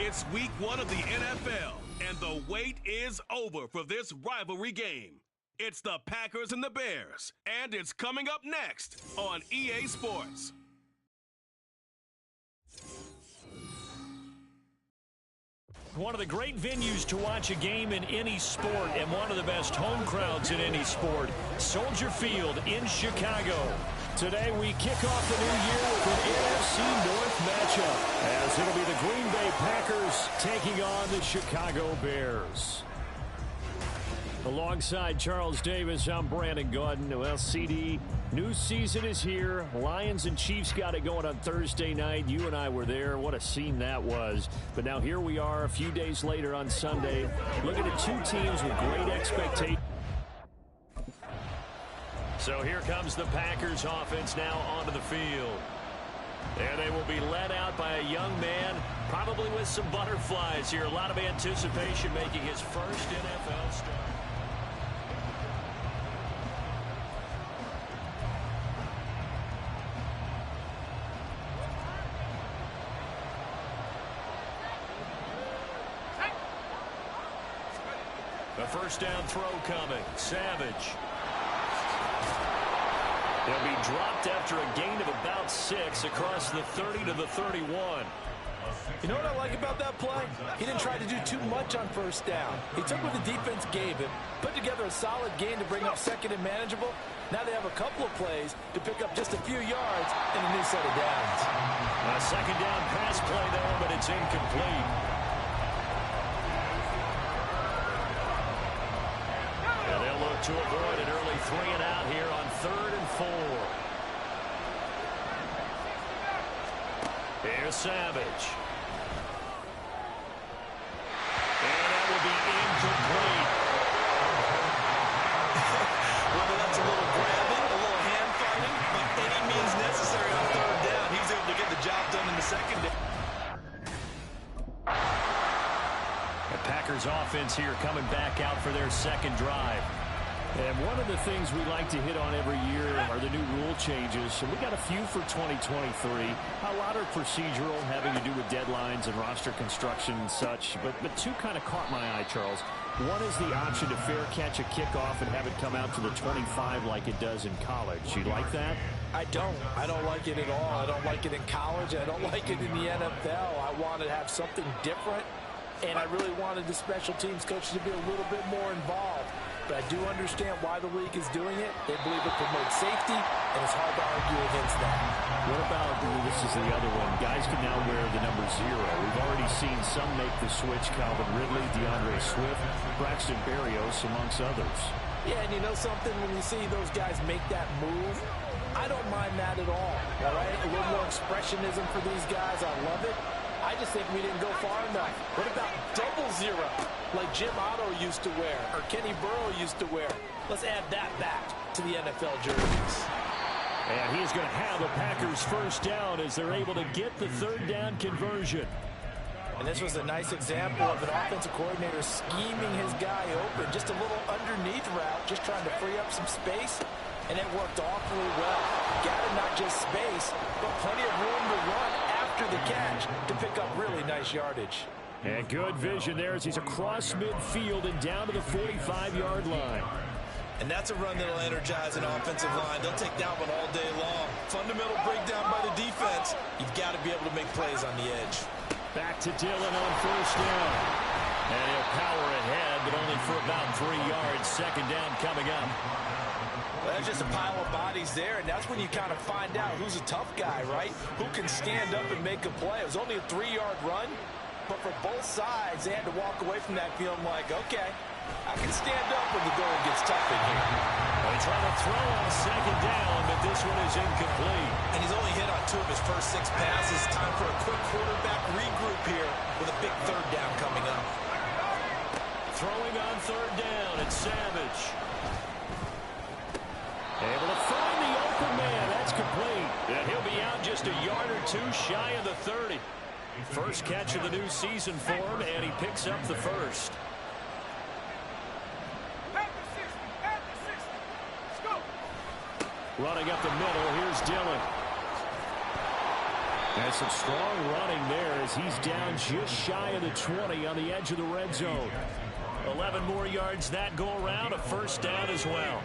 It's week 1 of the NFL, and the wait is over for this rivalry game. It's the Packers and the Bears, and it's coming up next on EA Sports. One of the great venues to watch a game in any sport, and one of the best home crowds in any sport, Soldier Field in Chicago. Today we kick off the new year with an NFC North matchup, as it'll be the Green Bay Packers taking on the Chicago Bears. Alongside Charles Davis, I'm Brandon Gaudin. Well, CD, new season is here. Lions and Chiefs got it going on Thursday night. You and I were there. What a scene that was. But now here we are a few days later on Sunday, looking at two teams with great expectations. So here comes the Packers offense now onto the field. And they will be led out by a young man, probably with some butterflies here. A lot of anticipation, making his first NFL start. A first down throw coming. Savage. He'll be dropped after a gain of about 6 across the 30 to the 31. You know what I like about that play? He didn't try to do too much on first down. He took what the defense gave him, put together a solid gain to bring up second and manageable. Now they have a couple of plays to pick up just a few yards and a new set of downs. A second down pass play there, but it's incomplete. And they'll look to avoid an early 3 and out here on 3rd and 4. Here's Savage. And that will be incomplete. Whether that's a little grabbing, a little hand fighting, by any means necessary on 3rd down, he's able to get the job done in the second down. The Packers offense here coming back out for their second drive. And one of the things we like to hit on every year are the new rule changes. So we got a few for 2023. A lot are procedural, having to do with deadlines and roster construction and such. But two kind of caught my eye, Charles. One is the option to fair catch a kickoff and have it come out to the 25 like it does in college. You like that? I don't like it at all. I don't like it in college. I don't like it in the NFL. I want to have something different. And I really wanted the special teams coach to be a little bit more involved. But I do understand why the league is doing it. They believe it promotes safety, and it's hard to argue against that. What about, this is the other one, guys can now wear the number 0. We've already seen some make the switch, Calvin Ridley, DeAndre Swift, Braxton Berrios, amongst others. Yeah, and you know something, when you see those guys make that move, I don't mind that at all right? A little more expressionism for these guys. I love it. I just think we didn't go far enough. What about 00, like Jim Otto used to wear, or Kenny Burrow used to wear? Let's add that back to the NFL jerseys. And he's going to have a Packers first down as they're able to get the 3rd down conversion. And this was a nice example of an offensive coordinator scheming his guy open. Just a little underneath route, just trying to free up some space. And it worked awfully well. Got him not just space, but plenty of room to run after the catch to pick up really nice yardage. And good vision there as he's across midfield and down to the 45-yard line. And that's a run that'll energize an offensive line. They'll take that one all day long. Fundamental breakdown by the defense. You've got to be able to make plays on the edge. Back to Dillon on first down. And he'll power ahead, but only for about 3 yards. Second down coming up. Well, that's just a pile of bodies there, and that's when you kind of find out who's a tough guy, right? Who can stand up and make a play. It was only a 3-yard run, but for both sides, they had to walk away from that feeling like, okay, I can stand up when the going gets tough in here. Well, he's trying to throw on second down, but this one is incomplete. And he's only hit on 2 of his first 6 passes. Time for a quick quarterback regroup here with a big 3rd down coming up. Throwing on 3rd down, it's Savage. Able to find the open man. That's complete. And he'll be out just a yard or 2 shy of the 30. First catch of the new season for him, and he picks up the first. Running up the middle, here's Dillon. And some strong running there as he's down just shy of the 20 on the edge of the red zone. 11 more yards that go around, a first down as well.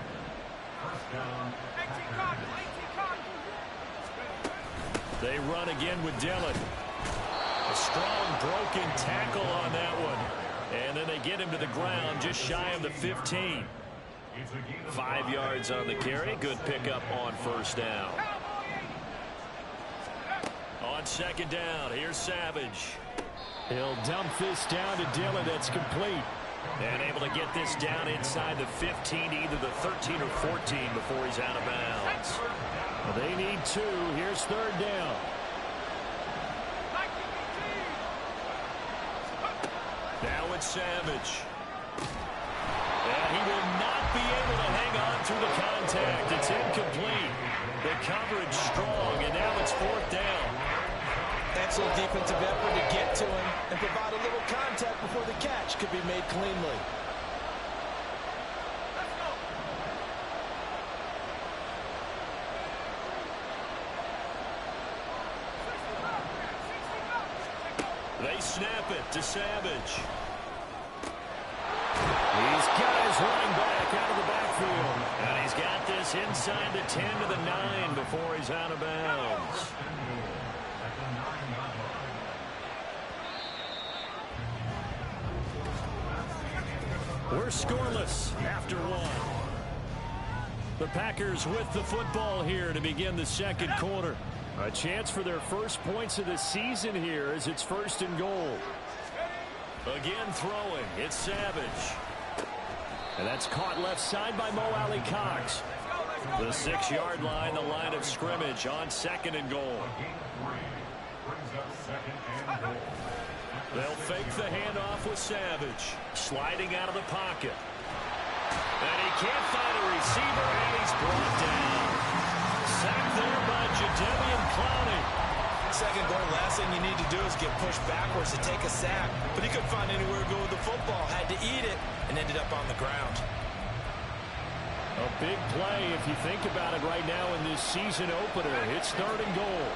They run again with Dillon. A strong broken tackle on that one. And then they get him to the ground just shy of the 15. 5 yards on the carry. Good pickup on first down. On second down, here's Savage. He'll dump this down to Dillon. That's complete. And able to get this down inside the 15, either the 13 or 14 before he's out of bounds. Well, they need 2. Here's third down. Now it's Savage. And he will not be able to hang on through the contact. It's incomplete. The coverage strong, and now it's fourth down. Excellent defensive effort to get to him and provide a little contact before the catch could be made cleanly. They snap it to Savage. He's got his running back out of the backfield. And he's got this inside the 10 to the 9 before he's out of bounds. We're scoreless after one. The Packers with the football here to begin the second quarter. A chance for their first points of the season here as it's first and goal. Again throwing. It's Savage. And that's caught left side by Mo Alley Cox. The 6-yard line, the line of scrimmage on second and goal. They'll fake the handoff with Savage. Sliding out of the pocket. And he can't find a receiver, and he's brought down. Sacked there by Jadeveon Clowney. Second goal, last thing you need to do is get pushed backwards to take a sack. But he couldn't find anywhere to go with the football. Had to eat it and ended up on the ground. A big play if you think about it right now in this season opener. It's third and goal.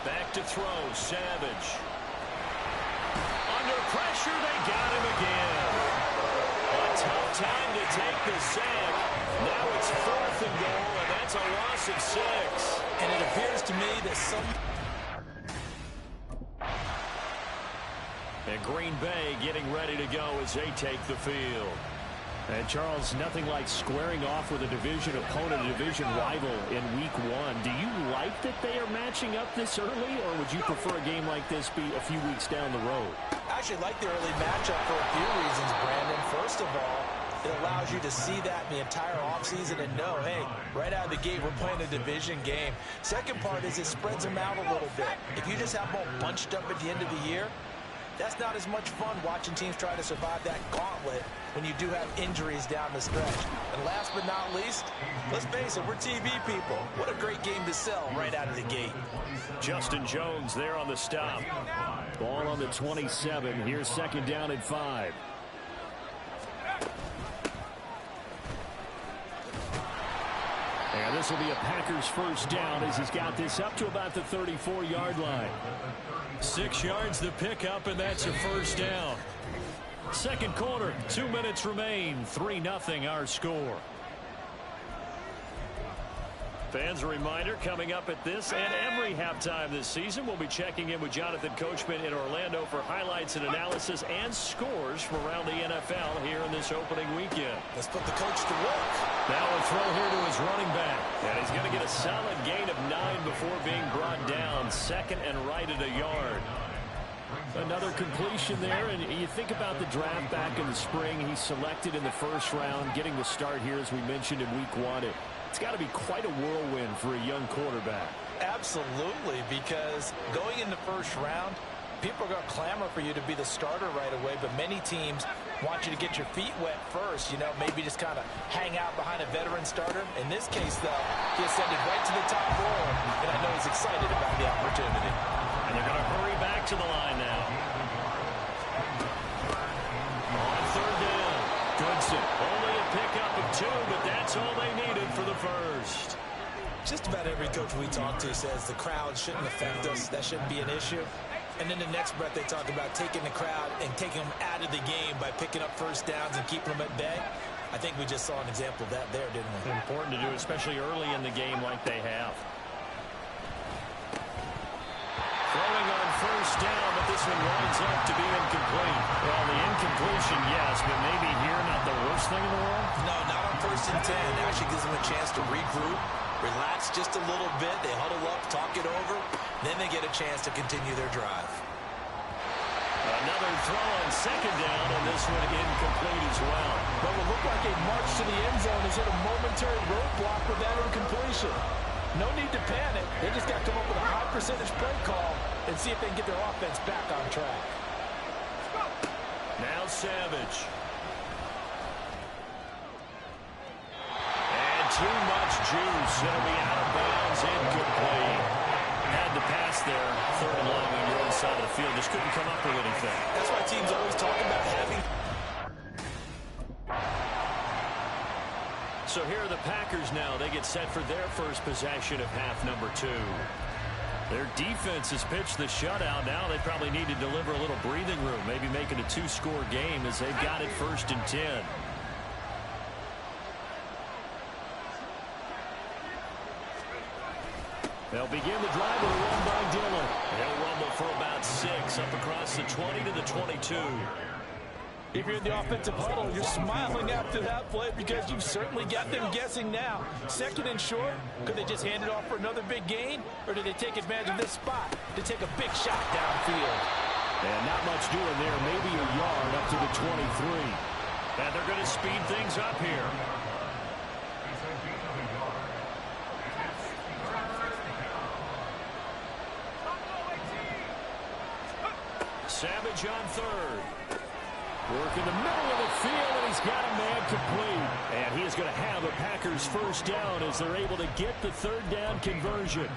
Back to throw, Savage. Under pressure, they got him again. A tough time to take the sack. Now it's fourth and goal, and that's a loss of 6. And it appears to me that some... And Green Bay getting ready to go as they take the field. And, Charles, nothing like squaring off with a division opponent, a division rival in week 1. Do you like that they are matching up this early, or would you prefer a game like this be a few weeks down the road? I actually like the early matchup for a few reasons, Brandon. First of all, it allows you to see that in the entire offseason and know, hey, right out of the gate, we're playing a division game. Second part is it spreads them out a little bit. If you just have them all bunched up at the end of the year, that's not as much fun watching teams try to survive that gauntlet when you do have injuries down the stretch. And last but not least, let's face it, we're TV people. What a great game to sell right out of the gate. Justin Jones there on the stop. Ball on the 27. Here's second down and 5. And this will be a Packers first down as he's got this up to about the 34-yard line. 6 yards the pickup, and that's a first down. Second quarter, 2 minutes remain. 3-0 our score. Fans, a reminder, coming up at this and every halftime this season, we'll be checking in with Jonathan Coachman in Orlando for highlights and analysis and scores from around the NFL here in this opening weekend. Let's put the coach to work. Now a throw here to his running back. And he's going to get a solid gain of 9 before being brought down. Second and right at a yard. Another completion there, and you think about the draft back in the spring. He's selected in the first round, getting the start here, as we mentioned, in week 1. It's got to be quite a whirlwind for a young quarterback. Absolutely, because going in the first round, people are going to clamor for you to be the starter right away, but many teams want you to get your feet wet first, you know, maybe just kind of hang out behind a veteran starter. In this case, though, he ascended right to the top roll, and I know he's excited about the opportunity. And they're going to hurry back to the line now. On third down, Goodson. Only a pickup of 2, but that's all they needed for the first. Just about every coach we talk to says the crowd shouldn't affect us. That shouldn't be an issue. And then the next breath they talk about taking the crowd and taking them out of the game by picking up first downs and keeping them at bay. I think we just saw an example of that there, didn't we? Important to do, especially early in the game like they have. Throwing on first down, but this one winds up to be incomplete. Well, the incompletion, yes, but maybe here not the worst thing in the world? No, not on 1st and 10. It actually gives them a chance to regroup, relax just a little bit. They huddle up, talk it over. Then they get a chance to continue their drive. Another throw on second down, and this one incomplete as well. But what looked like a march to the end zone has hit a momentary roadblock with that incompletion. No need to panic. They just got to come up with a high percentage play call and see if they can get their offense back on track. Now Savage. And too much juice. It'll be out of bounds, incomplete. Had to pass there, 3rd and long on your own side of the field. Just couldn't come up with anything. That's why teams always talk about having... So here are the Packers now. They get set for their first possession of half number 2. Their defense has pitched the shutout. Now they probably need to deliver a little breathing room, maybe make it a 2-score game as they've got it 1st and 10. They'll begin the drive with a run by Dillon. They'll rumble for about 6 up across the 20 to the 22. If you're in the offensive huddle, you're smiling after that play because you've certainly got them guessing now. 2nd and short, could they just hand it off for another big gain? Or did they take advantage of this spot to take a big shot downfield? And not much doing there, maybe a yard up to the 23. And they're going to speed things up here. Savage on 3rd. Work in the middle of the field, and he's got a man complete. And he is going to have a Packers first down as they're able to get the 3rd down conversion.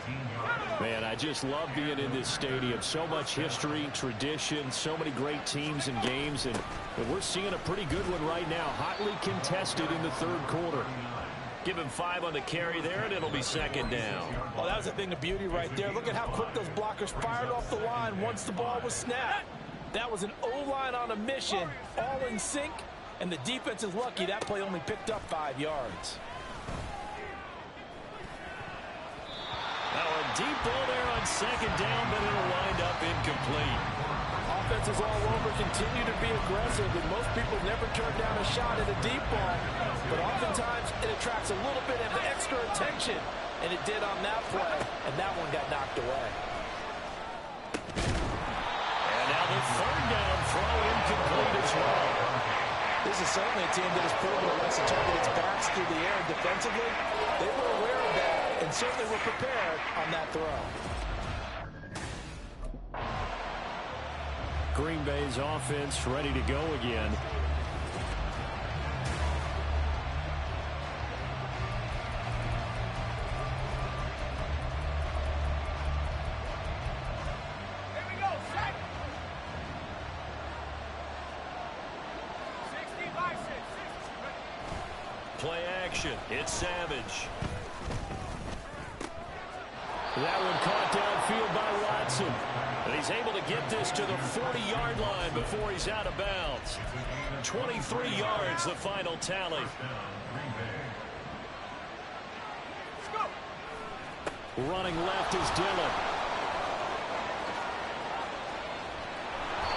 Man, I just love being in this stadium. So much history, tradition, so many great teams and games. And we're seeing a pretty good one right now, hotly contested in the 3rd quarter. Give him 5 on the carry there, and it'll be 2nd down. Oh, that was a thing of beauty right there. Look at how quick those blockers fired off the line once the ball was snapped. That was an O-line on a mission, all in sync, and the defense is lucky that play only picked up 5 yards. Now a deep ball there on 2nd down, but it'll wind up incomplete. Offenses all over continue to be aggressive, and most people never turn down a shot at a deep ball. But oftentimes it attracts a little bit of extra attention, and it did on that play, and that one got knocked away. And now the 3rd down throw incomplete as well. This is certainly a team that has proven it likes to target its backs through the air defensively. They were aware of that and certainly were prepared on that throw. Green Bay's offense ready to go again. Play action. It's Savage. That one caught downfield by Watson. And he's able to get this to the 40-yard line before he's out of bounds. 23 yards, the final tally. Running left is Dillon.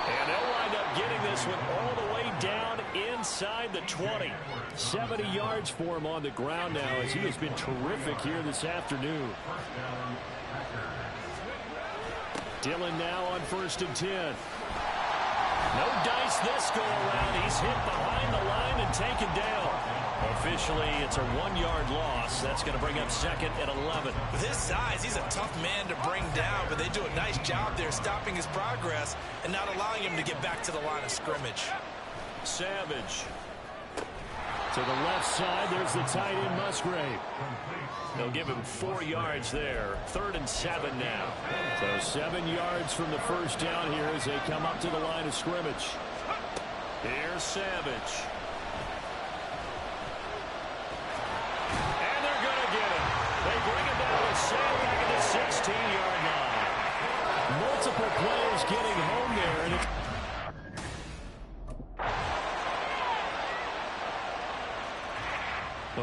And they'll wind up getting this one all the way down inside the 20. 70 yards for him on the ground now as he has been terrific here this afternoon. Dillon now on 1st and 10. No dice this go around. He's hit behind the line and taken down. Officially, it's a 1-yard loss. That's going to bring up 2nd and 11. With his size, he's a tough man to bring down, but they do a nice job there stopping his progress and not allowing him to get back to the line of scrimmage. Savage. To the left side, there's the tight end, Musgrave. They'll give him 4 yards there. 3rd and 7 now. So 7 yards from the first down here as they come up to the line of scrimmage. Here's Savage. And they're going to get it. They bring him 16-yard line. Multiple players getting home there, and it's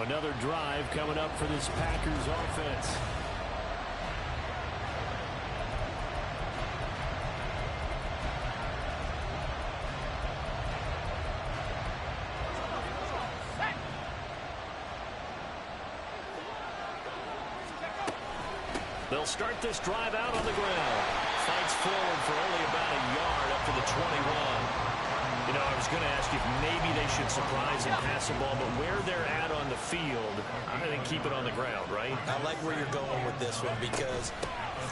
another drive coming up for this Packers offense. They'll start this drive out on the ground. Fights forward for only about a yard up to the 21. You know, I was going to ask you if maybe they should surprise and pass the ball, but where they're at on the field, I think keep it on the ground, right? I like where you're going with this one because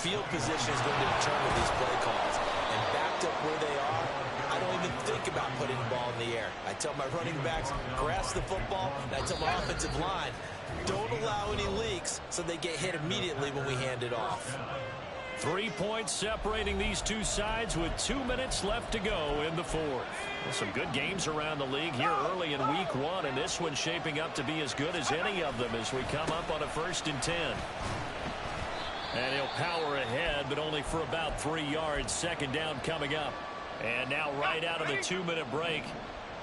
field position is going to determine these play calls. And backed up where they are, I don't even think about putting the ball in the air. I tell my running backs, grasp the football, and I tell my offensive line, don't allow any leaks so they get hit immediately when we hand it off. 3 points separating these two sides with 2 minutes left to go in the fourth. Some good games around the league here early in week one, and this one's shaping up to be as good as any of them as we come up on a 1st and 10. And he'll power ahead, but only for about 3 yards. 2nd down coming up. And now right out of the 2-minute break,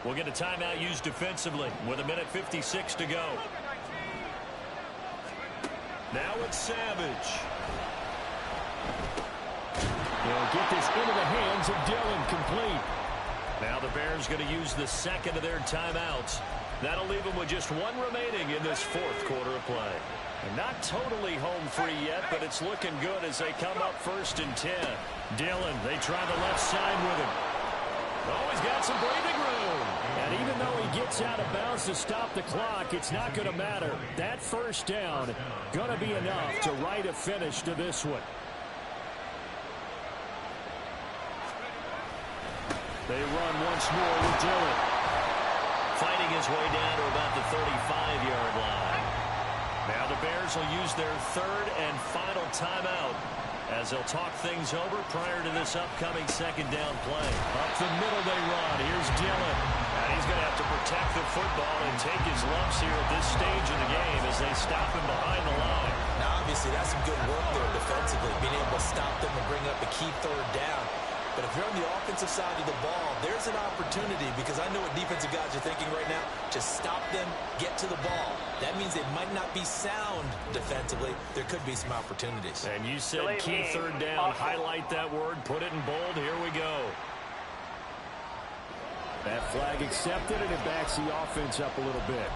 we'll get a timeout used defensively with 1:56 to go. Now it's Savage. They'll get this into the hands of Dillon, complete. Now the Bears going to use the 2nd of their timeouts. That'll leave them with just 1 remaining in this 4th quarter of play. And not totally home free yet, but it's looking good as they come up 1st and 10. Dillon, they try the left side with him. Oh, he's got some breathing room. And even though he gets out of bounds to stop the clock, it's not going to matter. That 1st down going to be enough to write a finish to this one. They run once more with Dillon. Fighting his way down to about the 35-yard line. Now the Bears will use their 3rd and final timeout as they'll talk things over prior to this upcoming 2nd down play. Up the middle they run. Here's Dillon. And he's going to have to protect the football and take his lumps here at this stage of the game as they stop him behind the line. Now, obviously, that's some good work there defensively, being able to stop them and bring up a key 3rd down. But if you're on the offensive side of the ball, there's an opportunity because I know what defensive guys are thinking right now. Just stop them, get to the ball. That means they might not be sound defensively. There could be some opportunities. And you said key 3rd down. Highlight that word. Put it in bold. Here we go. That flag accepted, and it backs the offense up a little bit.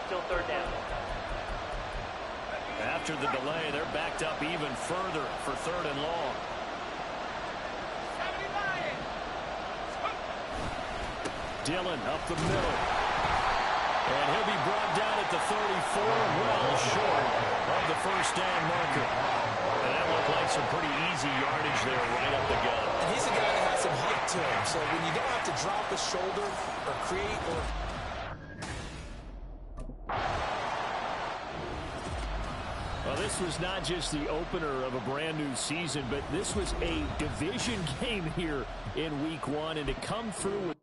Still 3rd down. After the delay, they're backed up even further for 3rd and long. Dillon up the middle. And he'll be brought down at the 34, well short of the 1st down marker. And that looked like some pretty easy yardage there right up the gut. And he's a guy that has some height to him. So when you don't have to drop a shoulder or create or... Well, this was not just the opener of a brand new season, but this was a division game here in week one. And to come through with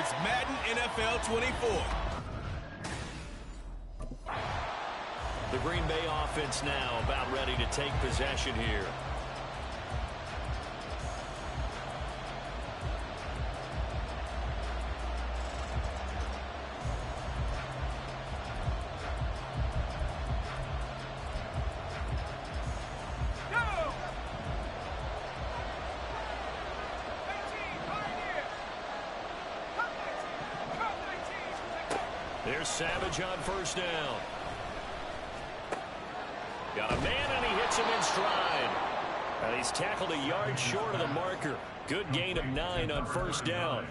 It's Madden NFL 24. The Green Bay offense now about ready to take possession here. There's Savage on first down. Got a man, and he hits him in stride. And he's tackled a yard short of the marker. Good gain of 9 on first down.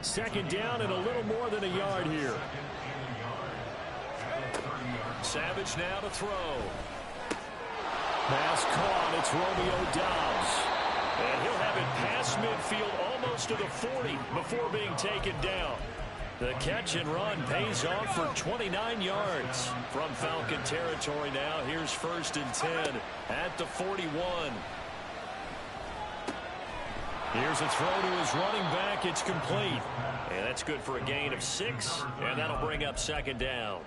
Second down and a little more than a yard here. Savage now to throw. Pass caught. It's Romeo Doubs. And he'll have it past midfield almost to the 40 before being taken down. The catch and run pays off for 29 yards from Falcon territory now. Here's 1st and 10 at the 41. Here's a throw to his running back. It's complete. And that's good for a gain of 6. And that'll bring up 2nd down.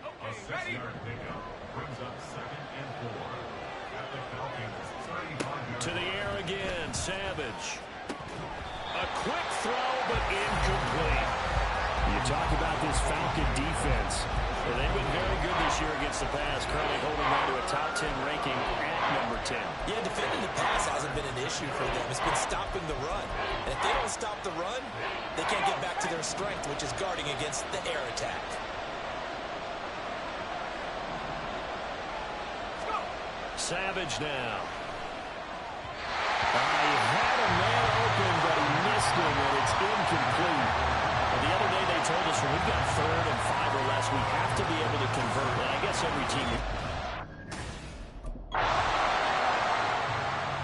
To the air again, Savage. A quick throw, but incomplete. You talk about this Falcon defense. Well, they've been very good this year against the pass, currently holding on to a top 10 ranking at number 10. Yeah, defending the pass hasn't been an issue for them. It's been stopping the run. And if they don't stop the run, they can't get back to their strength, which is guarding against the air attack. Savage now. He had a man open, but he missed him, and it's incomplete. The other day they told us when we've got 3rd and 5 or less, we have to be able to convert. And I guess every team.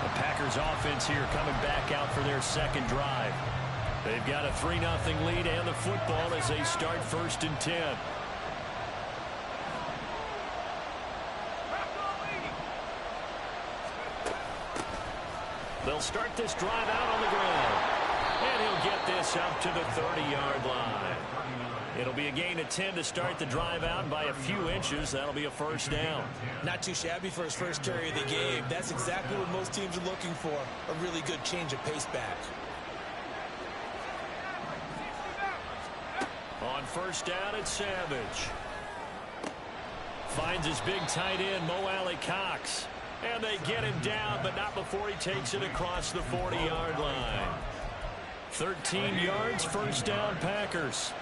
The Packers offense here coming back out for their 2nd drive. They've got a 3-0 lead and the football as they start 1st and 10. They'll start this drive out on the ground. And he'll get this up to the 30-yard line. It'll be a gain of 10 to start the drive out, and by a few inches, that'll be a 1st down. Not too shabby for his first carry of the game. That's exactly what most teams are looking for, a really good change of pace back. On 1st down, it's Savage. Finds his big tight end, Mo Alley Cox. And they get him down, but not before he takes it across the 40-yard line. 13 yards, 1st down, Packers.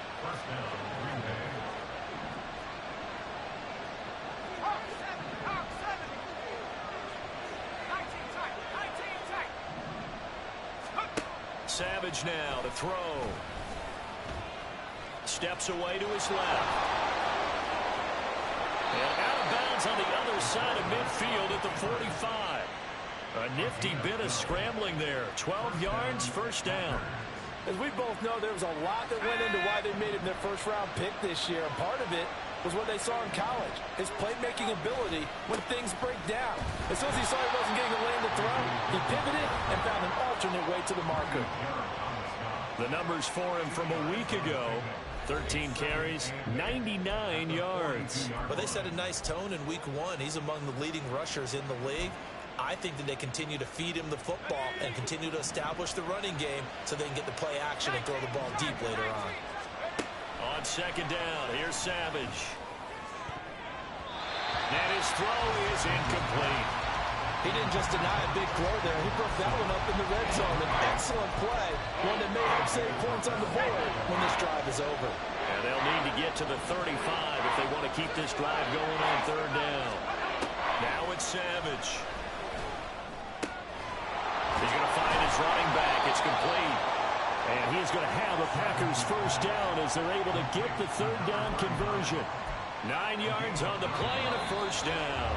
Savage now to throw. Steps away to his left. And out of bounds on the other side of midfield at the 45. A nifty bit of scrambling there. 12 yards, 1st down. As we both know, there was a lot that went into why they made him their 1st-round pick this year. Part of it was what they saw in college, his playmaking ability when things break down. As soon as he saw he wasn't getting a lane to throw, he pivoted and found an alternate way to the marker. The numbers for him from a week ago. 13 carries, 99 yards. But they set a nice tone in week 1. He's among the leading rushers in the league. I think that they continue to feed him the football and continue to establish the running game so they can get the play action and throw the ball deep later on. On 2nd down, here's Savage. And his throw is incomplete. He didn't just deny a big throw there. He broke that one up in the red zone. An excellent play, one that may help save points on the board when this drive is over. And they'll need to get to the 35 if they want to keep this drive going on 3rd down. Now it's Savage. He's going to find his running back. It's complete. And he's going to have a Packers 1st down as they're able to get the 3rd down conversion. 9 yards on the play and a 1st down.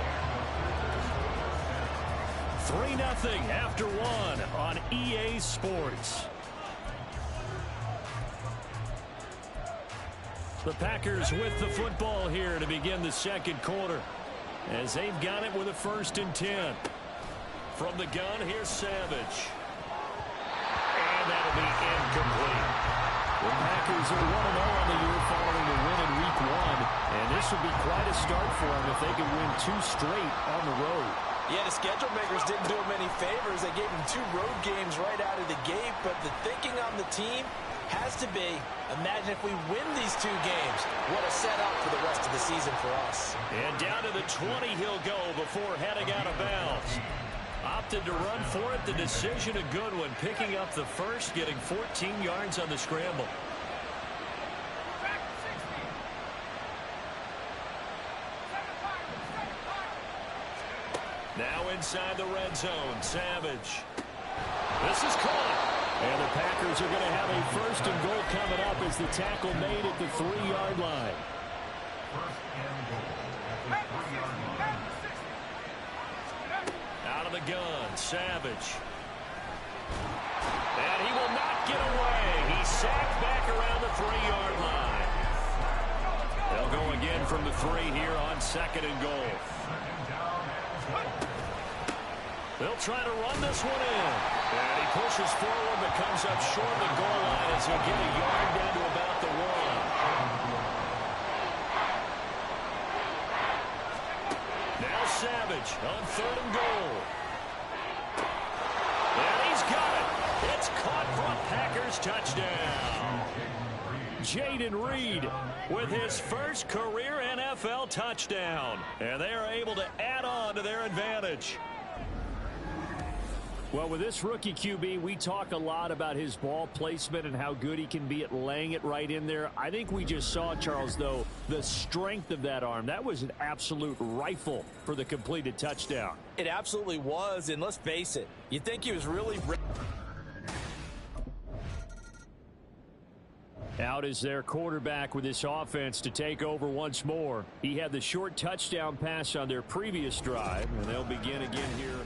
3-0 after 1 on EA Sports. The Packers with the football here to begin the 2nd quarter as they've got it with a 1st and 10. From the gun, here's Savage. And that'll be incomplete. The Packers are 1-0 on the year following a win in Week 1, and this would be quite a start for them if they could win 2 straight on the road. Yeah, the schedule makers didn't do them any favors. They gave them 2 road games right out of the gate, but the thinking on the team has to be, imagine if we win these 2 games. What a setup for the rest of the season for us. And down to the 20 he'll go before heading out of bounds. Opted to run for it. The decision a good one. Picking up the first, getting 14 yards on the scramble. Now inside the red zone, Savage. This is caught. And the Packers are going to have a 1st and goal coming up as the tackle made at the 3-yard line. Out of the gun, Savage. And he will not get away. He's sacked back around the 3-yard line. They'll go again from the 3 here on 2nd and goal. They'll try to run this one in. And he pushes forward but comes up short of the goal line as he'll get a yard down to about the 1. Now Savage on 3rd and goal. And he's got it. It's caught for a Packers touchdown. Jaden Reed with his first career NFL touchdown. And they are able to add on to their advantage. Well, with this rookie QB, we talk a lot about his ball placement and how good he can be at laying it right in there. I think we just saw, Charles, though, the strength of that arm. That was an absolute rifle for the completed touchdown. It absolutely was, and let's face it, you think he was really... Out is their quarterback with this offense to take over once more. He had the short touchdown pass on their previous drive, and they'll begin again here.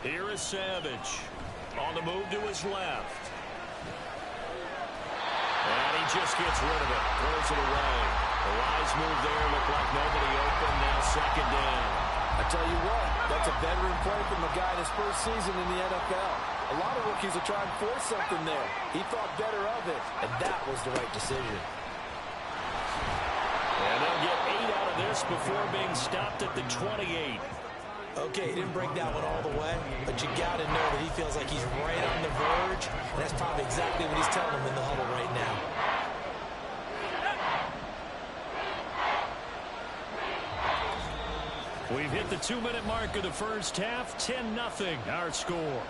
Here is Savage on the move to his left. And he just gets rid of it. Throws it away. A wise move there. Looked like nobody open. Now 2nd down. I tell you what, that's a veteran play from a guy in his first season in the NFL. A lot of rookies are trying to force something there. He thought better of it, and that was the right decision. And they'll get 8 out of this before being stopped at the 28. Okay, he didn't break that one all the way, but you got to know that he feels like he's right on the verge, and that's probably exactly what he's telling him in the huddle right now. We've hit the 2-minute mark of the first half. 10-0 our score.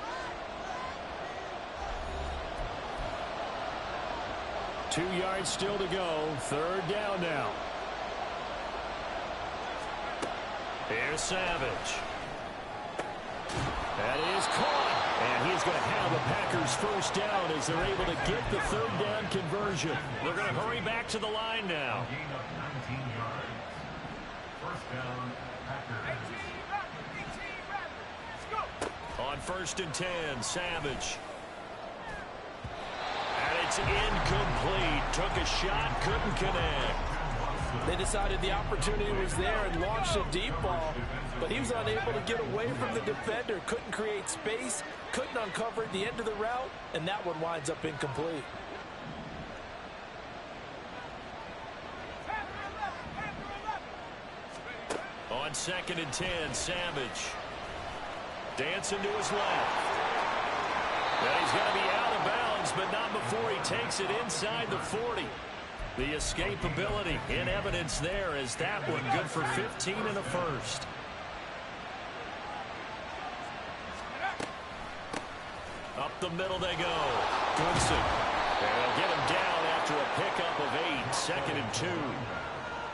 Two yards still to go. 3rd down now. Here's Savage. That is caught. And he's going to have the Packers 1st down as they're able to get the 3rd down conversion. They're going to hurry back to the line now. On 1st and 10, Savage. And it's incomplete. Took a shot, couldn't connect. They decided the opportunity was there and launched a deep ball, but he was unable to get away from the defender, couldn't create space, couldn't uncover the end of the route, and that one winds up incomplete. On 2nd and 10, Savage. Dancing to his left. And he's going to be out of bounds, but not before he takes it inside the 40. The escapability in evidence there as that one good for 15 in the first. Up the middle they go. Goodson. And they'll get him down after a pickup of 8. 2nd and 2.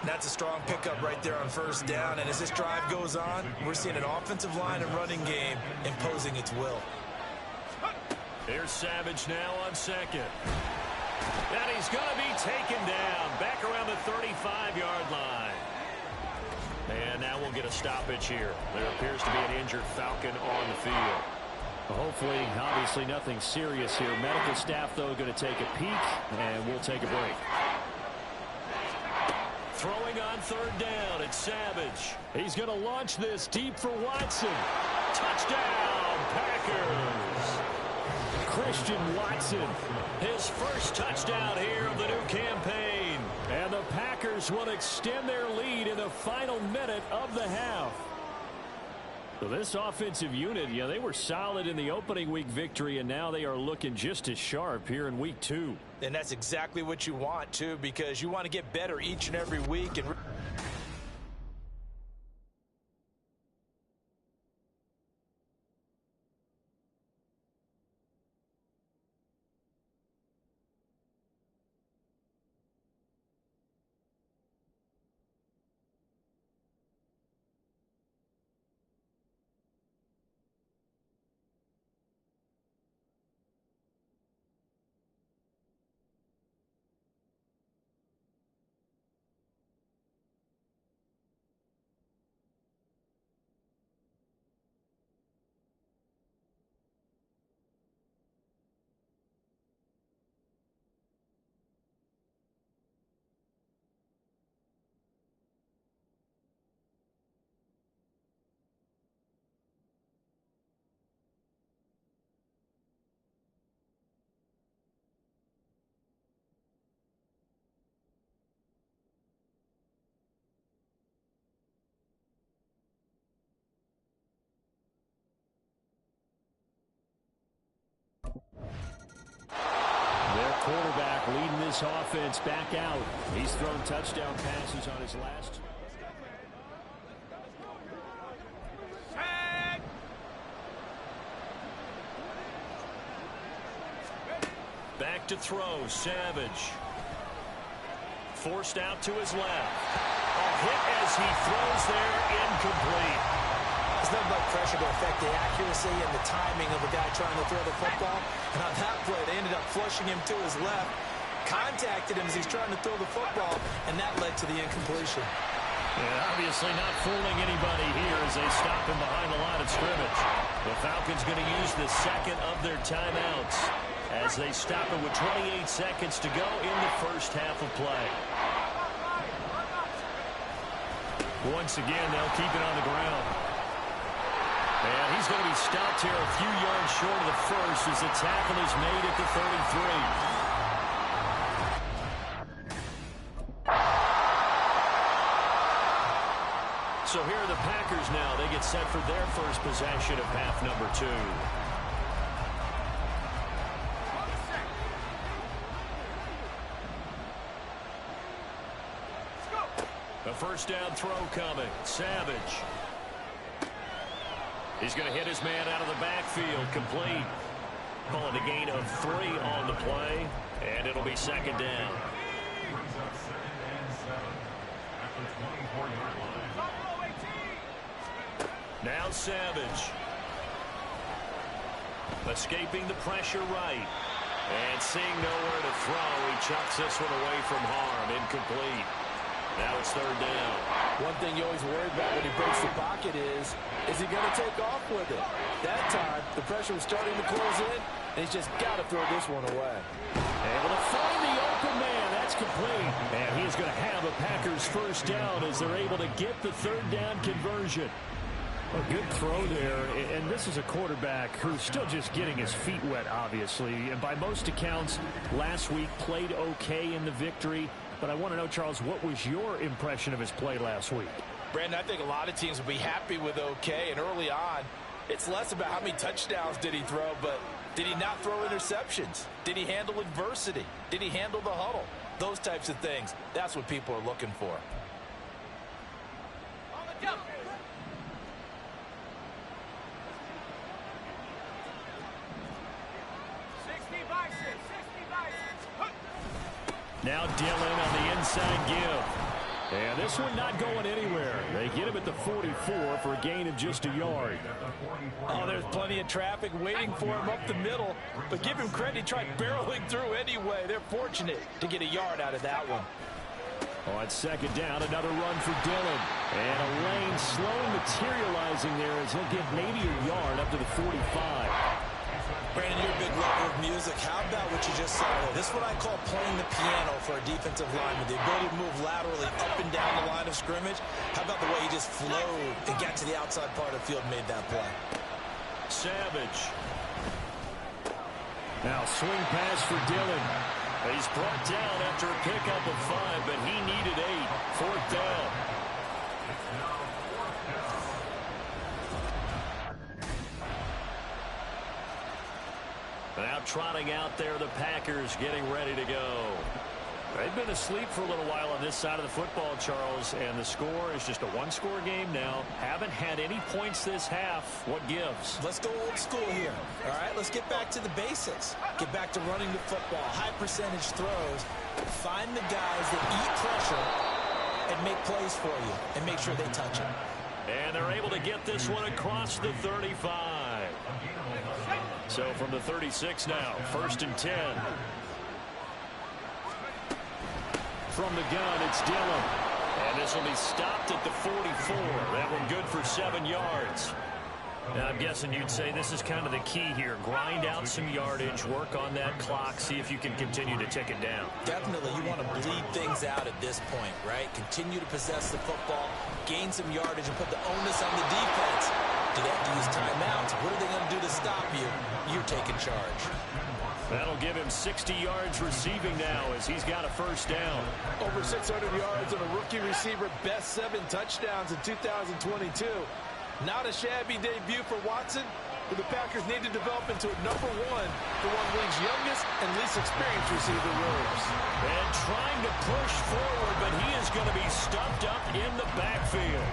That's a strong pickup right there on 1st down, and as this drive goes on, we're seeing an offensive line and running game imposing its will. Here's Savage now on 2nd. And he's going to be taken down back around the 35-yard line. And now we'll get a stoppage here. There appears to be an injured Falcon on the field. Hopefully, obviously nothing serious here. Medical staff, though, going to take a peek, and we'll take a break. Throwing on third down, it's Savage. He's going to launch this deep for Watson. Touchdown, Packers. Christian Watson, his first touchdown here of the new campaign. And the Packers will extend their lead in the final minute of the half. So this offensive unit, they were solid in the opening week victory, and now they are looking just as sharp here in week 2. And that's exactly what you want, too, because you want to get better each and every week. And Their quarterback leading this offense back out. He's thrown touchdown passes on his last. Back to throw, Savage. Forced out to his left. A hit as he throws there, incomplete. there's nothing like pressure to affect the accuracy and the timing of a guy trying to throw the football. And on that play, they ended up flushing him to his left, contacted him as he's trying to throw the football, and that led to the incompletion. Yeah, obviously not fooling anybody here as they stop him behind the line of scrimmage. The Falcons going to use the second of their timeouts as they stop it with 28 seconds to go in the first half of play. Once again, they'll keep it on the ground. And he's going to be stopped here a few yards short of the first as the tackle is made at the 33. So here are the Packers now. They get set for their first possession of half number 2. A first down throw coming. Savage. He's going to hit his man out of the backfield. Complete. Calling a gain of 3 on the play. And it'll be second down. Now Savage. Escaping the pressure right. And seeing nowhere to throw, he chucks this one away from harm. Incomplete. Now it's third down. One thing you always worry about when he breaks the pocket is he going to take off with it? That time, the pressure was starting to close in, and he's just got to throw this one away. Able to find the open man. That's complete. And he's going to have a Packers first down as they're able to get the third down conversion. A good throw there, and this is a quarterback who's still just getting his feet wet, obviously. And by most accounts, last week played okay in the victory. But I want to know, Charles, what was your impression of his play last week? Brandon, I think a lot of teams will be happy with okay. And early on, it's less about how many touchdowns did he throw, but did he not throw interceptions? Did he handle adversity? Did he handle the huddle? Those types of things. That's what people are looking for. Now Dillon on the inside give. And this one not going anywhere. They get him at the 44 for a gain of just a yard. Oh, there's plenty of traffic waiting for him up the middle. But give him credit, he tried barreling through anyway. They're fortunate to get a yard out of that one. On second down, another run for Dillon. And a lane slowly materializing there as he'll get maybe a yard up to the 45. Brandon, you're a big lover of music. How about what you just saw there? This is what I call playing the piano for a defensive lineman. The ability to move laterally up and down the line of scrimmage. How about the way he just flowed and got to the outside part of the field and made that play? Savage. Now swing pass for Dillon. He's brought down after a pickup of 5, but he needed 8. 4th down. Now trotting out there, the Packers getting ready to go. They've been asleep for a little while on this side of the football, Charles, and the score is just a one-score game now. Haven't had any points this half. What gives? Let's go old school here. All right, let's get back to the basics. Get back to running the football, high percentage throws. Find the guys that eat pressure and make plays for you and make sure they touch it. And they're able to get this one across the 35. So from the 36 now, 1st and 10. From the gun, it's Dillon. And this will be stopped at the 44. That one good for 7 yards. And I'm guessing you'd say this is kind of the key here. Grind out some yardage, work on that clock, see if you can continue to tick it down. Definitely, you want to bleed things out at this point, right? Continue to possess the football, gain some yardage, and put the onus on the defense. Do they have to use timeouts? What are they going to do to stop you? You're taking charge. That'll give him 60 yards receiving now as he's got a 1st down. Over 600 yards on a rookie receiver, best 7 touchdowns in 2022. Not a shabby debut for Watson, who the Packers need to develop into a #1 for one of the league's youngest and least experienced receiver rooms. And trying to push forward, but he is going to be stuffed up in the backfield.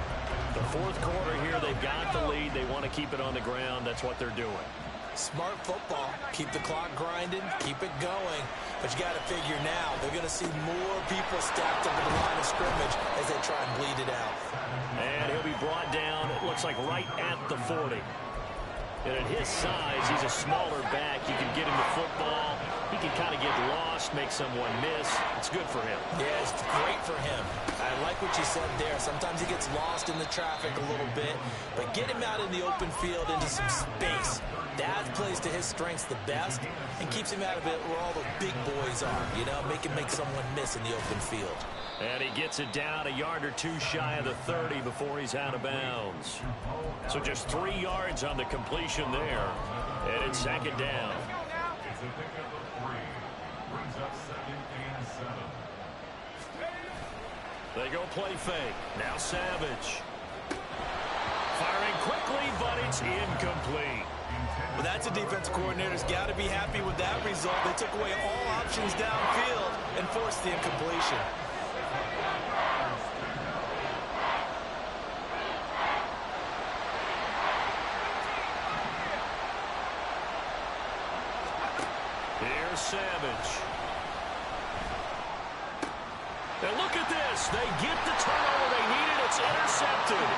The 4th quarter here, they've got the lead. They want to keep it on the ground. That's what they're doing. Smart football. Keep the clock grinding. Keep it going. But you got to figure now, they're going to see more people stacked up at the line of scrimmage as they try and bleed it out. And he'll be brought down, it looks like right at the 40. And at his size, he's a smaller back. He can get him the football. He can kind of get lost, make someone miss. It's good for him. Yeah, it's great for him. I like what you said there. Sometimes he gets lost in the traffic a little bit, but get him out in the open field into some space. That plays to his strengths the best and keeps him out of it where all the big boys are, you know, make someone miss in the open field. And he gets it down a yard or 2 shy of the 30 before he's out of bounds. So just 3 yards on the completion there. And it's 2nd down. They go play fake. Now Savage. Firing quickly, but it's incomplete. Well, that's a defense coordinator's got to be happy with that result. They took away all options downfield and forced the incompletion. Here's Savage. And look at this. They get the turnover they needed. It's intercepted.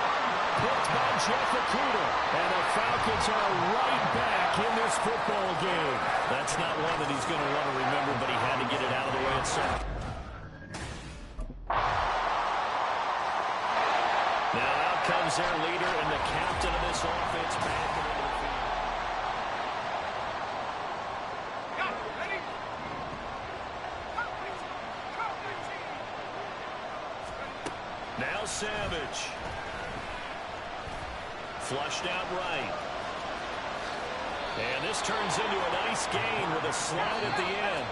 Picked by Jeff Okuda. And the Falcons are right back in this football game. That's not one that he's going to want to remember, but he had to get it out of the way itself. Now out comes their leader and the captain of this offense back into the field. Now Savage. Flushed out right. And this turns into a nice gain with a slide at the end.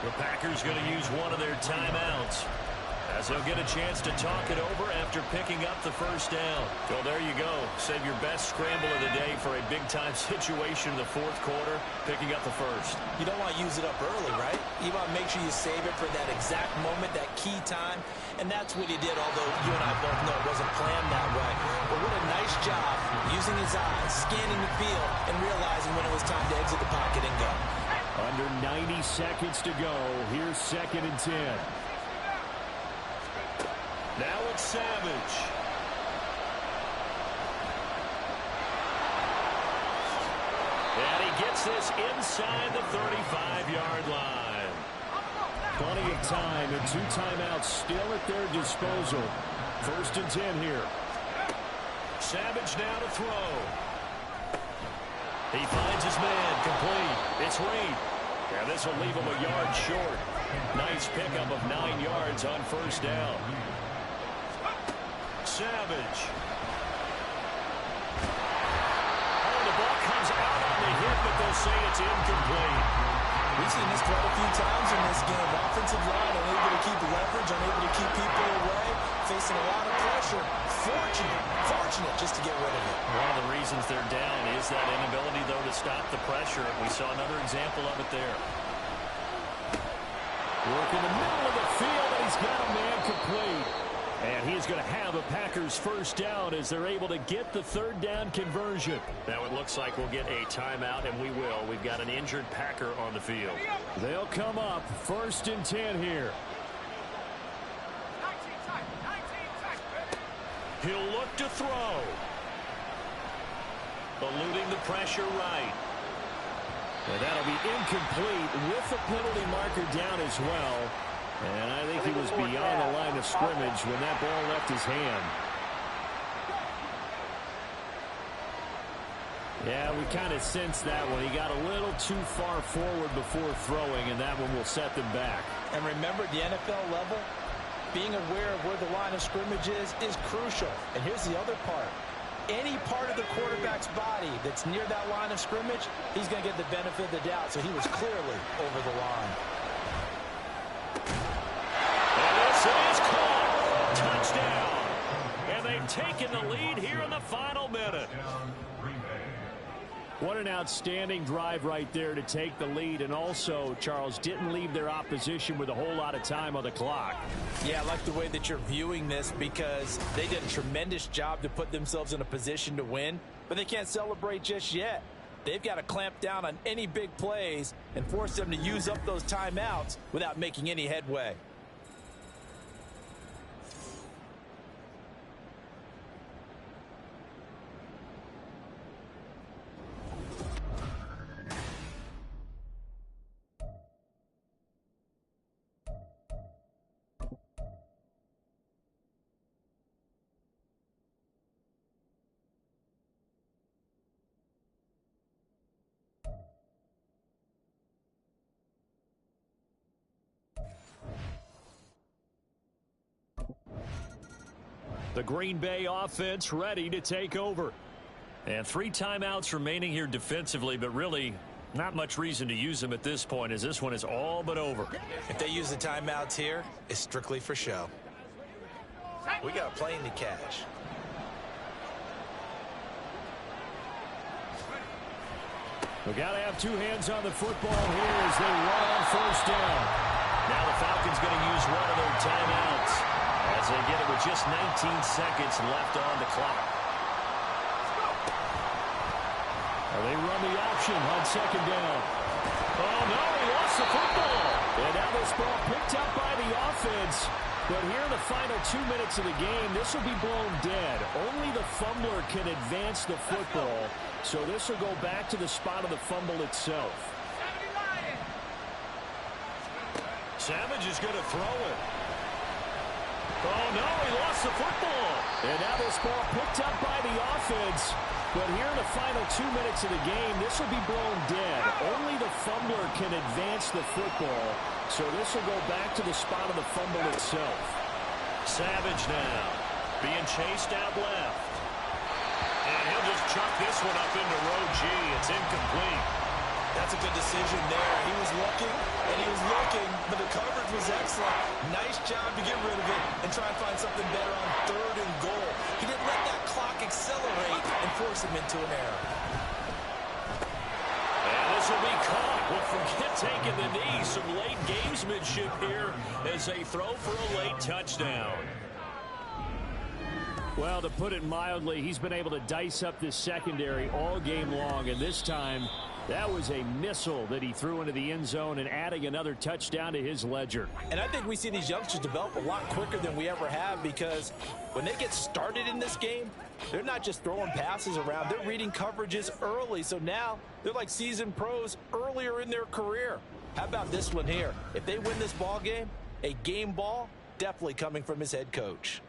The Packers going to use one of their timeouts as they'll get a chance to talk it over after picking up the 1st down. Well, there you go. Save your best scramble of the day for a big-time situation in the 4th quarter, picking up the 1st. You don't want to use it up early, right? You want to make sure you save it for that exact moment, that key time, and that's what he did, although you and I both know it wasn't planned that way. But what a nice job using his eyes, scanning the field, and realizing when it was time to exit the pocket and go. Under 90 seconds to go. Here's 2nd and 10. Now it's Savage. And he gets this inside the 35-yard line. Plenty of time and 2 timeouts still at their disposal. 1st and 10 here. Savage now to throw. He finds his man, complete. It's Reed. And this will leave him a yard short. Nice pickup of 9 yards on first down. Savage. Oh, the ball comes out on the hit, but they'll say it's incomplete. We've seen this quite a few times in this game. Offensive line unable to keep leverage, unable to keep people away, facing a lot of pressure. Fortunate just to get rid of it. One of the reasons they're down is that inability, though, to stop the pressure. We saw another example of it there. Work in the middle of the field, and he's got a man complete. And he's going to have a Packers first down as they're able to get the third down conversion. Now it looks like we'll get a timeout, and we will. We've got an injured Packer on the field. They'll come up 1st and 10 here. He'll look to throw. Eluding the pressure right. And that'll be incomplete with the penalty marker down as well. And I think he was beyond the line of scrimmage when that ball left his hand. Yeah, we kind of sensed that one. He got a little too far forward before throwing, and that one will set them back. And remember, the NFL level, being aware of where the line of scrimmage is crucial. And here's the other part. Any part of the quarterback's body that's near that line of scrimmage, he's going to get the benefit of the doubt. So he was clearly over the line. And this is caught. Touchdown. And they've taken the lead here in the final minute. What an outstanding drive right there to take the lead. And also, Charles, didn't leave their opposition with a whole lot of time on the clock. Yeah, I like the way that you're viewing this because they did a tremendous job to put themselves in a position to win, but they can't celebrate just yet. They've got to clamp down on any big plays and force them to use up those timeouts without making any headway. The Green Bay offense ready to take over. And 3 timeouts remaining here defensively, but really not much reason to use them at this point as this one is all but over. If they use the timeouts here, it's strictly for show. We got a plane to catch. We got to have 2 hands on the football here as they run on first down. Now the Falcons going to use one of their timeouts as they get it with just 19 seconds left on the clock. They run the option on second down. Oh, no, he lost the football. And now this ball picked up by the offense. But here in the final 2 minutes of the game, this will be blown dead. Only the fumbler can advance the football. So this will go back to the spot of the fumble itself. Savage is going to throw it. Oh, no, he lost the football. And now this ball picked up by the offense. But here in the final 2 minutes of the game, this will be blown dead. Only the fumbler can advance the football. So this will go back to the spot of the fumble itself. Savage now being chased out left. And he'll just chuck this one up into row G. It's incomplete. That's a good decision there. He was looking, and he was looking, but the coverage was excellent. Nice job to get rid of it and try and find something better on 3rd and goal. He didn't let that clock accelerate and force him into an error. And this will be caught. Well, forget taking the knee. Some late gamesmanship here as they throw for a late touchdown. Well, to put it mildly, he's been able to dice up this secondary all game long, and this time that was a missile that he threw into the end zone and adding another touchdown to his ledger. And I think we see these youngsters develop a lot quicker than we ever have because when they get started in this game, they're not just throwing passes around. They're reading coverages early. So now they're like seasoned pros earlier in their career. How about this one here? If they win this ball game, a game ball definitely coming from his head coach.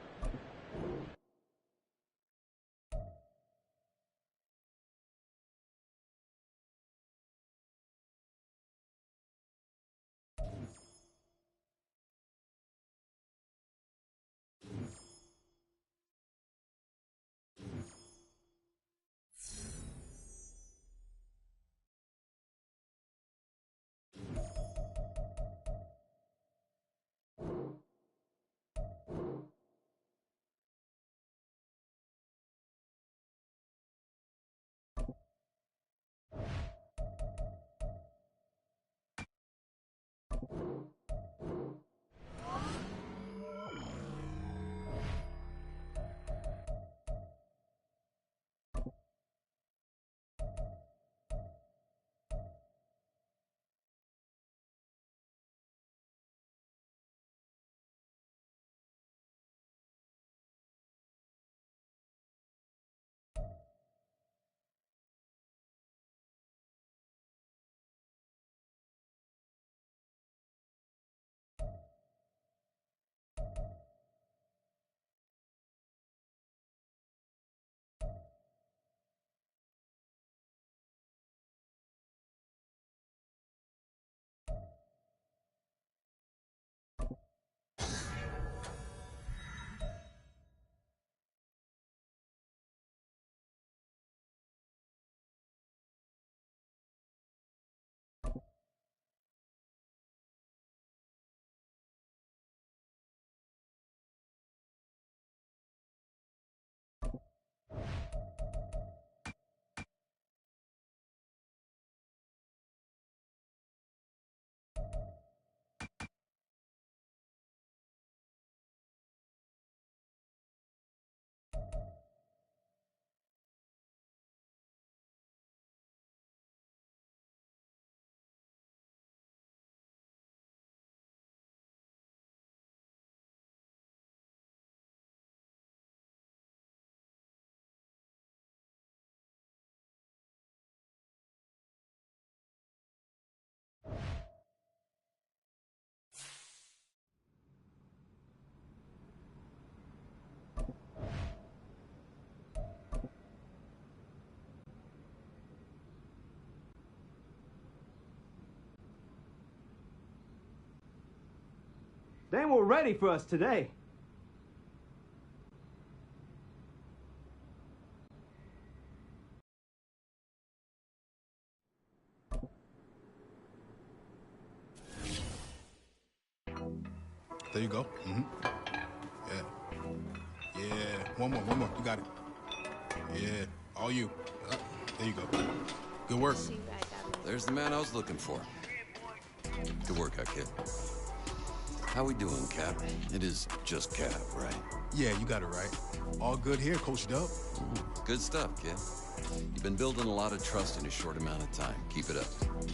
They were ready for us today. There you go. Yeah. Yeah. One more. You got it. Yeah. All you. There you go. Good work. There's the man I was looking for. Good work out, kid. How we doing, Cap? It is just Cap, right? Yeah, you got it right. All good here, Coach Dub. Good stuff, kid. You've been building a lot of trust in a short amount of time. Keep it up.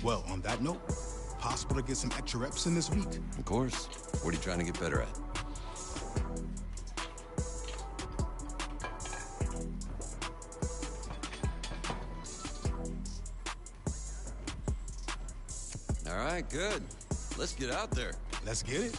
Well, on that note, possible to get some extra reps in this week? Of course. What are you trying to get better at? All right, good. Let's get out there. Let's get it.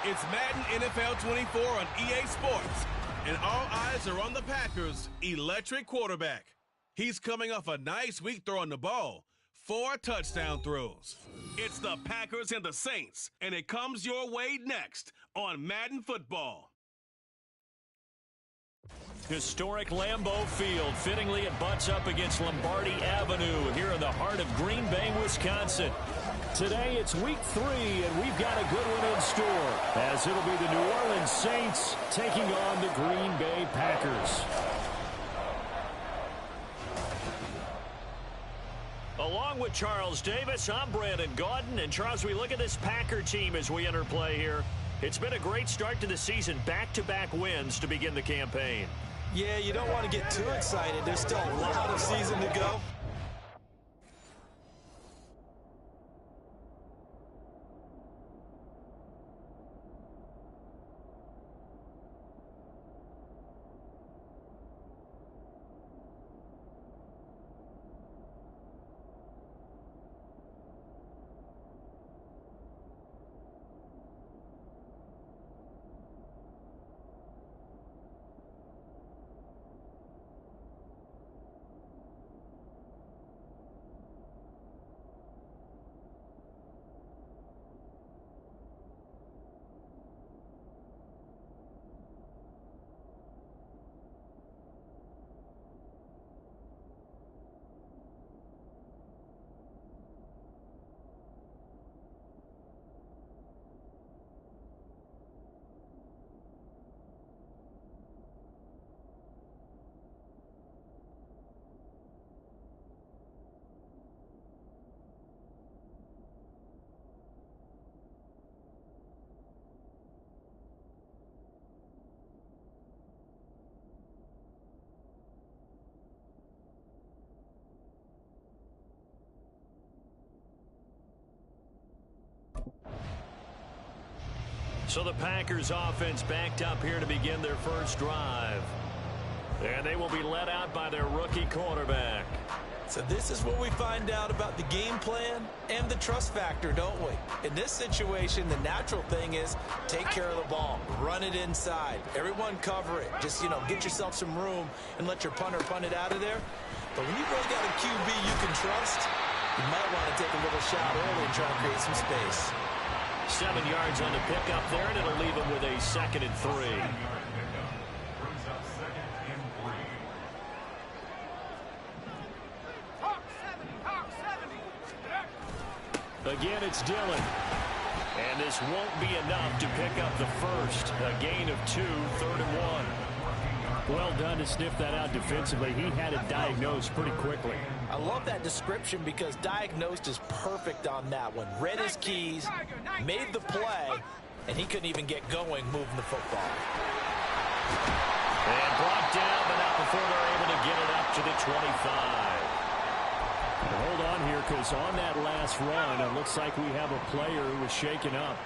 It's Madden NFL 24 on EA Sports, and all eyes are on the Packers' electric quarterback. He's coming off a nice week throwing the ball, 4 touchdown throws. It's the Packers and the Saints, and it comes your way next on Madden Football. Historic Lambeau Field. Fittingly, it butts up against Lombardi Avenue here in the heart of Green Bay, Wisconsin. Today, it's week 3, and we've got a good one in store, as it'll be the New Orleans Saints taking on the Green Bay Packers. Along with Charles Davis, I'm Brandon Gaudin. And Charles, we look at this Packer team as we enter play here. It's been a great start to the season, back-to-back wins to begin the campaign. Yeah, you don't want to get too excited. There's still a lot of season to go. So the Packers offense backed up here to begin their first drive. And they will be led out by their rookie quarterback. So this is what we find out about the game plan and the trust factor, don't we? In this situation, the natural thing is take care of the ball, run it inside, everyone cover it. Just, get yourself some room and let your punter punt it out of there. But when you've really got a QB you can trust, you might want to take a little shot early and try to create some space. 7 yards on the pickup there, and it'll leave him with a 2nd and 3. Again, it's Dillon. And this won't be enough to pick up the first. A gain of 2, 3rd and 1. Well done to sniff that out defensively. He had it diagnosed pretty quickly. I love that description because diagnosed is perfect on that one. Read his keys, made the play, and he couldn't even get going moving the football. And brought down, but not before they're able to get it up to the 25. But hold on here, because on that last run, it looks like we have a player who was shaken up.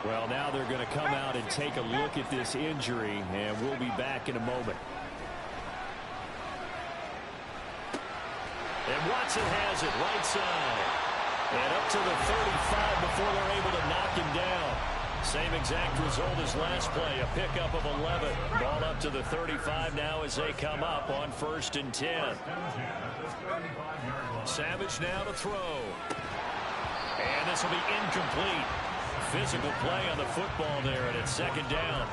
Well, now they're going to come out and take a look at this injury, and we'll be back in a moment. And Watson has it right side. And up to the 35 before they're able to knock him down. Same exact result as last play, a pickup of 11. Ball up to the 35 now as they come up on 1st and 10. Savage now to throw. And this will be incomplete. Physical play on the football there, and it's 2nd down.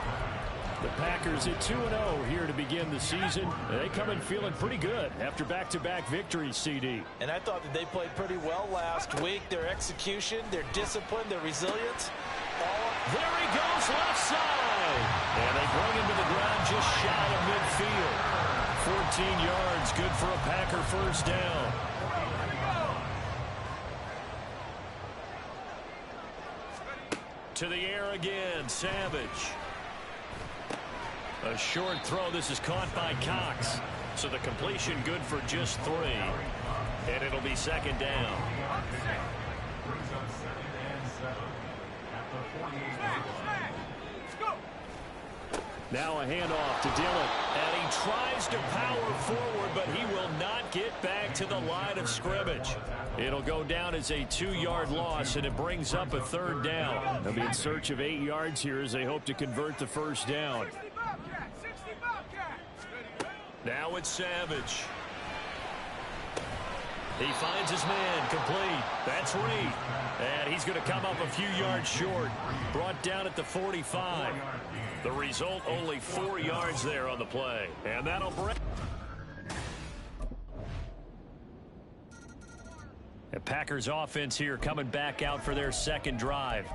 The Packers at 2-0 here to begin the season. They come in feeling pretty good after back-to-back victories, CD. And I thought that they played pretty well last week. Their execution, their discipline, their resilience. There he goes left side. And they bring him to the ground just shy of midfield. 14 yards, good for a Packer first down. To the air again, Savage. A short throw. This is caught by Cox. So the completion good for just 3. And it'll be 2nd down. Now a handoff to Dillon. And he tries to power forward, but he will not get back to the line of scrimmage. It'll go down as a 2-yard loss, and it brings up a 3rd down. They'll be in search of 8 yards here as they hope to convert the 1st down. Now it's Savage. He finds his man, complete. That's Reed. And he's going to come up a few yards short. Brought down at the 45. The result, only 4 yards there on the play. And that'll break. The Packers offense here coming back out for their 2nd drive.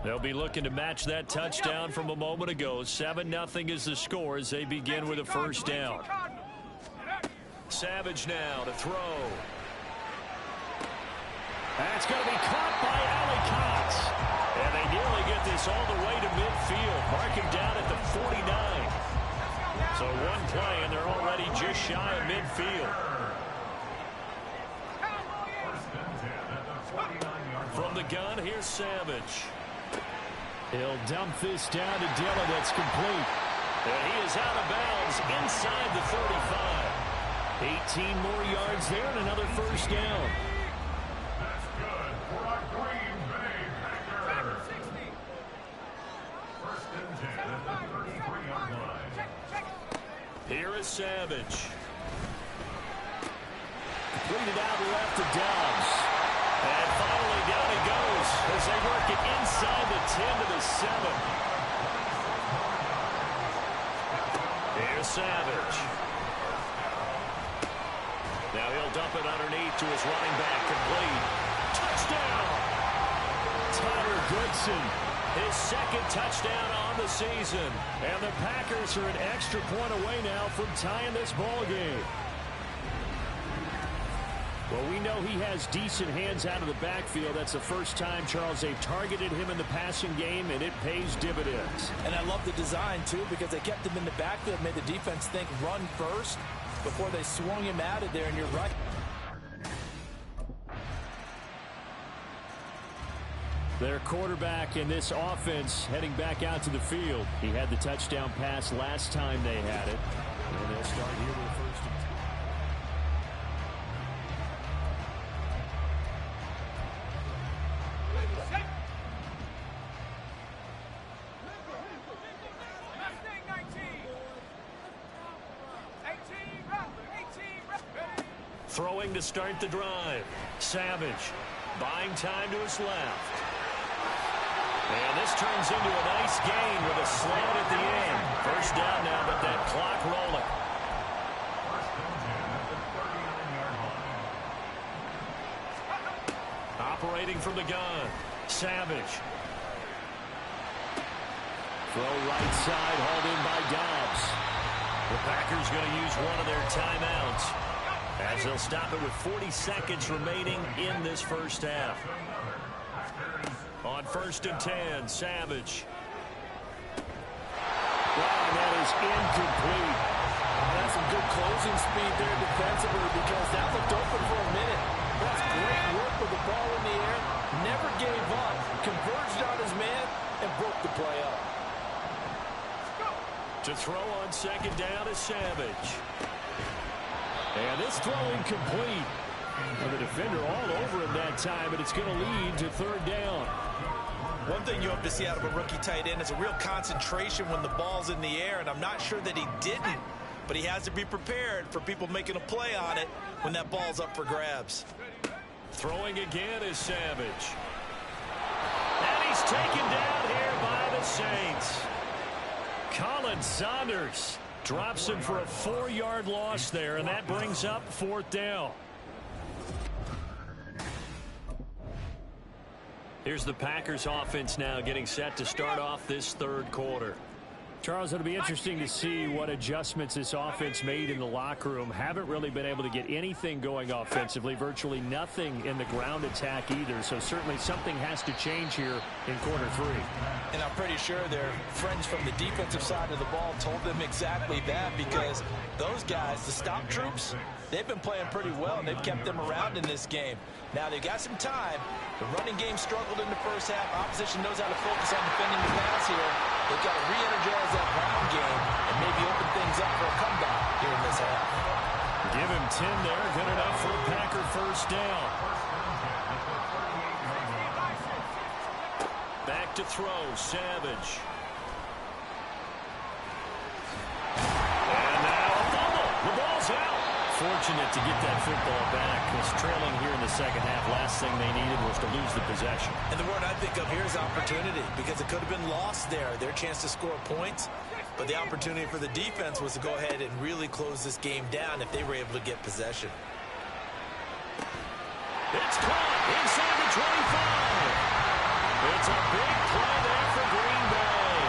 They'll be looking to match that touchdown from a moment ago. 7-0 is the score as they begin with a 1st down. Savage now to throw. That's going to be caught by Allie Cox. And they nearly get this all the way to midfield. Mark him down at the 49. So one play, and they're already just shy of midfield. From the gun, here's Savage. He'll dump this down to Dillon. That's complete. And he is out of bounds inside the 35. 18 more yards there and another 1st down. Here is Savage. Completed out left to Dobbs. And finally down he goes as they work it inside the 10 to the 7. Here's Savage. Now he'll dump it underneath to his running back, complete. Touchdown! Tyler Goodson, his 2nd touchdown on the season. And the Packers are an extra point away now from tying this ball game. Well, we know he has decent hands out of the backfield. That's the first time, Charles, they've targeted him in the passing game, and it pays dividends. And I love the design, too, because they kept him in the backfield, made the defense think run first before they swung him out of there, and you're right. Their quarterback in this offense heading back out to the field. He had the touchdown pass last time they had it. And they'll start here with the 1st. Throwing to start the drive. Savage buying time to his left. And this turns into a nice gain with a slant at the end. 1st down now, but that clock rolling. Operating from the gun. Savage. Throw right side, hauled in by Dobbs. The Packers going to use one of their timeouts, as they'll stop it with 40 seconds remaining in this 1st half. On 1st and 10, Savage. Wow, that is incomplete. That's some good closing speed there defensively, because that looked open for a minute. That's great work with the ball in the air. Never gave up. Converged on his man and broke the play up. To throw on 2nd down is Savage. And this throw incomplete. And the defender all over him that time, but it's going to lead to 3rd down. One thing you hope to see out of a rookie tight end is a real concentration when the ball's in the air, and I'm not sure that he didn't, but he has to be prepared for people making a play on it when that ball's up for grabs. Throwing again is Savage. And he's taken down here by the Saints. Colin Saunders drops him for a 4-yard loss there, and that brings up 4th down. Here's the Packers offense now getting set to start off this 3rd quarter. Charles, it'll be interesting to see what adjustments this offense made in the locker room. Haven't really been able to get anything going offensively, virtually nothing in the ground attack either. So certainly something has to change here in quarter 3. And I'm pretty sure their friends from the defensive side of the ball told them exactly that, because those guys, the stop troops, they've been playing pretty well, and they've kept them around in this game. Now, they've got some time. The running game struggled in the first half. Opposition knows how to focus on defending the pass here. They've got to re-energize that ground game and maybe open things up for a comeback here in this half. Give him 10 there. Good enough for a Packer first down. Back to throw, Savage. And now a fumble. The ball's out. Fortunate to get that football back, because trailing here in the second half, last thing they needed was to lose the possession. And the word I think of here is opportunity, because it could have been lost there, their chance to score points. But the opportunity for the defense was to go ahead and really close this game down if they were able to get possession. It's caught inside the 25. It's a big play there for Green Bay.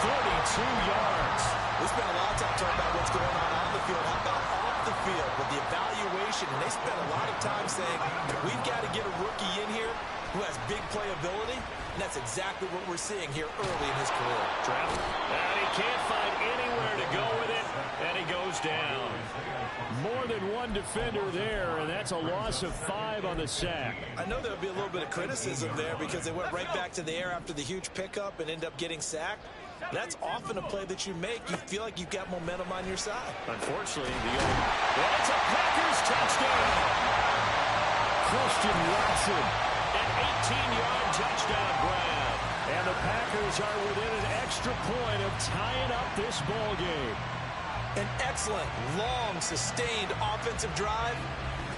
42 yards. We spent a lot of time talking about what's going on the field. How about off the field with the evaluation? And they spent a lot of time saying, we've got to get a rookie in here who has big playability. And that's exactly what we're seeing here early in his career. Travel. And he can't find anywhere to go with it. And he goes down. More than one defender there, and that's a loss of 5 on the sack. I know there'll be a little bit of criticism there because they went right back to the air after the huge pickup and end up getting sacked. That's often a play that you make. You feel like you've got momentum on your side. Unfortunately, it's a Packers touchdown. Christian Watson, an 18-yard touchdown grab. And the Packers are within an extra point of tying up this ball game. An excellent, long, sustained offensive drive.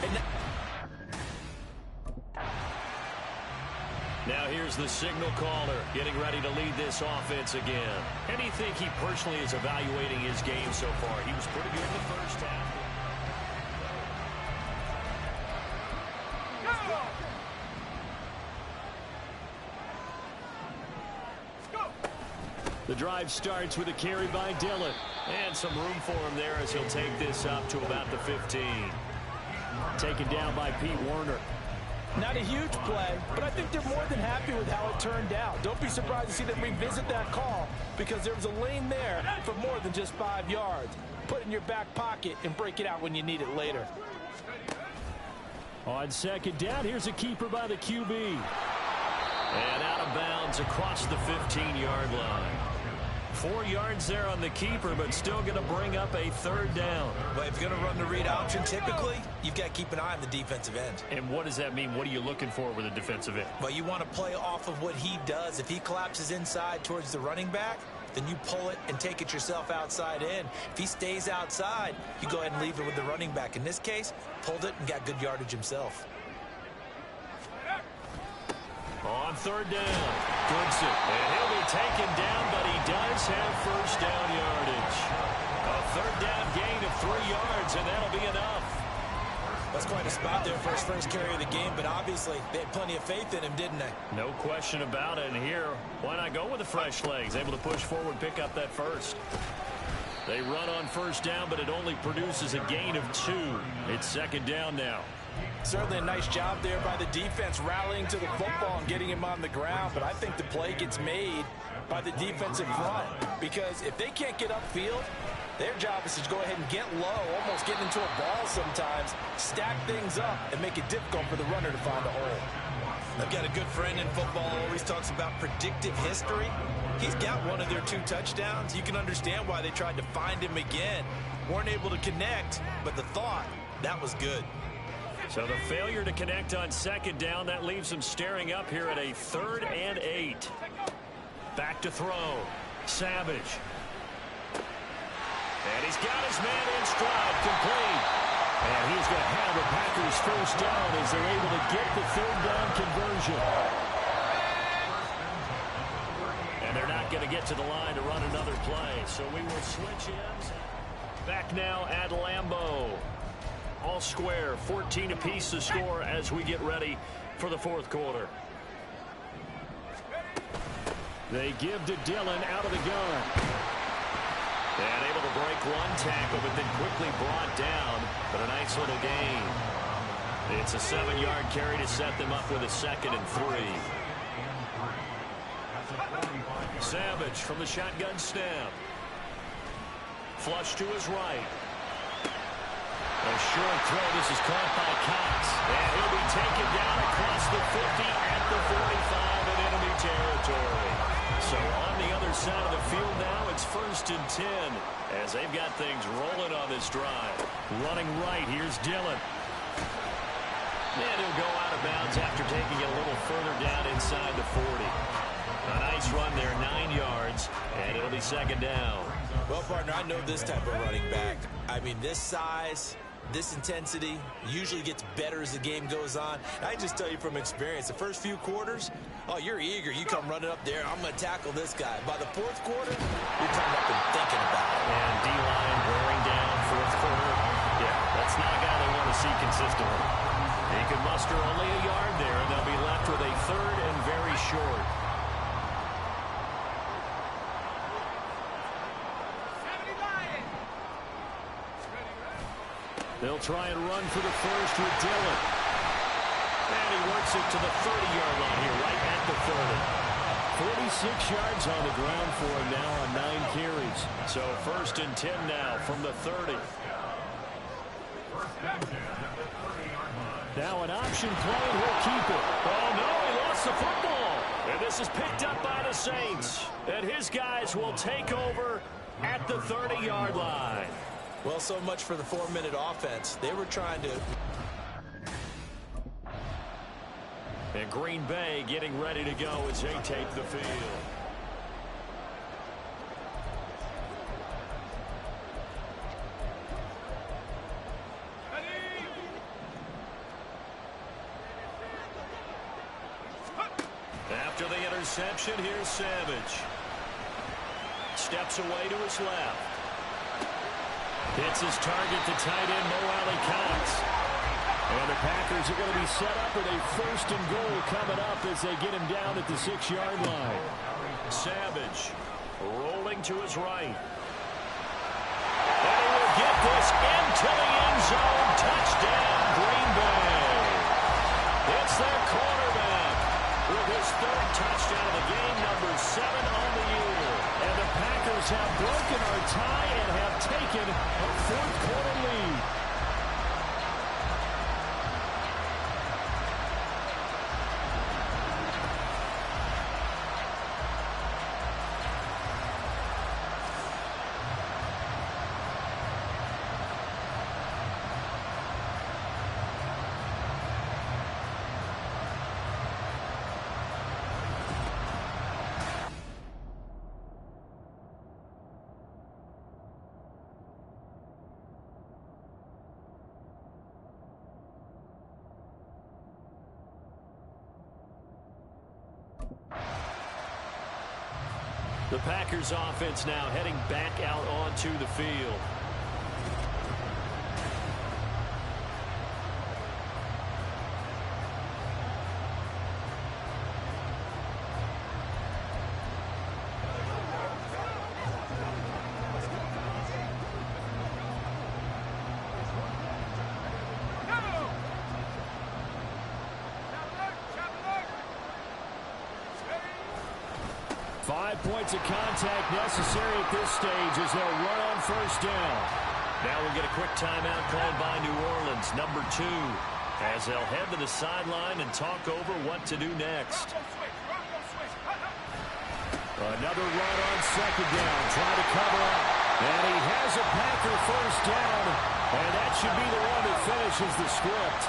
And now here's the signal caller getting ready to lead this offense again. And do you think he personally is evaluating his game so far? He was pretty good in the first half. The drive starts with a carry by Dillon. And some room for him there as he'll take this up to about the 15. Taken down by Pete Werner. Not a huge play, but I think they're more than happy with how it turned out. Don't be surprised to see them revisit that call, because there was a lane there for more than just 5 yards. Put it in your back pocket and break it out when you need it later. On second down, here's a keeper by the QB. And out of bounds across the 15-yard line. 4 yards there on the keeper, but still going to bring up a third down. But if you're going to run the read option, typically, you've got to keep an eye on the defensive end. And what does that mean? What are you looking for with a defensive end? Well, you want to play off of what he does. If he collapses inside towards the running back, then you pull it and take it yourself outside in. If he stays outside, you go ahead and leave it with the running back. In this case, pulled it and got good yardage himself. On third down, Goodson. And he'll be taken down, but he does have first down yardage. A third down gain of 3 yards, and that'll be enough. That's quite a spot there for his first carry of the game, but obviously they had plenty of faith in him, didn't they? No question about it. And here, why not go with the fresh legs? Able to push forward, pick up that first. They run on first down, but it only produces a gain of 2. It's second down now. Certainly a nice job there by the defense rallying to the football and getting him on the ground, but I think the play gets made by the defensive front, because if they can't get upfield, their job is to go ahead and get low, almost get into a ball sometimes, stack things up, and make it difficult for the runner to find a hole. I've got a good friend in football who always talks about predictive history. He's got one of their 2 touchdowns. You can understand why they tried to find him again. Weren't able to connect, but the thought, that was good. So the failure to connect on second down, that leaves him staring up here at a 3rd and 8. Back to throw. Savage. And he's got his man in stride, complete. And he's going to have the Packers first down as they're able to get the 3rd down conversion. And they're not going to get to the line to run another play. So we will switch ends. Back now at Lambeau. All square, 14 apiece to score as we get ready for the 4th quarter. They give to Dillon out of the gun. And able to break one tackle, but then quickly brought down. But a nice little gain. It's a 7-yard carry to set them up with a 2nd and 3. Savage from the shotgun snap. Flush to his right. A short throw. This is caught by Cox. And he'll be taken down across the 50 at the 45 in enemy territory. So on the other side of the field now, it's 1st and 10 as they've got things rolling on this drive. Running right, here's Dillon. And he'll go out of bounds after taking it a little further down inside the 40. A nice run there, 9 yards, and it'll be 2nd down. Well, partner, I know this type of running back. I mean, this size, this intensity usually gets better as the game goes on. I just tell you from experience, the first few quarters, oh, you're eager. You come running up there, I'm going to tackle this guy. By the 4th quarter, you're coming up and thinking about it. And D-line wearing down 4th quarter. Yeah, that's not a guy they want to see consistently. He can muster only a yard there, and they'll be left with a 3rd and very short. They'll try and run for the first with Dillon. And he works it to the 30-yard line here, right at the 30. 46 yards on the ground for him now on 9 carries. So 1st and 10 now from the 30. Now an option play, and he'll keep it. Oh, no, he lost the football. And this is picked up by the Saints. And his guys will take over at the 30-yard line. Well, so much for the 4-minute offense. They were trying to... And Green Bay getting ready to go as they take the field. After the interception, here's Savage. Steps away to his left. Hits his target, the tight end, Mo Alley-Cox. And the Packers are going to be set up with a 1st and goal coming up as they get him down at the 6-yard line. Savage rolling to his right. And he will get this into the end zone. Touchdown, Green Bay. It's their quarterback with his 3rd touchdown of the game, number 7 on the year. And the Packers have broken our tie and have taken a 4th quarter lead. The Packers offense now heading back out onto the field. Points of contact necessary at this stage as they'll run on 1st down. Now we'll get a quick timeout called by New Orleans, number 2, as they'll head to the sideline and talk over what to do next. Another run on 2nd down, trying to cover up. And he has a Packer 1st down, and that should be the one that finishes the script.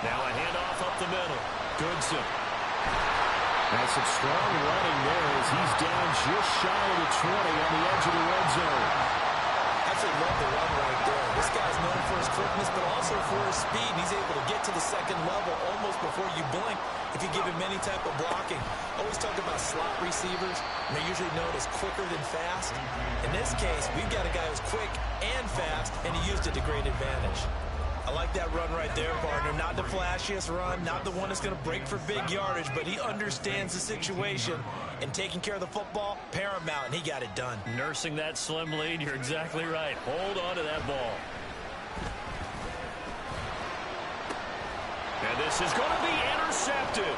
Now a handoff up the middle. Goodson. That's some strong running there as he's down just shy of the 20 on the edge of the red zone. Absolutely love the run right there. This guy's known for his quickness, but also for his speed. He's able to get to the 2nd level almost before you blink if you give him any type of blocking. Always talk about slot receivers, and they're usually known as quicker than fast. In this case, we've got a guy who's quick and fast, and he used it to great advantage. I like that run right there, partner. Not the flashiest run, not the one that's going to break for big yardage, but he understands the situation, and taking care of the football, paramount, and he got it done. Nursing that slim lead, you're exactly right. Hold on to that ball. And this is going to be intercepted.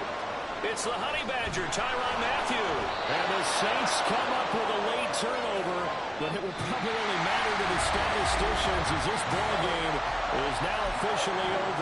It's the Honey Badger, Tyrann Mathieu. And the Saints come up with a late turnover, but it will probably only matter to the statisticians as this ball game is now officially over.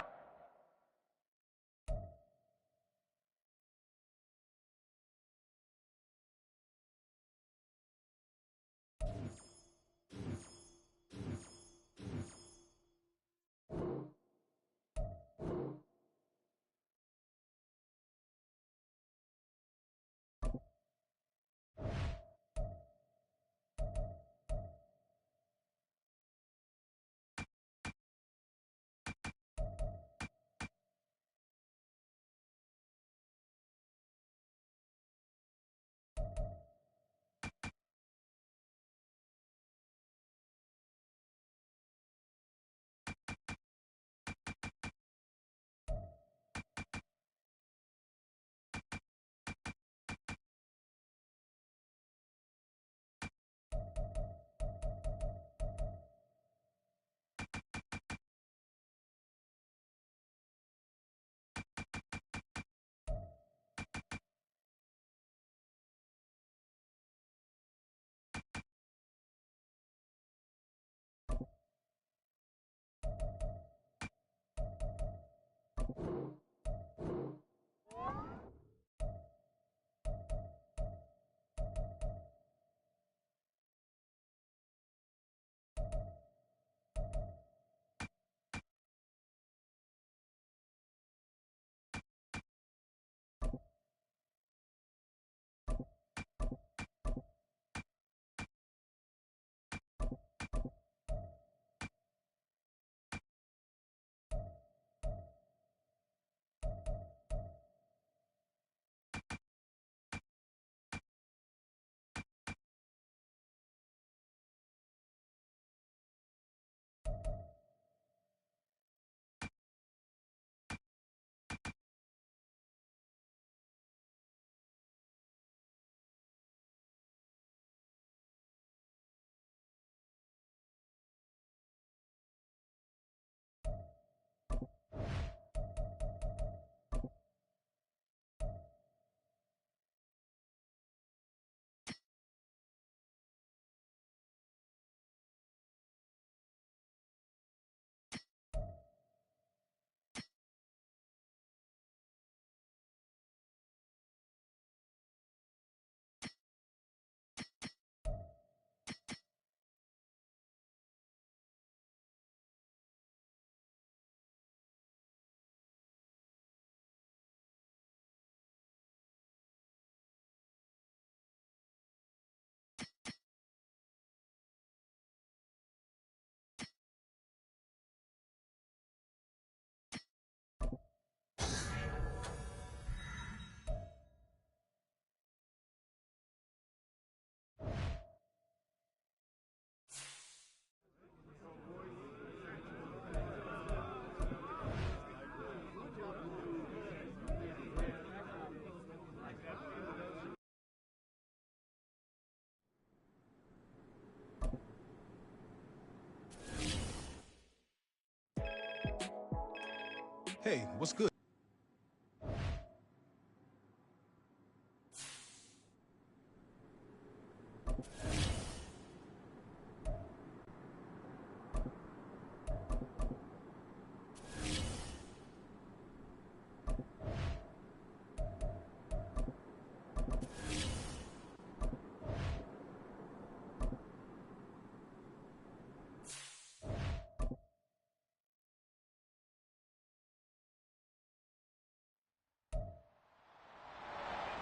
Hey, what's good?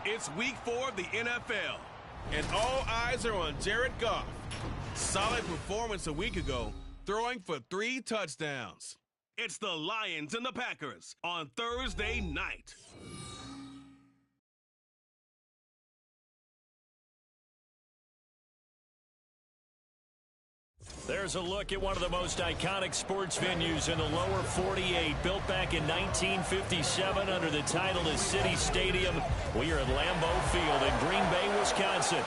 It's week 4 of the NFL, and all eyes are on Jared Goff. Solid performance a week ago, throwing for 3 touchdowns. It's the Lions and the Packers on Thursday night. There's a look at one of the most iconic sports venues in the lower 48, built back in 1957 under the title of City Stadium. We are at Lambeau Field in Green Bay, Wisconsin.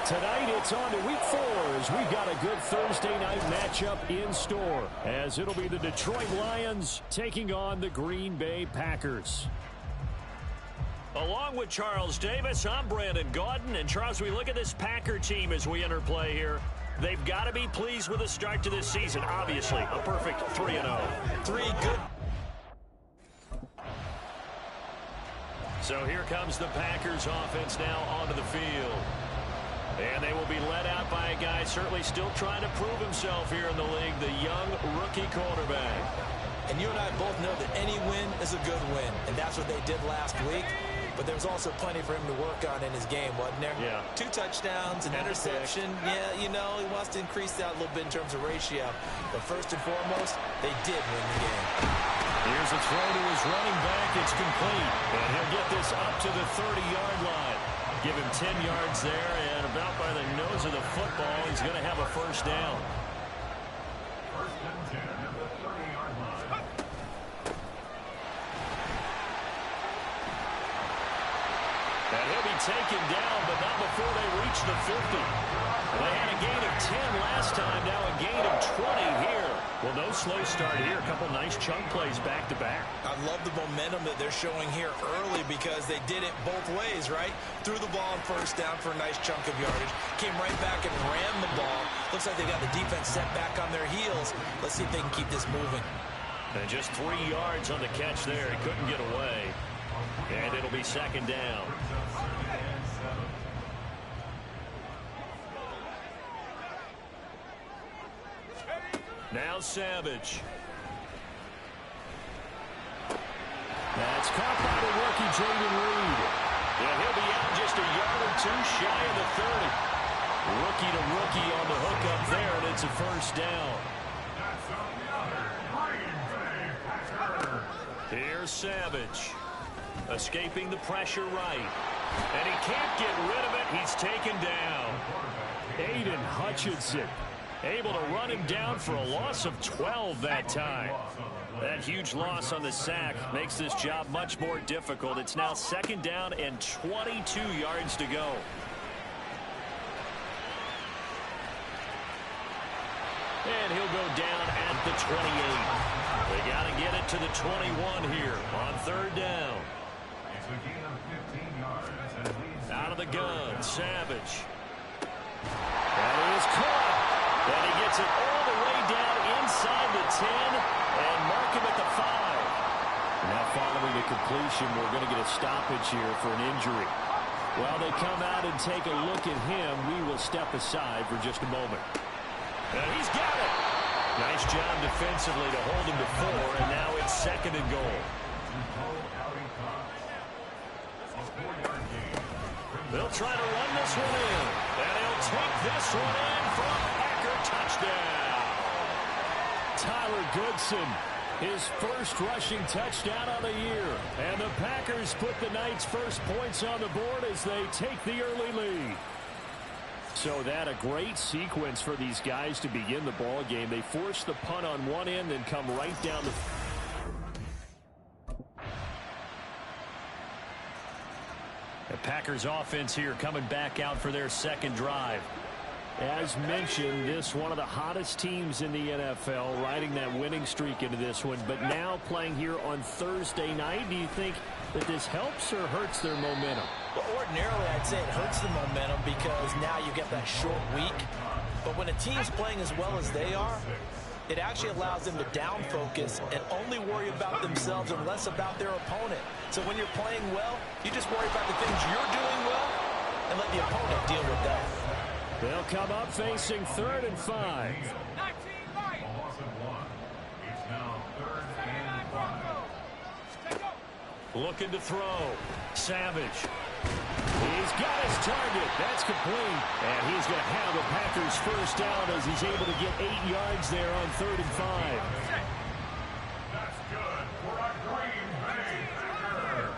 Tonight, it's on to Week 4 as we've got a good Thursday night matchup in store, as it'll be the Detroit Lions taking on the Green Bay Packers. Along with Charles Davis, I'm Brandon Gaudin. And, Charles, we look at this Packer team as we enter play here. They've got to be pleased with the start to this season. Obviously, a perfect 3-0. 3 good. So here comes the Packers offense now onto the field. And they will be led out by a guy certainly still trying to prove himself here in the league, the young rookie quarterback. And you and I both know that any win is a good win, and that's what they did last week. But there's also plenty for him to work on in his game, wasn't there? Yeah. 2 touchdowns, an interception. Yeah, you know, he wants to increase that a little bit in terms of ratio. But first and foremost, they did win the game. Here's a throw to his running back. It's complete. And he'll get this up to the 30-yard line. Give him 10 yards there, and about by the nose of the football, he's going to have a first down. And he'll be taken down, but not before they reach the 50. They had a gain of 10 last time, now a gain of 20 here. Well, no slow start here. A couple nice chunk plays back-to-back. I love the momentum that they're showing here early because they did it both ways, right? Threw the ball on first down for a nice chunk of yardage. Came right back and ran the ball. Looks like they got the defense set back on their heels. Let's see if they can keep this moving. And just 3 yards on the catch there. He couldn't get away. And it'll be second down. Now Savage. That's caught by the rookie, Jayden Reed. And he'll be out just a yard or 2 shy of the 30. Rookie to rookie on the hook up there, and it's a first down. Here's Savage. Escaping the pressure right. And he can't get rid of it. He's taken down. Aiden Hutchinson able to run him down for a loss of 12 that time. That huge loss on the sack makes this job much more difficult. It's now second down and 22 yards to go. And he'll go down at the 28. They got to get it to the 21 here on third down. Out of the gun, Savage. That is caught. And he gets it all the way down inside the 10 and mark him at the 5. Now following the completion, we're going to get a stoppage here for an injury. While they come out and take a look at him, we will step aside for just a moment. And he's got it. Nice job defensively to hold him to 4, and now it's second and goal. They'll try to run this one in, and he'll take this one in for a Packer touchdown. Tyler Goodson, his first rushing touchdown of the year. And the Packers put the night's first points on the board as they take the early lead. So that a great sequence for these guys to begin the ball game. They force the punt on one end and come right down the... The Packers offense here coming back out for their second drive. As mentioned, this one of the hottest teams in the NFL, riding that winning streak into this one, but now playing here on Thursday night. Do you think that this helps or hurts their momentum? Well, ordinarily, I'd say it hurts the momentum because now you get that short week. But when a team's playing as well as they are, it actually allows them to down focus and only worry about themselves and less about their opponent. So when you're playing well, you just worry about the things you're doing well and let the opponent deal with that. They'll come up facing 3rd and 5. Looking to throw. Savage. He's got his target. That's complete. And he's going to have the Packers first down as he's able to get 8 yards there on 3rd and 5. That's good for a Green Bay Packer.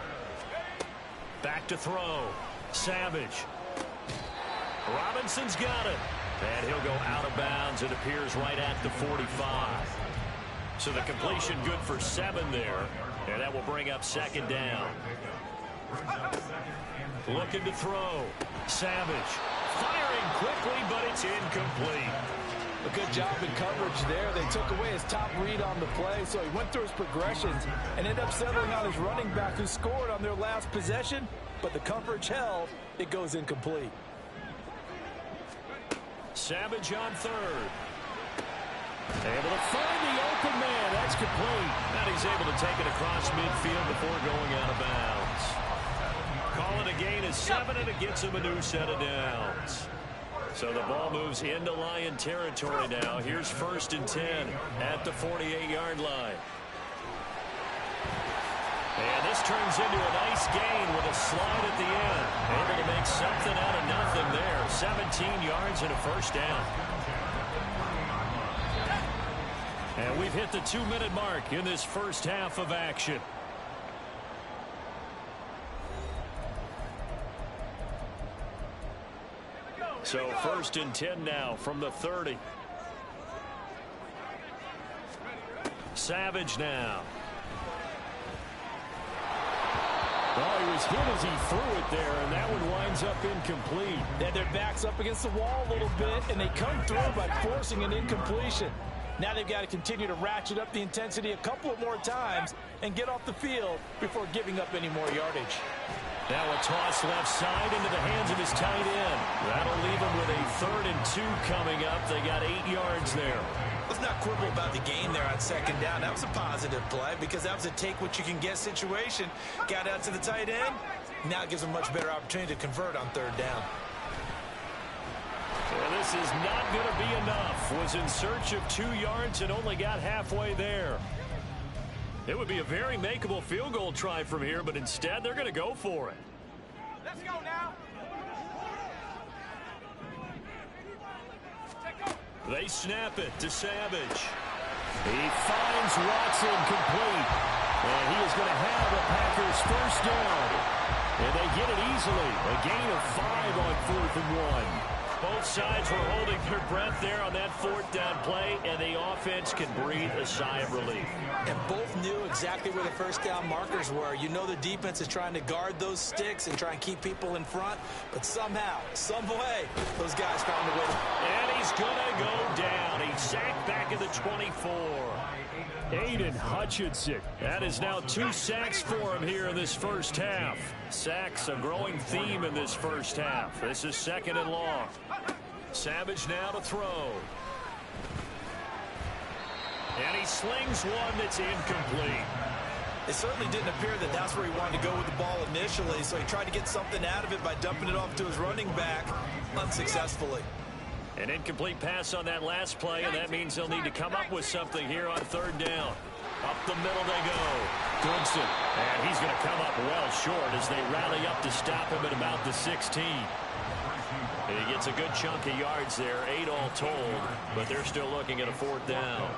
Back to throw. Savage. Robinson's got it. And he'll go out of bounds. It appears right at the 45. So the completion good for 7 there. And that will bring up second down. Looking to throw. Savage firing quickly, but it's incomplete. A good job in coverage there. They took away his top read on the play, so he went through his progressions and ended up settling on his running back who scored on their last possession, but the coverage held. It goes incomplete. Savage on third. Able to find the open man. That's complete. And he's able to take it across midfield before going out of bounds. Call it a gain of 7, and it gets him a new set of downs. So the ball moves into Lion territory now. Here's 1st and 10 at the 48-yard line. And this turns into a nice gain with a slide at the end. Able to make something out of nothing there. 17 yards and a first down. And we've hit the 2-minute mark in this first half of action. So 1st and 10 now from the 30. Savage now. Oh, he was hit as he threw it there, and that one winds up incomplete. They had their backs up against the wall a little bit, and they come through by forcing an incompletion. Now they've got to continue to ratchet up the intensity a couple of more times and get off the field before giving up any more yardage. Now a toss left side into the hands of his tight end. That'll leave him with a 3rd and 2 coming up. They got 8 yards there. Let's not quibble about the gain there on 2nd down. That was a positive play because that was a take-what-you-can-get situation. Got out to the tight end. Now it gives him a much better opportunity to convert on 3rd down. Well, this is not going to be enough. Was in search of 2 yards and only got halfway there. It would be a very makeable field goal try from here, but instead they're going to go for it. Let's go now. They snap it to Savage. He finds Watson complete. And he is going to have the Packers first down. And they get it easily. A gain of 5 on 4th and 1. Both sides were holding their breath there on that 4th down play, and the offense can breathe a sigh of relief. And both knew exactly where the first down markers were. You know the defense is trying to guard those sticks and try and keep people in front, but somehow, some way, those guys found a way. And he's going to go down. He's sacked back at the 24. Aiden Hutchinson. That is now 2 sacks for him here in this first half. Sacks, a growing theme in this first half. This is 2nd and long. Savage now to throw. And he slings one that's incomplete. It certainly didn't appear that that's where he wanted to go with the ball initially, so he tried to get something out of it by dumping it off to his running back unsuccessfully. An incomplete pass on that last play, and that means they'll need to come up with something here on 3rd down. Up the middle they go. Goodson. And he's going to come up well short as they rally up to stop him at about the 16. He gets a good chunk of yards there, 8 all told, but they're still looking at a 4th down.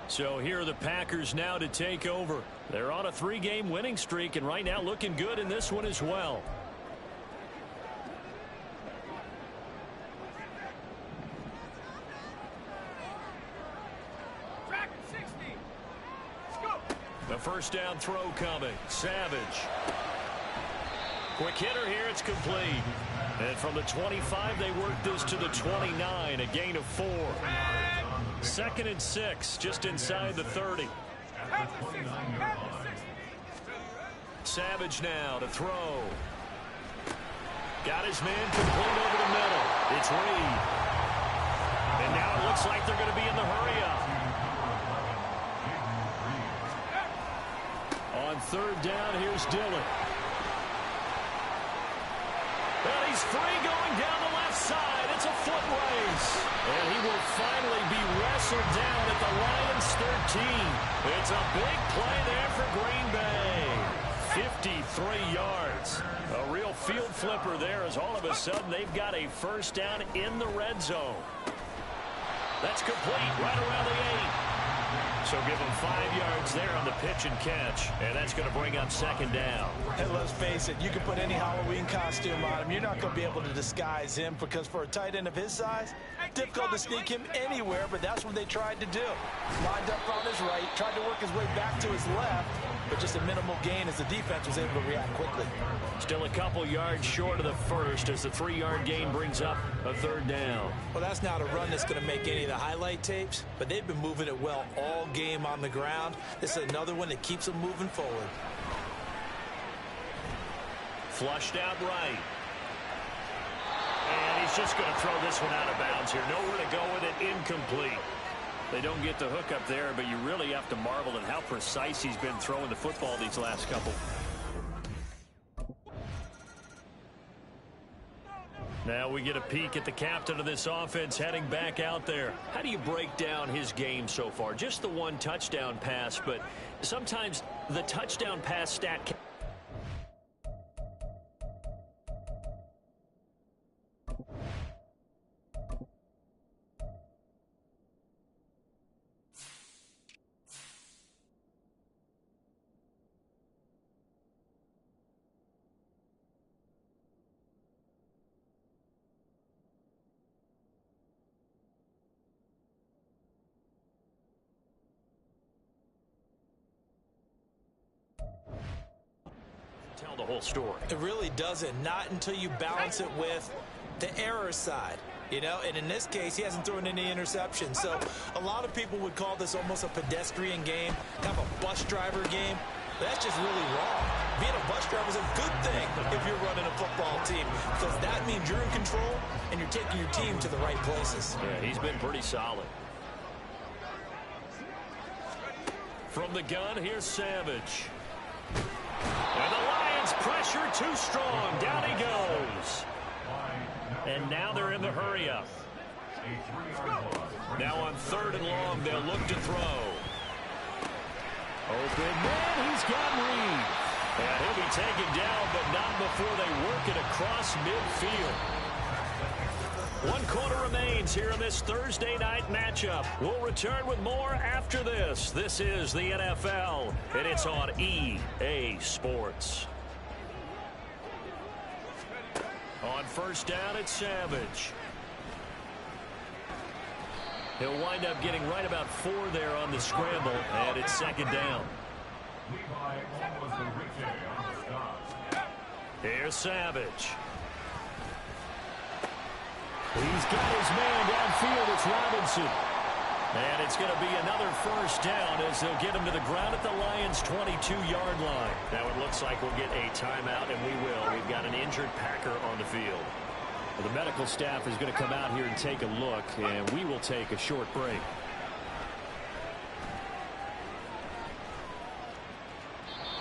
So here are the Packers now to take over. They're on a 3-game winning streak, and right now looking good in this one as well. The first down throw coming. Savage. Quick hitter here. It's complete. And from the 25, they work this to the 29. A gain of 4. 2nd and 6, just inside the 30. Savage now to throw. Got his man complete over the middle. It's Reed. And now it looks like they're going to be in the hurry-up. On 3rd down, here's Dillon. And he's free going down the left side. It's a foot race. And he will finally be wrestled down at the Lions' 13. It's a big play there for Green Bay. 53 yards. A real field flipper there as all of a sudden they've got a first down in the red zone. That's complete right around the 8. So give him 5 yards there on the pitch and catch. And that's going to bring up 2nd down. Hey, let's face it, you can put any Halloween costume on him. You're not going to be able to disguise him because for a tight end of his size, difficult to sneak him anywhere, but that's what they tried to do. Lined up on his right, tried to work his way back to his left, but just a minimal gain as the defense was able to react quickly. Still a couple yards short of the first as the 3-yard gain brings up a 3rd down. Well, that's not a run that's going to make any of the highlight tapes, but they've been moving it well all game on the ground. This is another one that keeps them moving forward. Flushed out right. And he's just going to throw this one out of bounds here. Nowhere to go with it. Incomplete. They don't get the hook up there, but you really have to marvel at how precise he's been throwing the football these last couple. Now we get a peek at the captain of this offense heading back out there. How do you break down his game so far? Just the 1 touchdown pass, but sometimes the touchdown pass stat... tell the whole story. It really doesn't, not until you balance it with the error side. You know, and in this case, he hasn't thrown any interceptions. So a lot of people would call this almost a pedestrian game, kind of a bus driver game. That's just really wrong. Being a bus driver is a good thing if you're running a football team, because that means you're in control and you're taking your team to the right places. Yeah, he's been pretty solid. From the gun, here's Savage. And the Lions pressure too strong. Down he goes. And now they're in the hurry-up. Now on 3rd and long, they'll look to throw. Open man, he's got Reed. And he'll be taken down, but not before they work it across midfield. 1 quarter remains here in this Thursday night matchup. We'll return with more after this. This is the NFL, and it's on EA Sports. On 1st down, it's Savage. He'll wind up getting right about 4 there on the scramble, and it's 2nd down. Here's Savage. He's got his man downfield. It's Robinson. And it's going to be another 1st down as they'll get him to the ground at the Lions' 22-yard line. Now it looks like we'll get a timeout, and we will. We've got an injured Packer on the field. Well, the medical staff is going to come out here and take a look, and we will take a short break.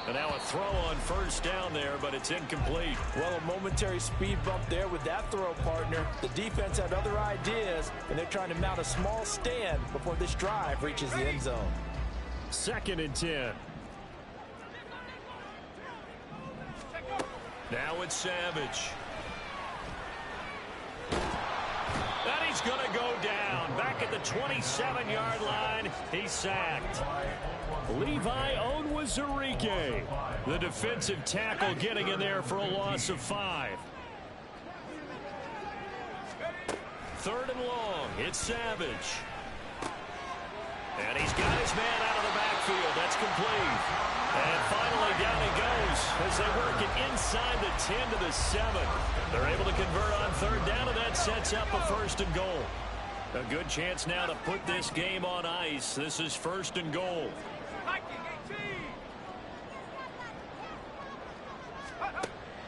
And now a throw on 1st down there, but it's incomplete. Well, a momentary speed bump there with that throw, partner. The defense had other ideas, and they're trying to mount a small stand before this drive reaches the end zone. 2nd and 10. Now it's Savage. And he's going to go down. Back at the 27-yard line, he's sacked. Levi Onwuzurike, the defensive tackle, getting in there for a loss of 5. 3rd and long. It's Savage. And he's got his man out of the backfield. That's complete. And finally down he goes as they work it inside the 10 to the 7. They're able to convert on 3rd down, and that sets up a 1st and goal. A good chance now to put this game on ice. This is 1st and goal.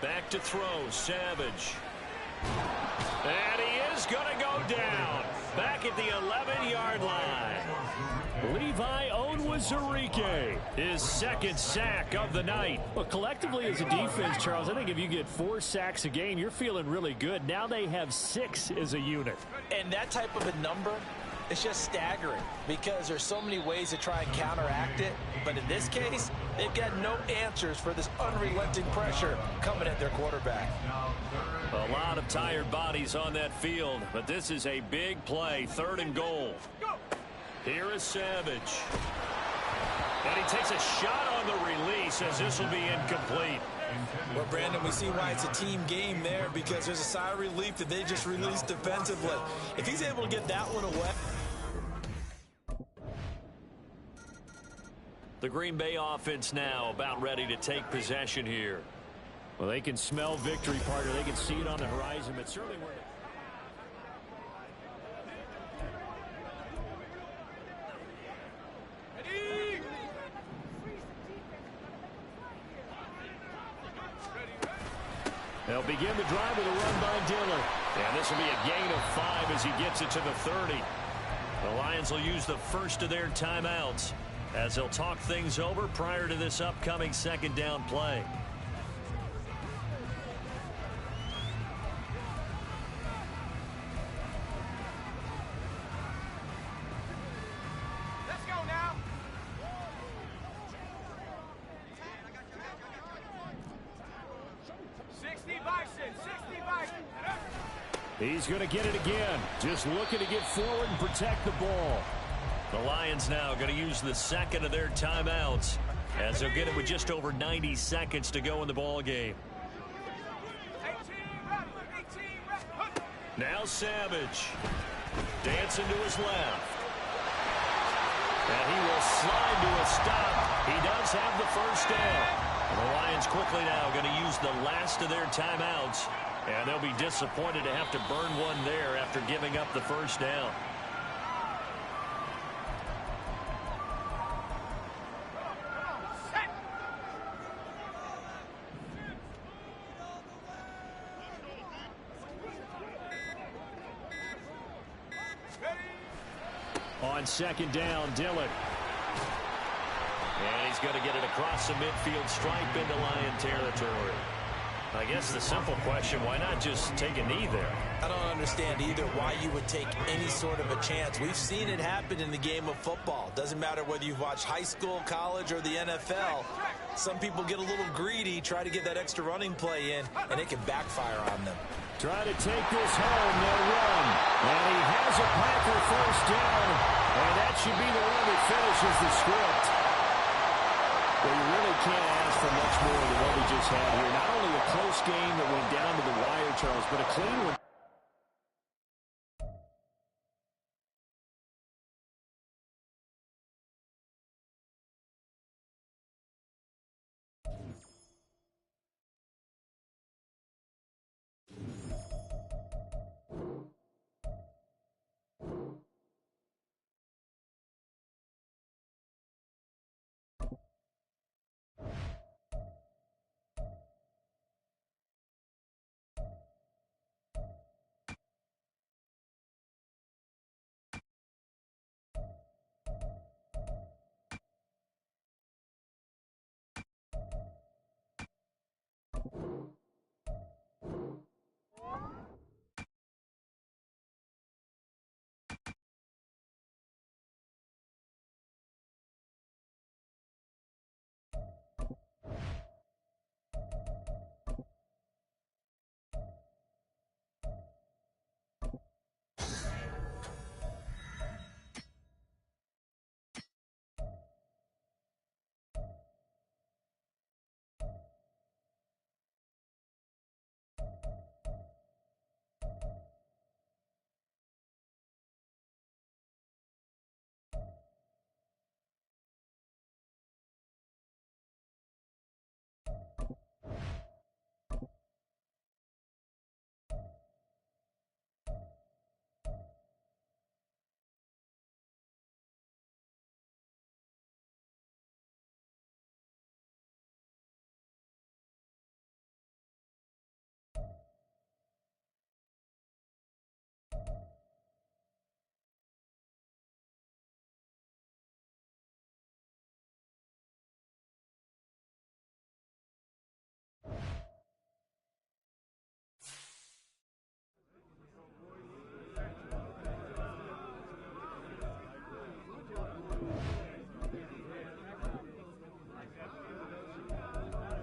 Back to throw, Savage. And he is going to go down. Back at the 11-yard line. Levi Onwuzurike, his 2nd sack of the night. Well, collectively as a defense, Charles, I think if you get 4 sacks a game, you're feeling really good. Now they have 6 as a unit. And that type of a number, it's just staggering because there's so many ways to try and counteract it. But in this case, they've got no answers for this unrelenting pressure coming at their quarterback. A lot of tired bodies on that field, but this is a big play. 3rd and goal. Here is Savage. And he takes a shot on the release as this will be incomplete. Well, Brandon, we see why it's a team game there because there's a sigh of relief that they just released defensively. If he's able to get that one away. The Green Bay offense now about ready to take possession here. Well, they can smell victory, partner. They can see it on the horizon, but certainly we're... They'll begin the drive with a run by Dillon. And this will be a gain of 5 as he gets it to the 30. The Lions will use the first of their timeouts as they'll talk things over prior to this upcoming second down play. Let's go now. He's going to get it again. Just looking to get forward and protect the ball. The Lions now going to use the second of their timeouts as they'll get it with just over 90 seconds to go in the ball game. Now Savage. Dancing to his left. And he will slide to a stop. He does have the first down. And the Lions quickly now going to use the last of their timeouts. And they'll be disappointed to have to burn one there after giving up the first down. On second down, Dillon. And he's going to get it across the midfield stripe into Lion territory. I guess the simple question, why not just take a knee there? I don't understand either why you would take any sort of a chance. We've seen it happen in the game of football. Doesn't matter whether you've watched high school, college, or the NFL. Some people get a little greedy, try to get that extra running play in, and it can backfire on them. Try to take this home, they'll run. And he has a Packer first down. And that should be the one that finishes the script. Well, you really can't ask for much more than what we just had here. Not only a close game that went down to the wire, Charles, but a clean one.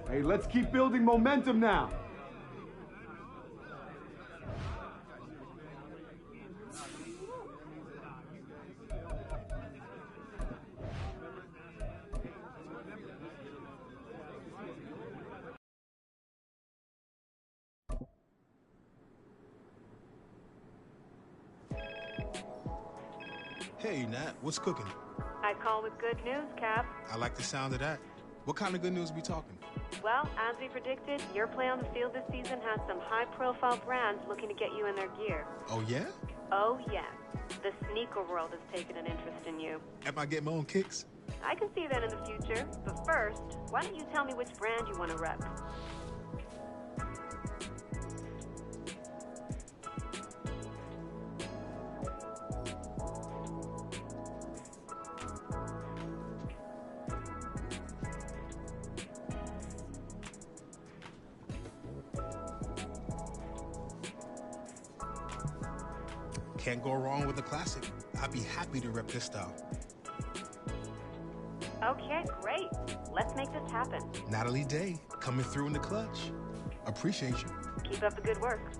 Hey, let's keep building momentum now. Hey, Nat, what's cooking? I call with good news, Cap. I like the sound of that. What kind of good news are we talking? Well, as we predicted, your play on the field this season has some high-profile brands looking to get you in their gear. Oh, yeah? Oh, yes. The sneaker world has taken an interest in you. Am I getting my own kicks? I can see that in the future. But first, why don't you tell me which brand you want to rep? Can't go wrong with a classic. I'd be happy to rep this style. Okay, great. Let's make this happen. Natalie Day, coming through in the clutch. Appreciate you. Keep up the good work.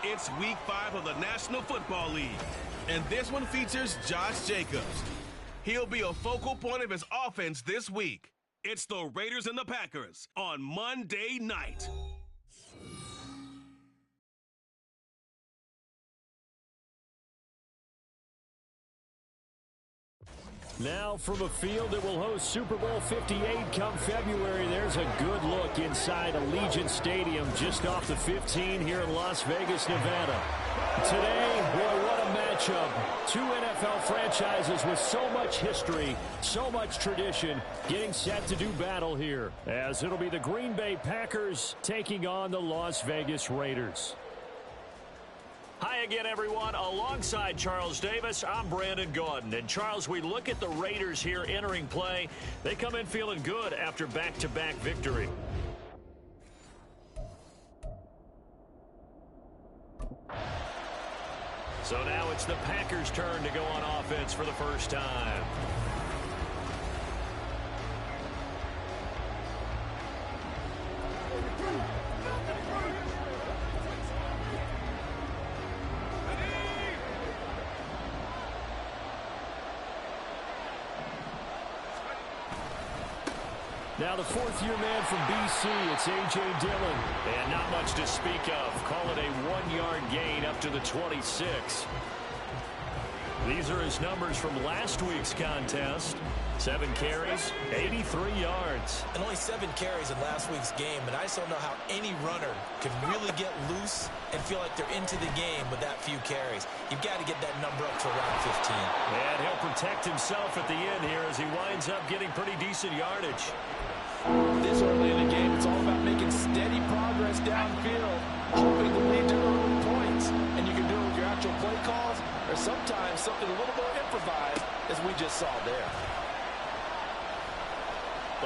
It's Week 5 of the National Football League, and this one features Josh Jacobs. He'll be a focal point of his offense this week. It's the Raiders and the Packers on Monday night. Now from a field that will host Super Bowl 58 come February, there's a good look inside Allegiant Stadium just off the 15 here in Las Vegas, Nevada. Today, boy, what a matchup. Two NFL franchises with so much history, so much tradition, getting set to do battle here, as it'll be the Green Bay Packers taking on the Las Vegas Raiders. Hi again, everyone. Alongside Charles Davis, I'm Brandon Gaudin. And, Charles, we look at the Raiders here entering play. They come in feeling good after back-to-back victory. So now it's the Packers' turn to go on offense for the first time. Now the fourth-year man from BC, it's A.J. Dillon. And not much to speak of. Call it a 1-yard gain up to the 26. These are his numbers from last week's contest. 7 carries, 83 yards. And only 7 carries in last week's game, and I just don't know how any runner can really get loose and feel like they're into the game with that few carries. You've got to get that number up to around 15. And he'll protect himself at the end here as he winds up getting pretty decent yardage. This early in the game, it's all about making steady progress downfield, hoping to lead to early points. And you can do it with your actual play calls, or sometimes something a little more improvised, as we just saw there.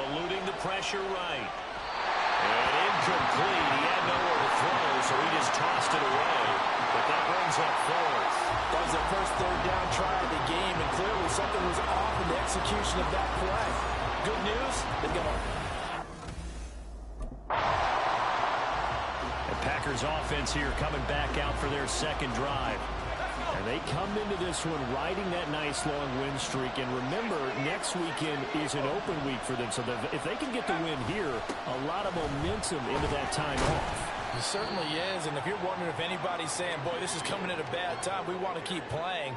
Eluding the pressure right. And incomplete. He had nowhere to throw, so he just tossed it away. But that brings up fourth. That was their first third down try of the game, and clearly something was off in the execution of that play. Good news, they got a... The Packers offense here coming back out for their second drive. And they come into this one riding that nice long win streak. And remember, next weekend is an open week for them. So if they can get the win here, a lot of momentum into that time off. It certainly is, and if you're wondering if anybody's saying, boy, this is coming at a bad time, we want to keep playing,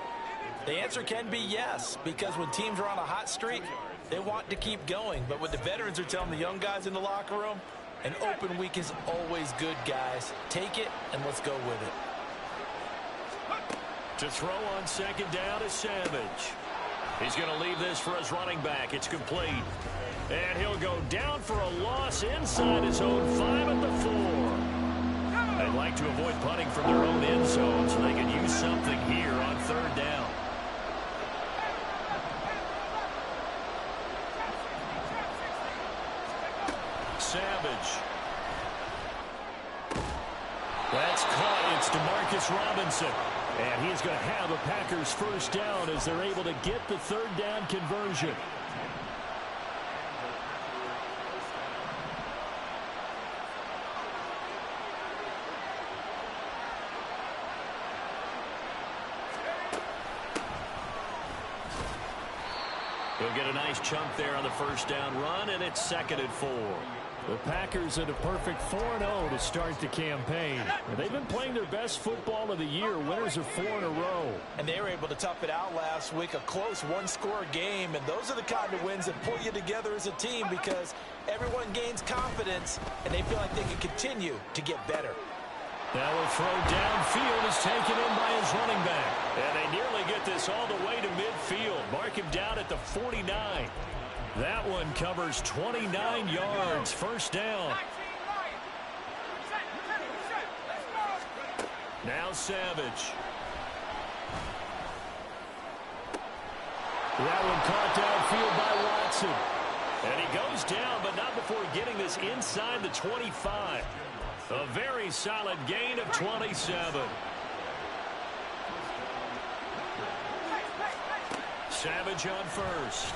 the answer can be yes, because when teams are on a hot streak, they want to keep going. But what the veterans are telling the young guys in the locker room, an open week is always good, guys. Take it, and let's go with it. To throw on second down is Savage. He's going to leave this for his running back. It's complete. And he'll go down for a loss inside his own 5 at the 4. They'd like to avoid punting from their own end zone so they can use something here on third down. Savage. That's caught. It's DeMarcus Robinson. And he's going to have a Packers first down as they're able to get the third down conversion. He'll get a nice chunk there on the first down run, and it's 2nd and 4. The Packers at a perfect 4-0 to start the campaign. They've been playing their best football of the year. Winners of 4 in a row. And they were able to tough it out last week, a close one-score game. And those are the kind of wins that pull you together as a team because everyone gains confidence, and they feel like they can continue to get better. That will throw downfield is taken in by his running back. And they nearly get this all the way to midfield. Mark him down at the 49. That one covers 29 yards. First down. Now Savage. That one caught downfield by Watson. And he goes down, but not before getting this inside the 25. A very solid gain of 27. Savage on first.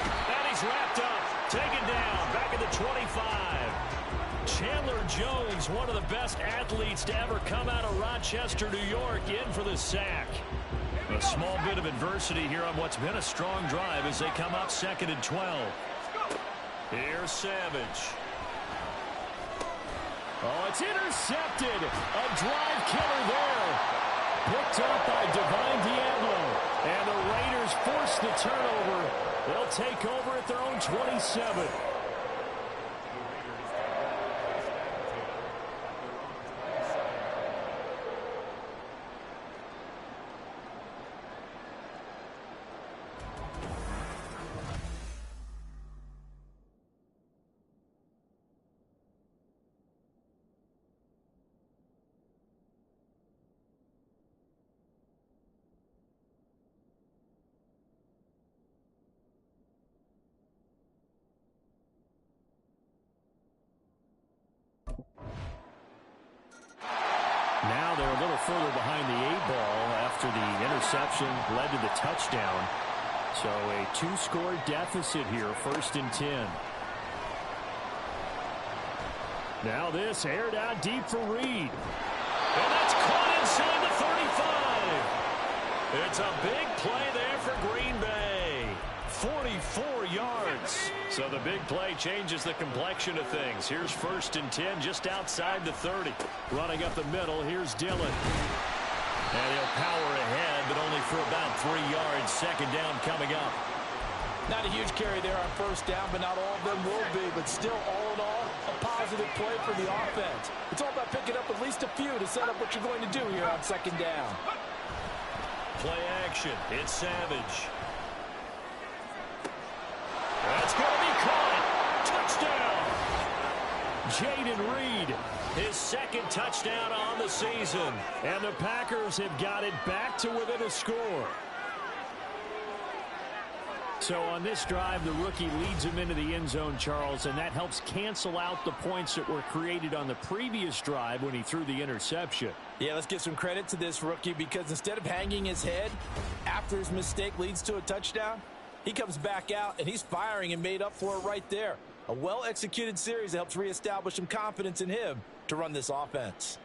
And he's wrapped up. Taken down. Back at the 25. Chandler Jones, one of the best athletes to ever come out of Rochester, New York, in for the sack. A small bit of adversity here on what's been a strong drive as they come up 2nd and 12. Here's Savage. Oh, it's intercepted. A drive killer there. Picked up by Divine Diablo. And the Raiders force the turnover. They'll take over at their own 27. Now they're a little further behind the 8-ball after the interception led to the touchdown. So a 2-score deficit here, 1st and 10. Now this aired out deep for Reed. And that's caught inside the 35. It's a big play there for Green Bay. 44 yards. So the big play changes the complexion of things. Here's 1st and 10 just outside the 30. Running up the middle, here's Dillon. And he'll power ahead, but only for about 3 yards. 2nd down coming up. Not a huge carry there on 1st down, but not all of them will be. But still, all in all, a positive play for the offense. It's all about picking up at least a few to set up what you're going to do here on 2nd down. Play action. It's Savage. That's going to be caught. Touchdown. Jaden Reed, his 2nd touchdown on the season. And the Packers have got it back to within a score. So on this drive, the rookie leads him into the end zone, Charles, and that helps cancel out the points that were created on the previous drive when he threw the interception. Yeah, let's give some credit to this rookie because instead of hanging his head after his mistake leads to a touchdown, he comes back out and he's firing and made up for it right there. A well-executed series that helps reestablish some confidence in him to run this offense.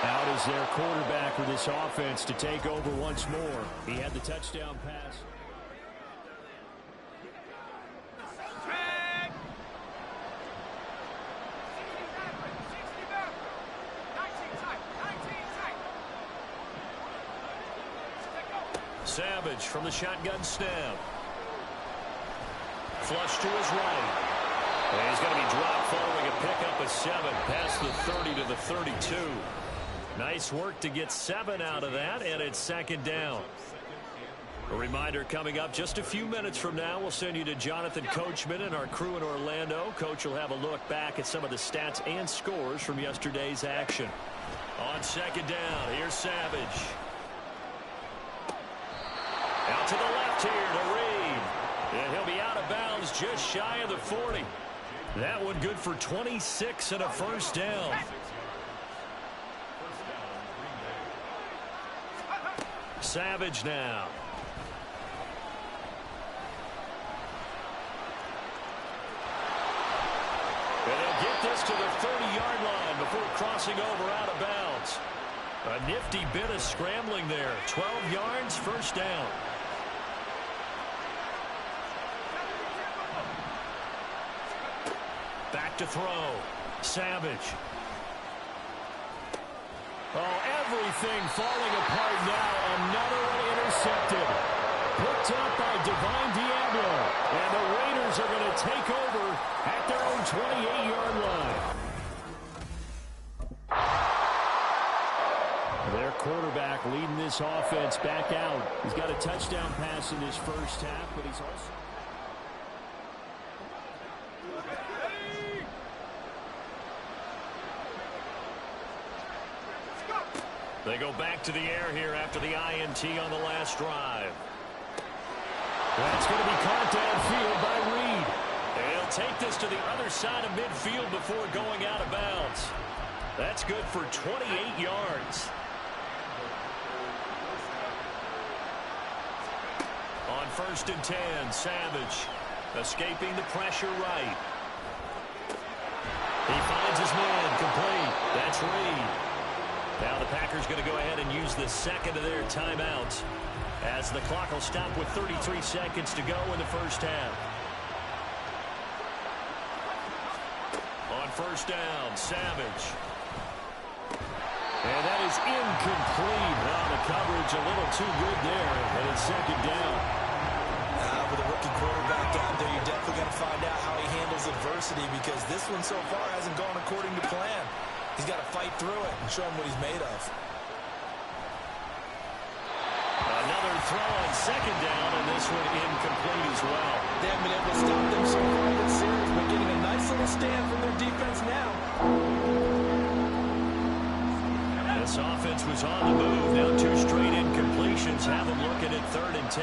Out is their quarterback for this offense to take over once more. He had the touchdown pass. Savage from the shotgun snap. Flush to his right. And he's going to be dropped following a pickup of 7 past the 30 to the 32. Nice work to get 7 out of that, and it's second down. A reminder coming up just a few minutes from now, we'll send you to Jonathan Coachman and our crew in Orlando. Coach will have a look back at some of the stats and scores from yesterday's action. On second down, here's Savage. Out to the left here to Reed. And he'll be out of bounds just shy of the 40. That one good for 26 and a first down. Savage now. And they'll get this to the 30-yard line before crossing over out of bounds. A nifty bit of scrambling there. 12 yards, first down. Back to throw. Savage. Oh, everything falling apart now. Another one intercepted. Picked up by Divine Diablo. And the Raiders are going to take over at their own 28-yard line. Their quarterback leading this offense back out. He's got a touchdown pass in his first half, but he's also... They go back to the air here after the INT on the last drive. That's going to be caught downfield by Reed. And he'll take this to the other side of midfield before going out of bounds. That's good for 28 yards. On 1st and 10, Savage escaping the pressure right. He finds his man complete. That's Reed. Now the Packers going to go ahead and use the second of their timeouts as the clock will stop with 33 seconds to go in the first half. On 1st down, Savage. And that is incomplete. Well, the coverage a little too good there, but it's second down. With a rookie quarterback out there, you definitely got to find out how he handles adversity because this one so far hasn't gone according to plan. He's got to fight through it and show him what he's made of. Another throw on second down, and this one incomplete as well. They haven't been able to stop them so far in this series, but getting a nice little stand from their defense now. This offense was on the move. Now 2 straight incompletions have them looking at 3rd and 10.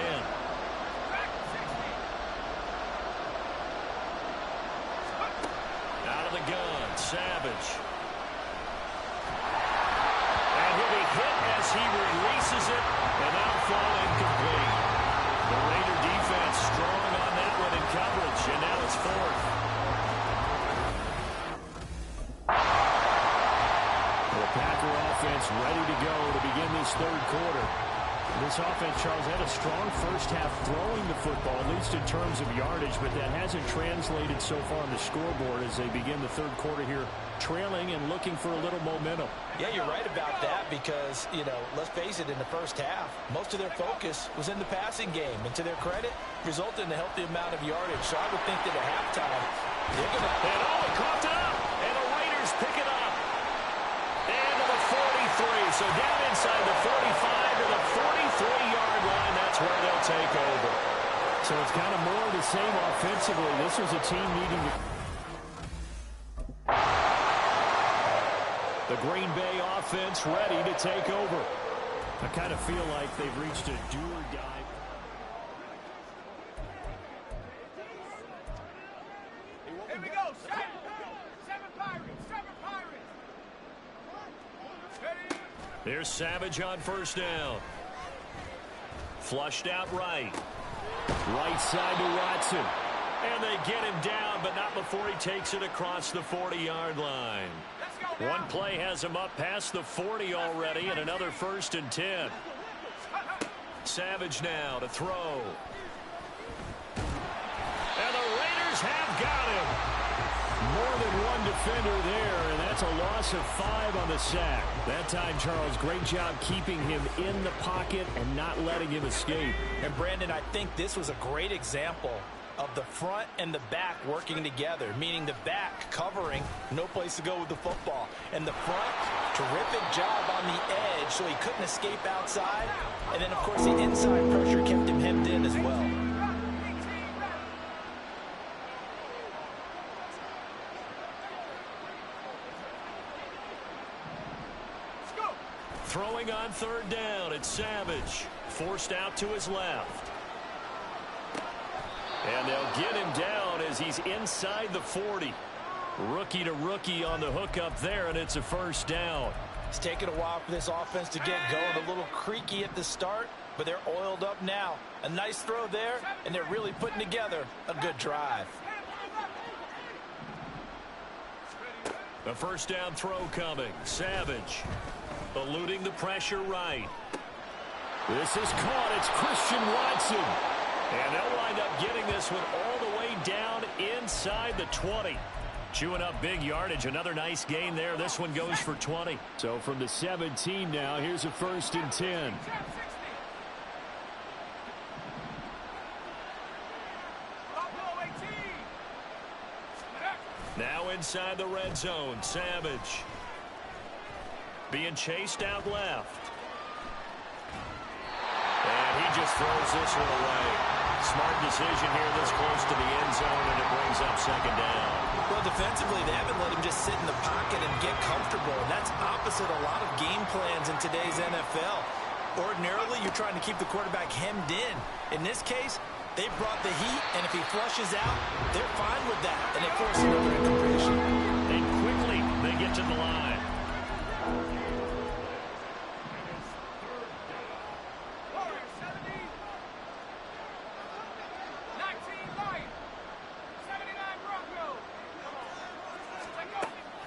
Out of the gun, Savage. He releases it, and that'll fall incomplete. The Raider defense strong on that one in coverage, and now it's 4th. The Packer offense ready to go to begin this 3rd quarter. This offense, Charles, had a strong first half throwing the football, at least in terms of yardage, but that hasn't translated so far on the scoreboard as they begin the 3rd quarter here, trailing and looking for a little momentum. Yeah, you're right about that because, you know, let's face it, in the first half, most of their focus was in the passing game. And to their credit, resulted in a healthy amount of yardage. So I would think that at halftime, they're going to... And oh, he caught it up, and the Raiders pick it up. And to the 43, so down inside the 45 to the 43-yard line, that's where they'll take over. So it's kind of more of the same offensively. This was a team needing to... The Green Bay offense ready to take over. I kind of feel like they've reached a do-or-die. Here we go. Seven Pirates. Ready? Here's Savage on first down. Flushed out right. Right side to Watson. And they get him down, but not before he takes it across the 40-yard line. One play has him up past the 40 already, and another 1st and 10. Savage now to throw. And the Raiders have got him. More than one defender there, and that's a loss of 5 on the sack. That time, Charles, great job keeping him in the pocket and not letting him escape. And, Brandon, I think this was a great example of the front and the back working together, meaning the back covering, no place to go with the football. And the front, terrific job on the edge so he couldn't escape outside. And then, of course, the inside pressure kept him hemmed in as well. Throwing on 3rd down, it's Savage. Forced out to his left. And they'll get him down as he's inside the 40. Rookie to rookie on the hookup there, and it's a 1st down. It's taken a while for this offense to get going. A little creaky at the start, but they're oiled up now. A nice throw there, and they're really putting together a good drive. The 1st down throw coming. Savage eluding the pressure right. This is caught. It's Christian Watson. And they'll wind up getting this one all the way down inside the 20. Chewing up big yardage. Another nice gain there. This one goes for 20. So from the 17 now, here's a 1st and 10. Now inside the red zone, Savage. Being chased out left. And he just throws this one away. Smart decision here this close to the end zone, and it brings up 2nd down. Well, defensively, they haven't let him just sit in the pocket and get comfortable. And that's opposite a lot of game plans in today's NFL. Ordinarily, you're trying to keep the quarterback hemmed in. In this case, they brought the heat, and if he flushes out, they're fine with that. And they force another incompletion. And quickly, they get to the line.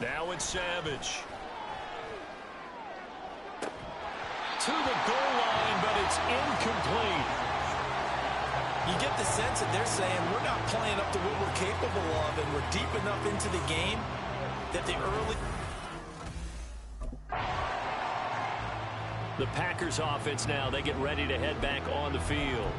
Now it's Savage. To the goal line, but it's incomplete. You get the sense that they're saying we're not playing up to what we're capable of, and we're deep enough into the game that the early... The Packers offense now, they get ready to head back on the field.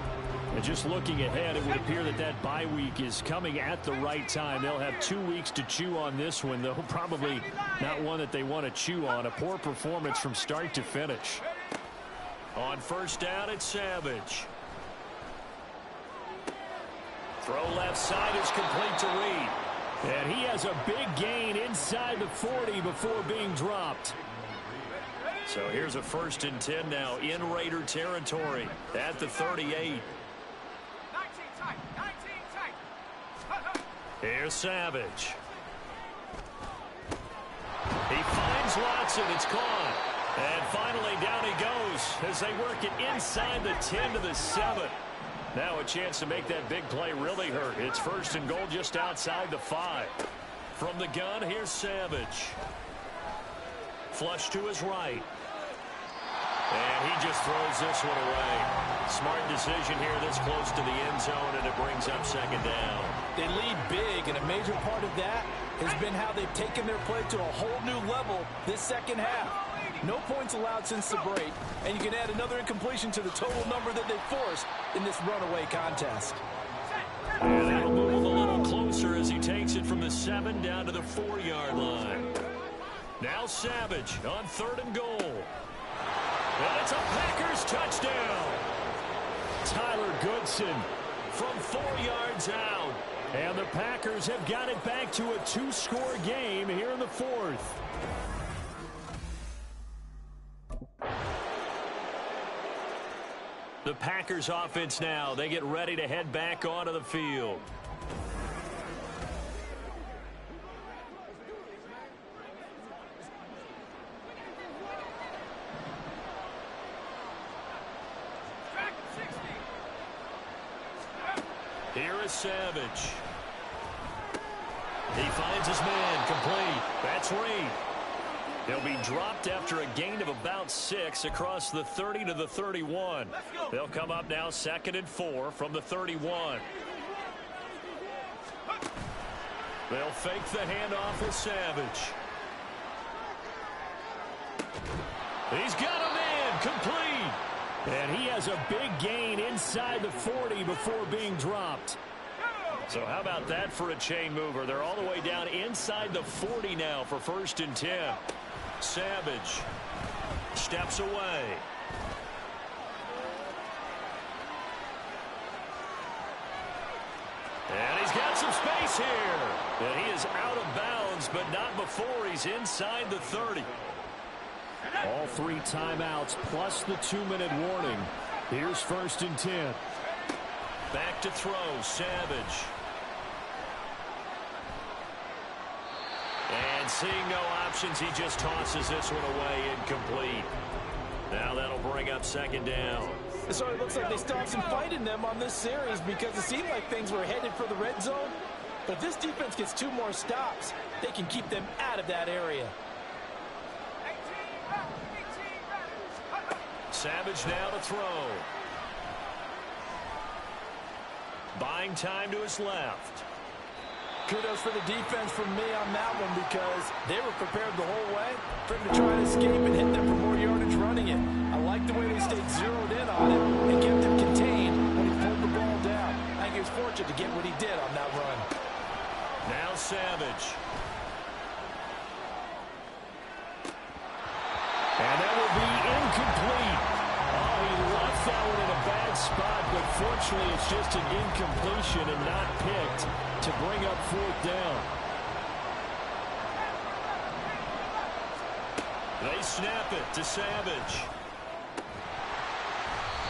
And just looking ahead, it would appear that that bye week is coming at the right time. They'll have 2 weeks to chew on this one, though probably not one that they want to chew on. A poor performance from start to finish. On 1st down, it's Savage. Throw left side is complete to Reed. And he has a big gain inside the 40 before being dropped. So here's a 1st and 10 now in Raider territory at the 38. Here's Savage. He finds Watson. It's caught. And finally down he goes as they work it inside the 10 to the 7. Now a chance to make that big play really hurt. It's 1st and goal just outside the 5. From the gun, here's Savage. Flush to his right. And he just throws this one away. Smart decision here this close to the end zone, and it brings up 2nd down. They lead big, and a major part of that has been how they've taken their play to a whole new level this 2nd half. No points allowed since the break, and you can add another incompletion to the total number that they forced in this runaway contest. And that'll move a little closer as he takes it from the 7 down to the 4-yard line. Now Savage on 3rd and goal. And it's a Packers touchdown. Tyler Goodson from 4 yards out. And the Packers have got it back to a 2-score game here in the 4th. The Packers offense now. They get ready to head back onto the field. Here is Savage. He finds his man, complete. That's Reed. He'll be dropped after a gain of about 6 across the 30 to the 31. They'll come up now 2nd and 4 from the 31. They'll fake the handoff with Savage. He's got him in, complete. And he has a big gain inside the 40 before being dropped. So how about that for a chain mover? They're all the way down inside the 40 now for 1st and 10. Savage steps away. And he's got some space here. And he is out of bounds, but not before he's inside the 30. All 3 timeouts plus the 2-minute warning. Here's 1st and 10. Back to throw, Savage. And seeing no options, he just tosses this one away, incomplete. Now that'll bring up 2nd down. So it looks like they still have some fight in them on this series because it seemed like things were headed for the red zone. But if this defense gets 2 more stops, they can keep them out of that area. Savage now to throw. Buying time to his left. Kudos for the defense from me on that one because they were prepared the whole way for him to try and escape and hit them for more yardage running it. I like the way they stayed zeroed in on it and kept him contained when he pulled the ball down. I think he was fortunate to get what he did on that run. Now Savage. And that will be incomplete. Oh, he left that one in a bad spot, but fortunately it's just an incompletion and not picked to bring up 4th down. They snap it to Savage.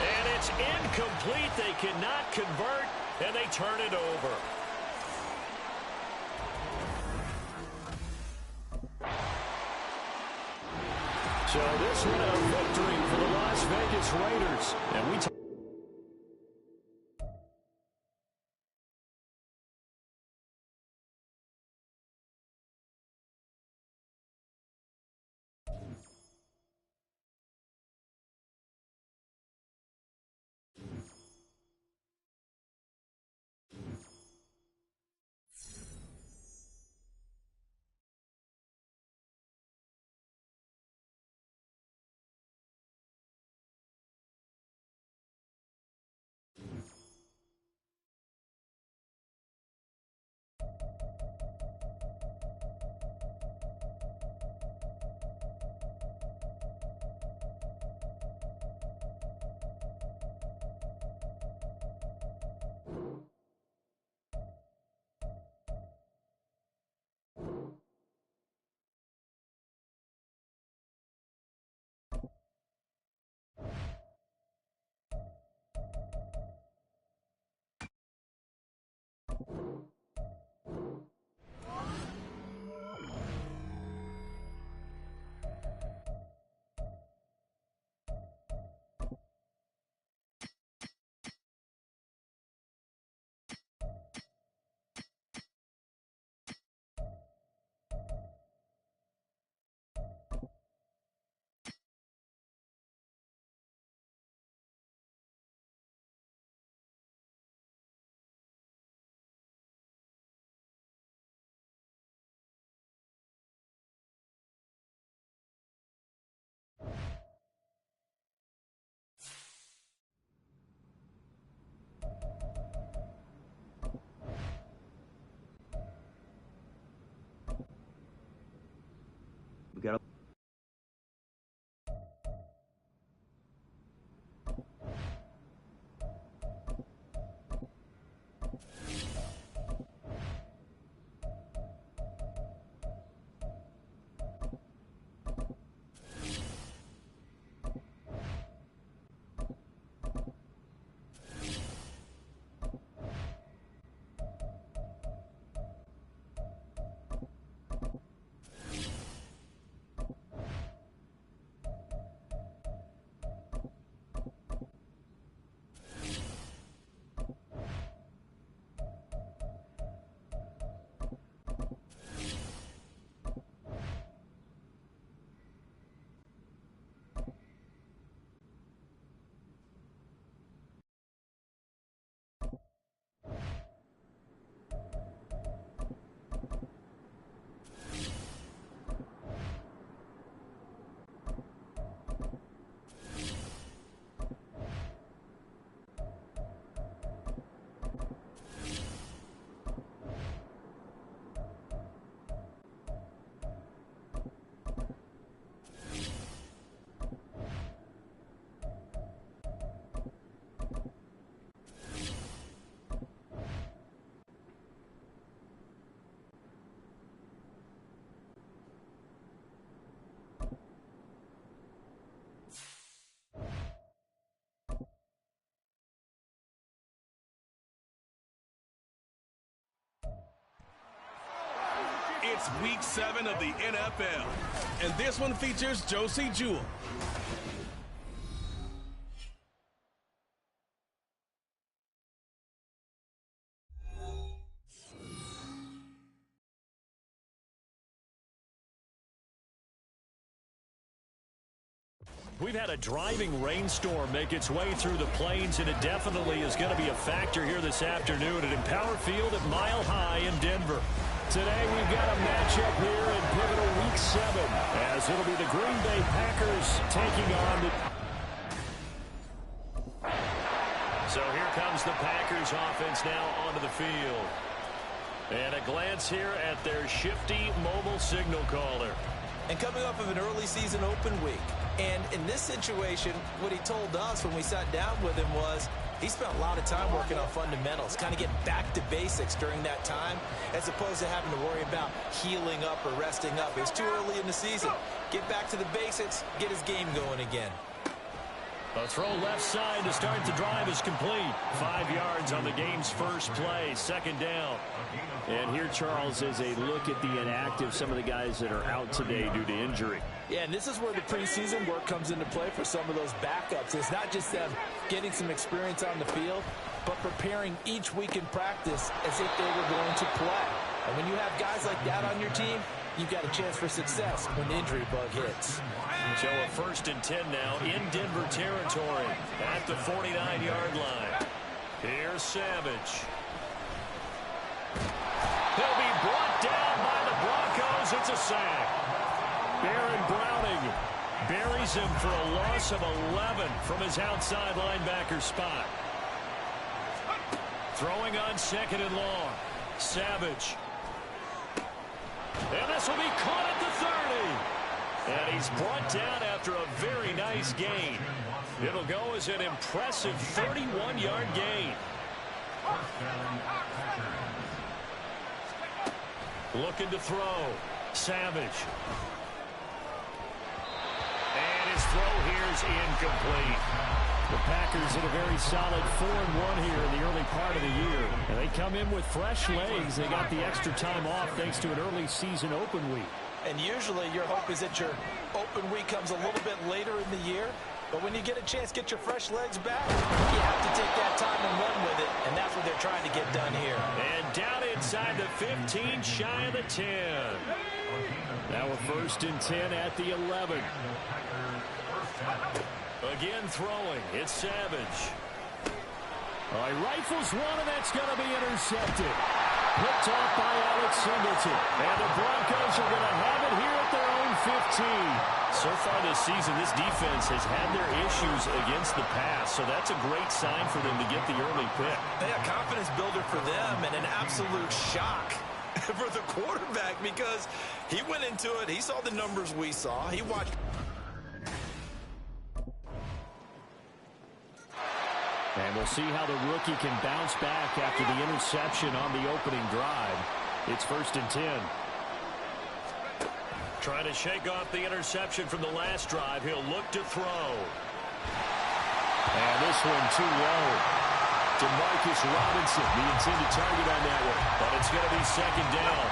And it's incomplete. They cannot convert, and they turn it over. So this one a victory for the Las Vegas Raiders. And we It's Week 7 of the NFL, and this one features Josie Jewell. We've had a driving rainstorm make its way through the plains, and it definitely is going to be a factor here this afternoon at Empower Field at Mile High in Denver. Today we've got a matchup here in pivotal Week 7, as it'll be the Green Bay Packers taking on the... So here comes the Packers offense now onto the field. And a glance here at their shifty mobile signal caller. And coming off of an early season open week. And in this situation, what he told us when we sat down with him was he spent a lot of time working on fundamentals, kind of getting back to basics during that time, as opposed to having to worry about healing up or resting up. It was too early in the season. Get back to the basics, get his game going again. A throw left side to start the drive is complete. 5 yards on the game's first play, second down. And here, Charles, is a look at the inactive, some of the guys that are out today due to injury. Yeah, and this is where the preseason work comes into play for some of those backups. It's not just them getting some experience on the field, but preparing each week in practice as if they were going to play. And when you have guys like that on your team, you've got a chance for success when the injury bug hits. So a 1st and 10 now in Denver territory at the 49-yard line. Here's Savage. He'll be brought down by the Broncos. It's a sack. Baron Browning buries him for a loss of 11 from his outside linebacker spot. Throwing on 2nd and long. Savage. And this will be caught at the 30. And he's brought down after a very nice gain. It'll go as an impressive 31-yard gain. Looking to throw. Savage. And his throw here is incomplete. The Packers in a very solid 4-1 here in the early part of the year. And they come in with fresh legs. They got the extra time off thanks to an early season open week. And usually your hope is that your open week comes a little bit later in the year. But when you get a chance to get your fresh legs back, you have to take that time and run with it. And that's what they're trying to get done here. And down inside the 15, shy of the 10. Now a 1st and 10 at the 11. Again throwing. It's Savage. He rifles one, and that's going to be intercepted. Picked off by Alex Singleton. And the Broncos are going to have it here at their own 15. So far this season, this defense has had their issues against the pass, so that's a great sign for them to get the early pick. Yeah, confidence builder for them and an absolute shock for the quarterback because he went into it, he saw the numbers we saw, he watched. And we'll see how the rookie can bounce back after the interception on the opening drive. It's 1st and 10. Trying to shake off the interception from the last drive. He'll look to throw. And this one too low. DeMarcus Robinson, the intended target on that one. But it's going to be 2nd down.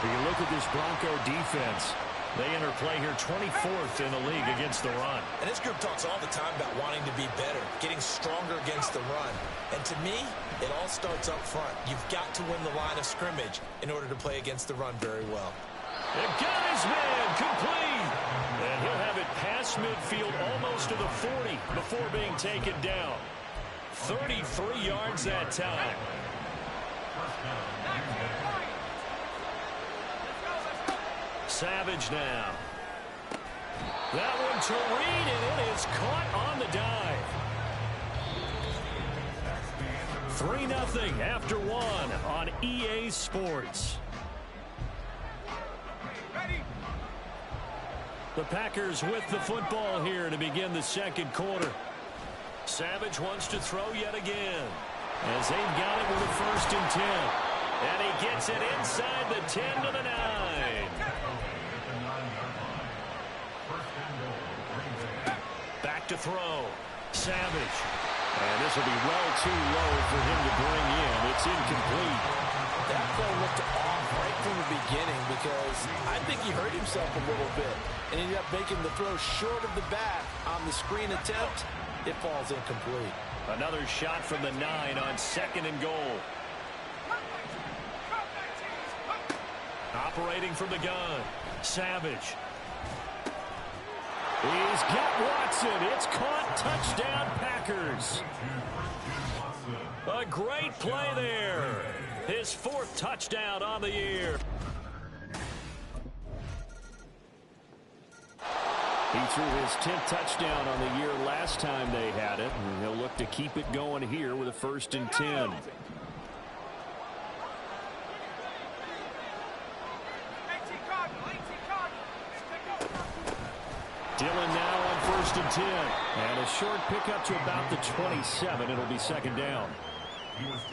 When you look at this Bronco defense, they enter play here 24th in the league against the run. And this group talks all the time about wanting to be better, getting stronger against the run. And to me, it all starts up front. You've got to win the line of scrimmage in order to play against the run very well. And got his man complete. And he'll have it past midfield almost to the 40 before being taken down. 33 yards that time. Savage now. That one to Reed, and it is caught on the dive. 3-0 after 1 on EA Sports. The Packers with the football here to begin the 2nd quarter. Savage wants to throw yet again as they've got it with a 1st and 10. And he gets it inside the 10 to the 9. Back to throw. Savage. And this will be well too low for him to bring in. It's incomplete. That play looked off right from the beginning because I think he hurt himself a little bit and ended up making the throw short of the bat on the screen attempt. It falls incomplete. Another shot from the 9 on 2nd and goal. Operating from the gun, Savage. He's got Watson. It's caught. Touchdown, Packers. A great play there. His 4th touchdown on the year. He threw his 10th touchdown on the year last time they had it, and he'll look to keep it going here with a 1st and 10. Dillon now on 1st and 10. And a short pickup to about the 27. It'll be 2nd down.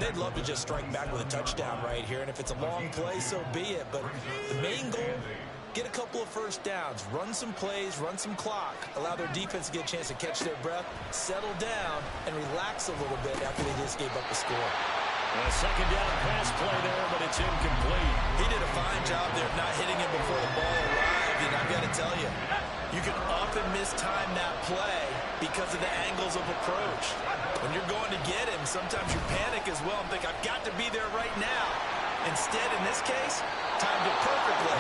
They'd love to just strike back with a touchdown right here, and if it's a long play, so be it. But the main goal, get a couple of 1st downs, run some plays, run some clock, allow their defense to get a chance to catch their breath, settle down, and relax a little bit after they just gave up the score. A 2nd down pass play there, but it's incomplete. He did a fine job there of not hitting him before the ball arrived, and I've got to tell you, you can often mistime that play because of the angles of approach. When you're going to get him, sometimes you panic as well and think, I've got to be there right now. Instead, in this case, timed it perfectly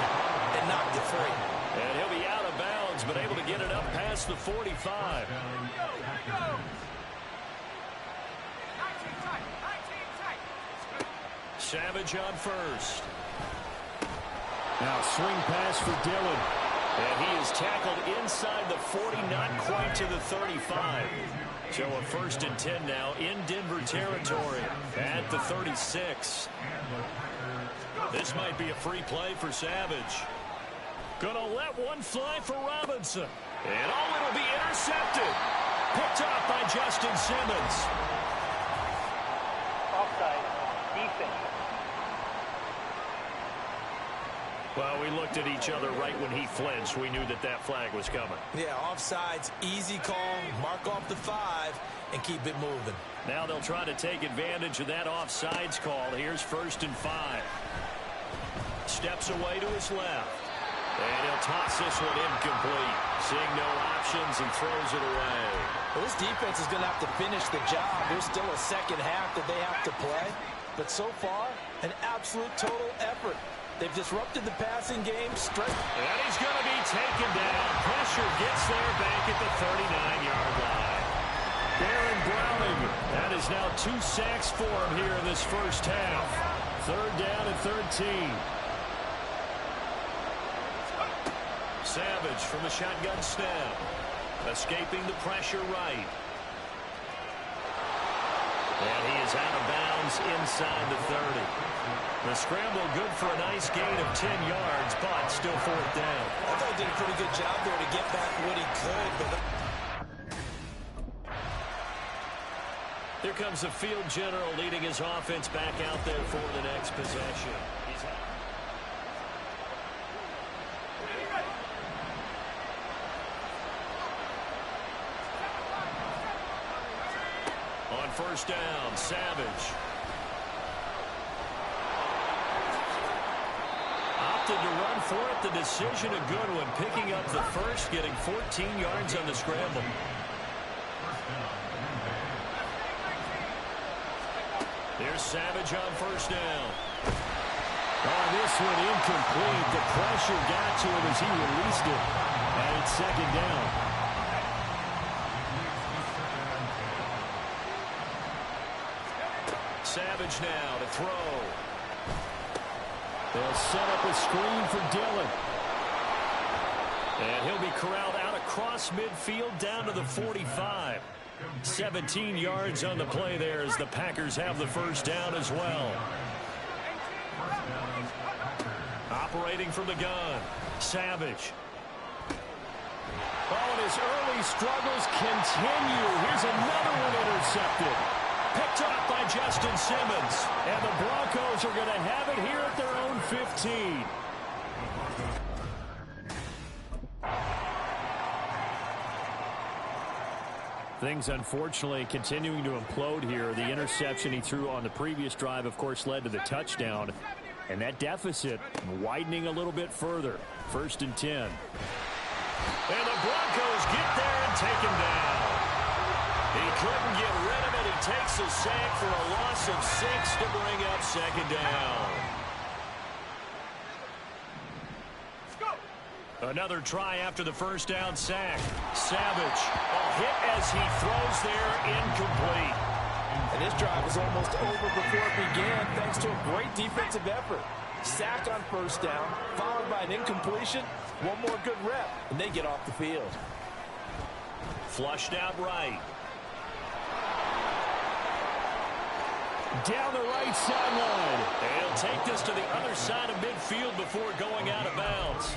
and knocked it free. And he'll be out of bounds, but able to get it up past the 45. Savage on 1st. Now swing pass for Dillon. And he is tackled inside the 40, not quite to the 35. So a 1st and 10 now in Denver territory at the 36. This might be a free play for Savage. Gonna let one fly for Robinson. And it'll be intercepted. Picked off by Justin Simmons. Offside. Defense. Well, we looked at each other right when he flinched. We knew that that flag was coming. Yeah, offsides, easy call, mark off the 5, and keep it moving. Now they'll try to take advantage of that offsides call. Here's 1st and 5. Steps away to his left. And he'll toss this one incomplete. Seeing no options and throws it away. Well, this defense is going to have to finish the job. There's still a 2nd half that they have to play. But so far, an absolute total effort. They've disrupted the passing game. And he's going to be taken down. Pressure gets there back at the 39-yard line. Baron Browning. That is now 2 sacks for him here in this 1st half. 3rd down and 13. Savage from the shotgun snap. Escaping the pressure right. And he is out of bounds inside the 30. The scramble good for a nice gain of 10 yards, but still 4th down. I thought he did a pretty good job there to get back what he could. But Here comes the field general leading his offense back out there for the next possession. On 1st down, Savage. Opted to run for it. The decision a good one. Picking up the 1st, getting 14 yards on the scramble. Here's Savage on 1st down. Oh, this one incomplete. The pressure got to him as he released it. And it's 2nd down. Savage now to throw. They'll set up a screen for Dillon. And he'll be corralled out across midfield down to the 45. 17 yards on the play there as the Packers have the 1st down as well. Operating from the gun, Savage. Oh, and his early struggles continue. Here's another one intercepted. Picked off by Justin Simmons. And the Broncos are going to have it here at their own 15. Things, unfortunately, continuing to implode here. The interception he threw on the previous drive, of course, led to the touchdown. And that deficit widening a little bit further. 1st and 10. And the Broncos get there and take him down. He couldn't get rid of it. He takes a sack for a loss of 6 to bring up 2nd down. Another try after the 1st down sack. Savage, a hit as he throws there, incomplete. And this drive was almost over before it began thanks to a great defensive effort. Sack on 1st down, followed by an incompletion. One more good rep, and they get off the field. Flushed out right. Down the right sideline. He'll take this to the other side of midfield before going out of bounds.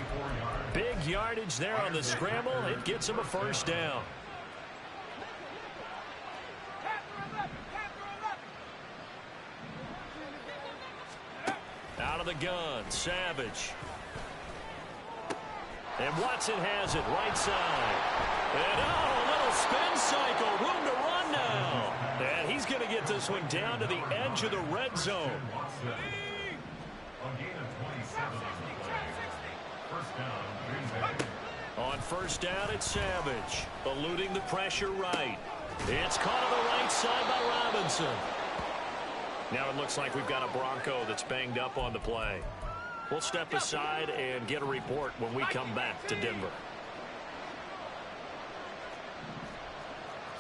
Big yardage there on the scramble. It gets him a 1st down. Out of the gun, Savage. And Watson has it, right side. And a little spin cycle, room to run now. And he's going to get this one down to the edge of the red zone. On 1st down, it's Savage, eluding the pressure right. It's caught on the right side by Robinson. Now it looks like we've got a Bronco that's banged up on the play. We'll step aside and get a report when we come back to Denver.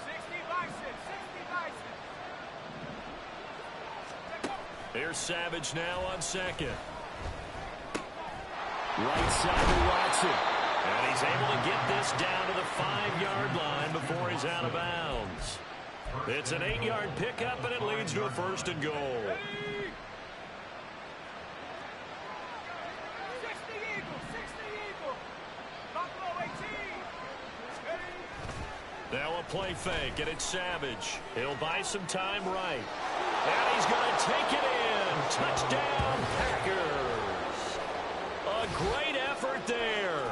60 Bison. Here's Savage now on 2nd. Right side to Watson. And he's able to get this down to the 5-yard line before he's out of bounds. It's an 8-yard pickup, and it leads to a 1st and goal. 60 Eagle. Buffalo 18. Now a play fake, and it's Savage. He'll buy some time right. And he's going to take it in. Touchdown, Packers. A great effort there.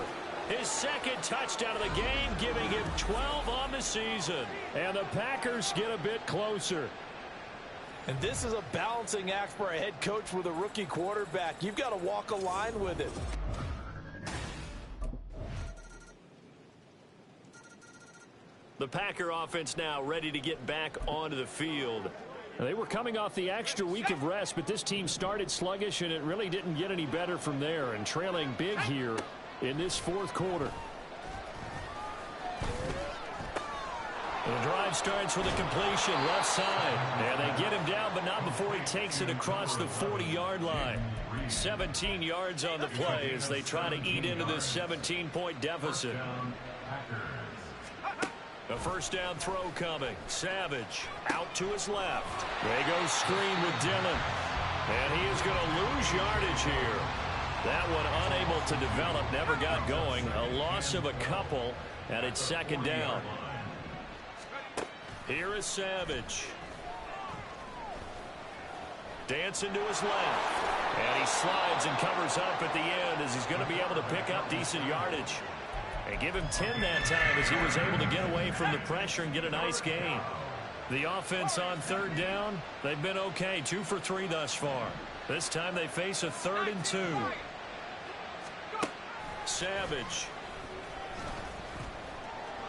His 2nd touchdown of the game, giving him 12 on the season. And the Packers get a bit closer. And this is a balancing act for a head coach with a rookie quarterback. You've got to walk a line with it. The Packer offense now ready to get back onto the field. They were coming off the extra week of rest, but this team started sluggish, and it really didn't get any better from there. And trailing big here in this 4th quarter. The drive starts with a completion, left side. And they get him down, but not before he takes it across the 40-yard line. 17 yards on the play as they try to eat into this 17-point deficit. A 1st down throw coming. Savage out to his left. They go screen with Dillon. And he is going to lose yardage here. That one unable to develop, never got going. A loss of a couple, and it's 2nd down. Here is Savage. Dancing to his left. And he slides and covers up at the end as he's going to be able to pick up decent yardage. And give him 10 that time as he was able to get away from the pressure and get a nice gain. The offense on 3rd down, they've been okay. 2 for 3 thus far. This time they face a 3rd and 2. Savage.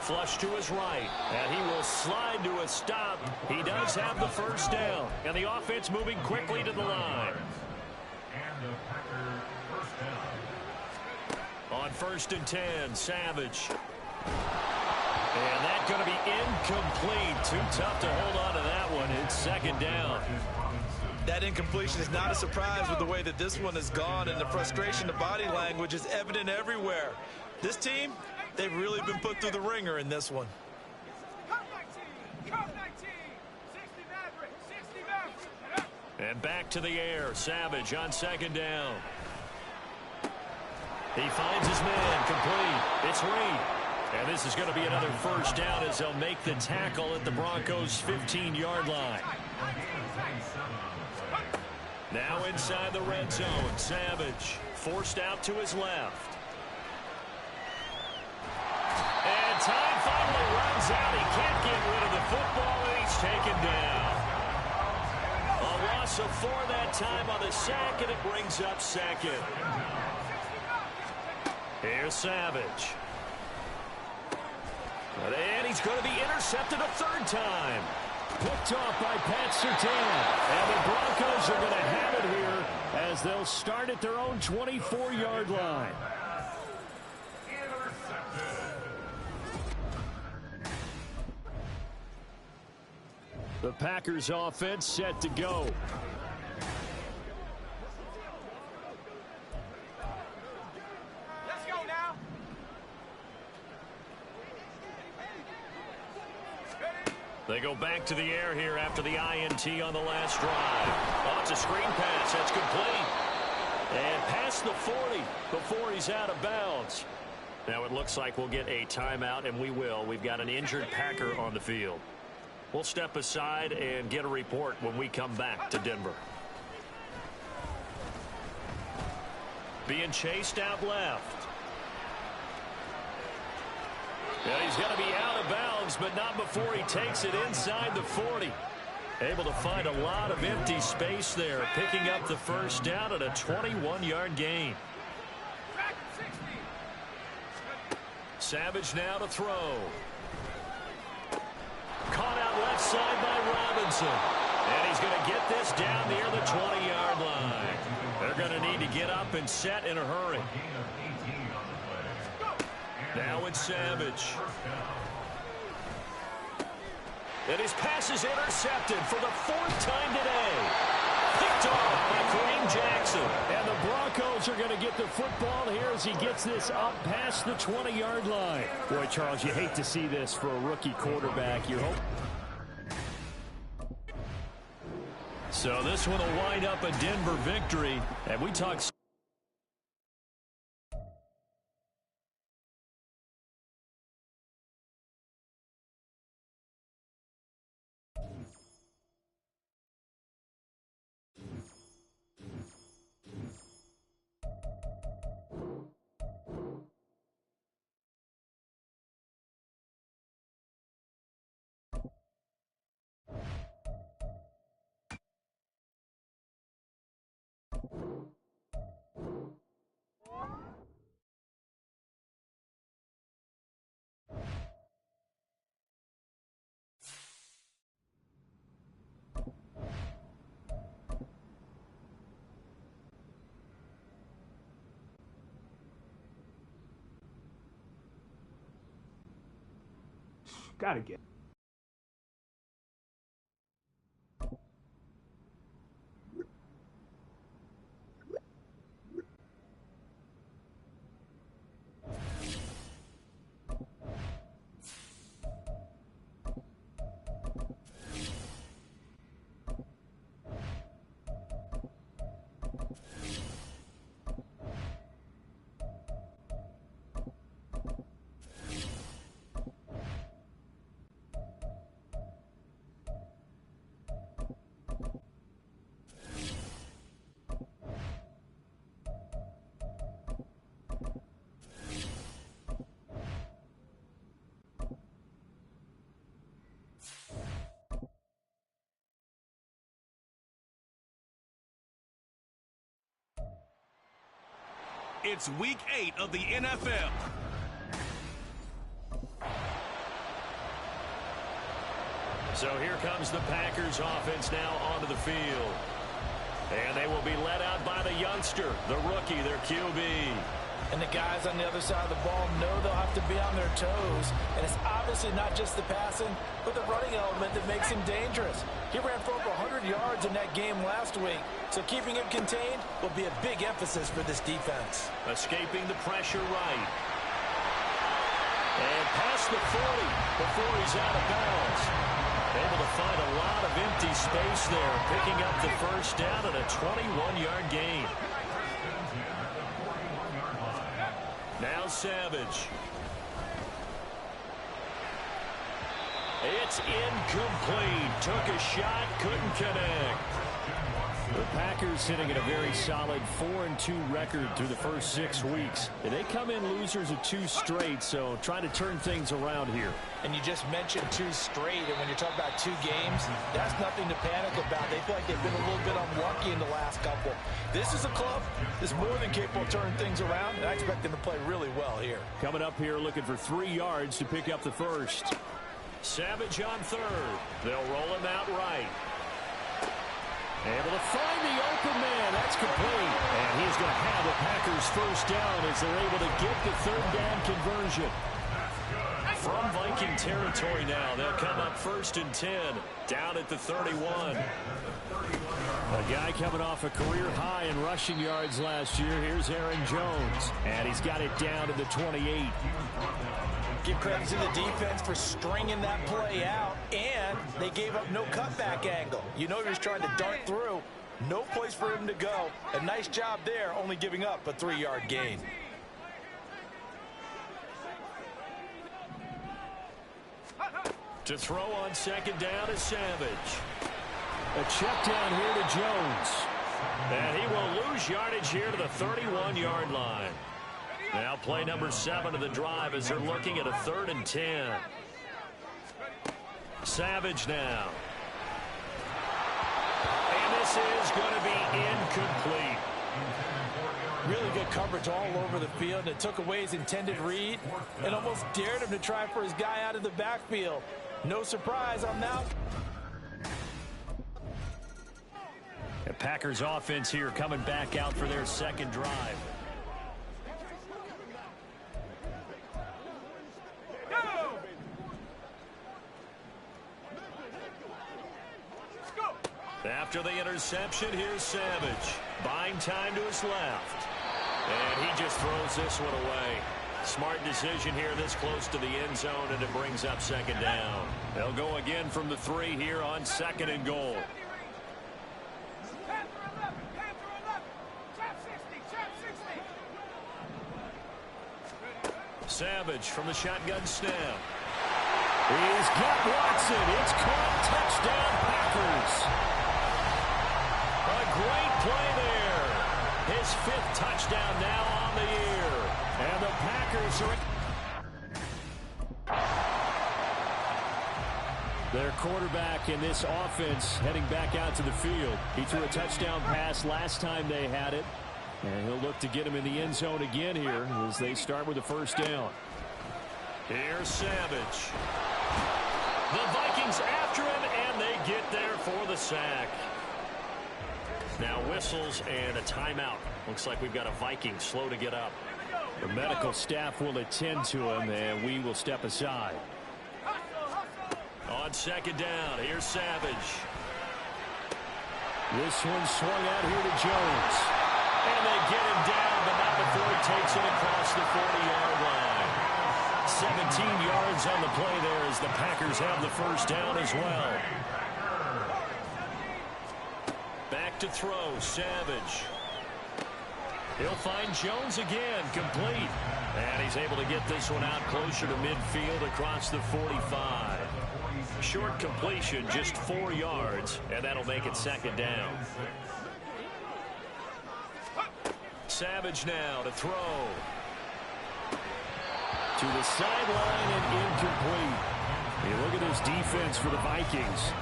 Flush to his right, and he will slide to a stop. He does have the 1st down, and the offense moving quickly to the line. On 1st and 10, Savage. And that's going to be incomplete. Too tough to hold on to that one. It's 2nd down. That incompletion is not a surprise with the way that this one has gone, and the frustration, the body language is evident everywhere. This team, they've really been put through the ringer in this one. And back to the air. Savage on 2nd down. He finds his man complete. It's Reed. And this is going to be another 1st down as they'll make the tackle at the Broncos' 15-yard line. Now inside the red zone. Savage forced out to his left. And time finally runs out. He can't get rid football, and he's taken down. A loss of 4 that time on the sack, and it brings up second. Here's Savage. And he's going to be intercepted a 3rd time. Picked off by Pat Surtain. And the Broncos are going to have it here as they'll start at their own 24-yard line. The Packers offense set to go. Let's go now. They go back to the air here after the INT on the last drive. Oh, it's a screen pass. That's complete. And past the 40 before he's out of bounds. Now it looks like we'll get a timeout, and we will. We've got an injured Packer on the field. We'll step aside and get a report when we come back to Denver. Being chased out left. Yeah, he's going to be out of bounds, but not before he takes it inside the 40. Able to find a lot of empty space there, picking up the first down at a 21-yard gain. Savage now to throw. Caught out left side by Robinson. And he's going to get this down near the 20-yard line. They're going to need to get up and set in a hurry. Now it's Savage. And his pass is intercepted for the 4th time today. Picked off by Kareem Jackson. And the Broncos are going to get the football here as he gets this up past the 20-yard line. Boy, Charles, you hate to see this for a rookie quarterback. You hope. So this one will wind up a Denver victory. And we talk. Gotta get. It's week 8 of the NFL. So here comes the Packers offense now onto the field. And they will be led out by the youngster, the rookie, their QB. And the guys on the other side of the ball know they'll have to be on their toes. And it's obviously not just the passing, but the running element that makes him dangerous. He ran for over 100 yards in that game last week. So keeping him contained will be a big emphasis for this defense. Escaping the pressure right. And past the 40 before he's out of bounds. Able to find a lot of empty space there, picking up the first down at a 21-yard gain. Now Savage. It's incomplete. Took a shot, couldn't connect. The Packers sitting at a very solid 4-2 record through the first 6 weeks. And they come in losers of 2 straight, so trying to turn things around here. And you just mentioned 2 straight, and when you're talking about 2 games, that's nothing to panic about. They feel like they've been a little bit unlucky in the last couple. This is a club that's more than capable of turning things around, and I expect them to play really well here. Coming up here looking for 3 yards to pick up the first. Savage on third. They'll roll him out right. Able to find the open man. That's complete. And he's going to have the Packers first down as they're able to get the 3rd down conversion. From Viking territory now, they'll come up 1st and 10, down at the 31. A guy coming off a career high in rushing yards last year. Here's Aaron Jones. And he's got it down to the 28. Give credit to the defense for stringing that play out, and they gave up no cutback angle. You know he was trying to dart through. No place for him to go. A nice job there, only giving up a 3-yard gain. To throw on 2nd down is Savage. A check down here to Jones. And he will lose yardage here to the 31-yard line. Now play number 7 of the drive as they're looking at a 3rd and 10. Savage now. And this is going to be incomplete. Really good coverage all over the field. And it took away his intended read and almost dared him to try for his guy out of the backfield. No surprise on that. The Packers offense here coming back out for their 2nd drive. After the interception, here's Savage. Buying time to his left. And he just throws this one away. Smart decision here this close to the end zone, and it brings up 2nd down. They'll go again from the 3 here on 2nd and goal. Savage from the shotgun snap. He's got Watson. It's caught. Touchdown, Packers. A great play there. His 5th touchdown now on the year. And the Packers are... Their quarterback in this offense heading back out to the field. He threw a touchdown pass last time they had it. And he'll look to get him in the end zone again here as they start with the 1st down. Here's Savage. The Vikings after him, and they get there for the sack. Now whistles and a timeout. Looks like we've got a Viking slow to get up. The medical staff will attend to him, and we will step aside. On 2nd down, here's Savage. This one swung out here to Jones. And they get him down, but not before he takes it across the 40-yard line. 17 yards on the play there as the Packers have the 1st down as well. Back to throw, Savage. He'll find Jones again, complete. And he's able to get this one out closer to midfield across the 45. Short completion, just 4 yards, and that'll make it 2nd down. Savage now to throw. To the sideline and incomplete. Hey, look at this defense for the Vikings.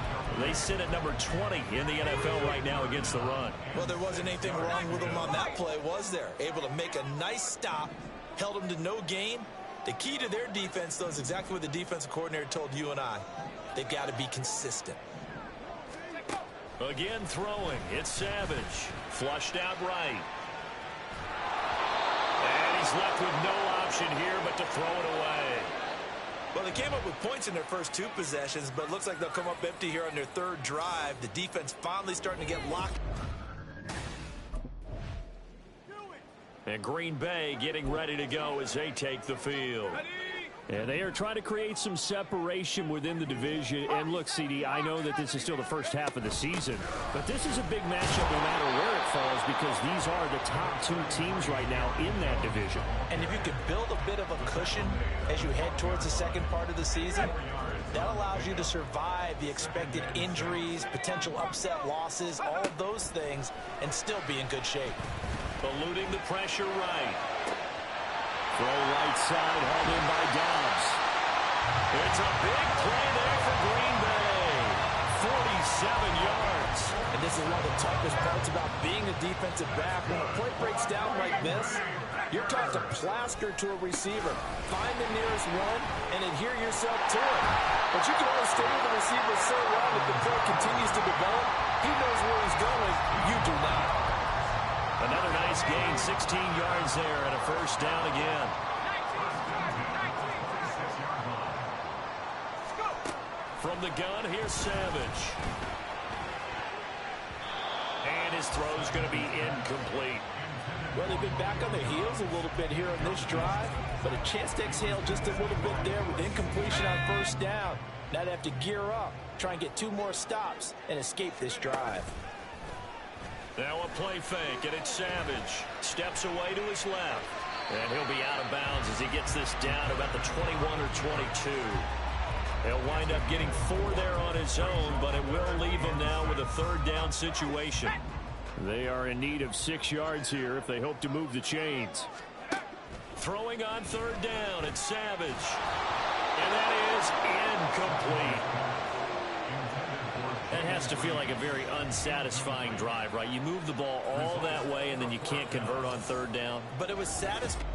They sit at number 20 in the NFL right now against the run. Well, there wasn't anything wrong with them on that play, was there? Able to make a nice stop, held them to no gain. The key to their defense, though, is exactly what the defensive coordinator told you and I. They've got to be consistent. Again throwing. It's Savage. Flushed out right. And he's left with no option here but to throw it away. Well, they came up with points in their first 2 possessions, but it looks like they'll come up empty here on their 3rd drive. The defense finally starting to get locked. And Green Bay getting ready to go as they take the field. And they are trying to create some separation within the division. And look, CD, I know that this is still the first half of the season, but this is a big matchup no matter where it falls because these are the top 2 teams right now in that division. And if you can build a bit of a cushion as you head towards the second part of the season, That allows you to survive the expected injuries, potential upset losses, all of those things, and still be in good shape. Eluding the pressure right. Throw right side, hauled in by Dobbs. It's a big play there for Green Bay. 47 yards. And this is one of the toughest parts about being a defensive back. When a play breaks down like this, you're taught to plaster to a receiver. Find the nearest one and adhere yourself to it. But you can only stay with the receiver so long if the play continues to develop. He knows where he's going. You do not. Another nice gain, 16 yards there, and a first down again. From the gun, here's Savage. And his throw's going to be incomplete. Well, they've been back on their heels a little bit here on this drive, but a chance to exhale just a little bit there with incompletion on first down. Now they have to gear up, try and get 2 more stops, and escape this drive. Now a play fake, and it's Savage. Steps away to his left. And he'll be out of bounds as he gets this down about the 21 or 22. He'll wind up getting 4 there on his own, but it will leave him now with a third down situation. They are in need of 6 yards here if they hope to move the chains. Throwing on third down, it's Savage. And that is incomplete. That has to feel like a very unsatisfying drive, right? You move the ball all that way, and then you can't convert on third down. But it was satisfying.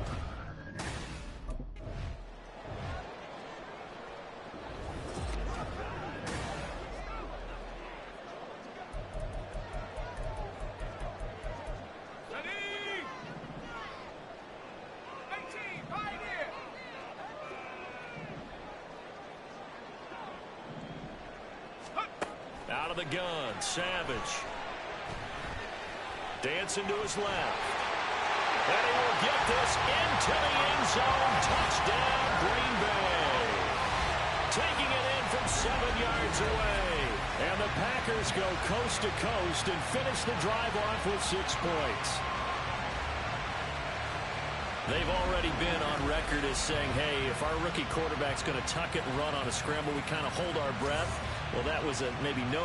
Out of the gun, Savage. Dancing to his left. And he will get this into the end zone. Touchdown, Green Bay. Taking it in from 7 yards away. And the Packers go coast to coast and finish the drive off with 6 points. They've already been on record as saying, hey, if our rookie quarterback's going to tuck it and run on a scramble, we kind of hold our breath. Well, that was a maybe no,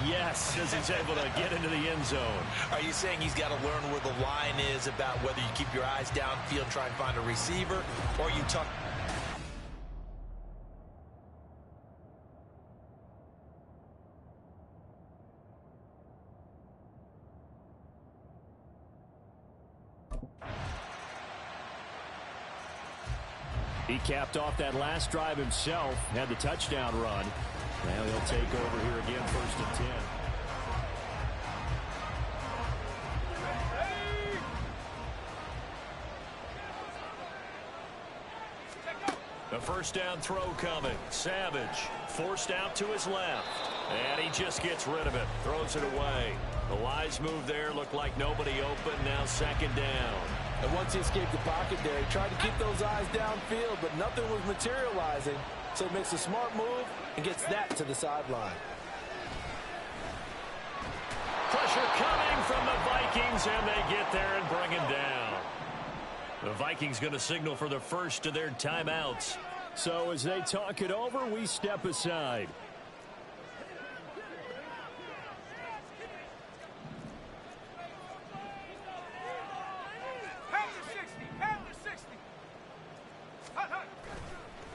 yes, as he's able to get into the end zone. Are you saying he's got to learn where the line is about whether you keep your eyes downfield, try and find a receiver, or you tuck? He capped off that last drive himself, had the touchdown run. Now he'll take over here again, 1st and 10. The first down throw coming. Savage forced out to his left. And he just gets rid of it. Throws it away. The wise move there. Looked like nobody open. Now 2nd down. And once he escaped the pocket there, he tried to keep those eyes downfield, but nothing was materializing. So he makes a smart move and gets that to the sideline. Pressure coming from the Vikings, and they get there and bring him down. The Vikings going to signal for the first of their timeouts. So as they talk it over, we step aside.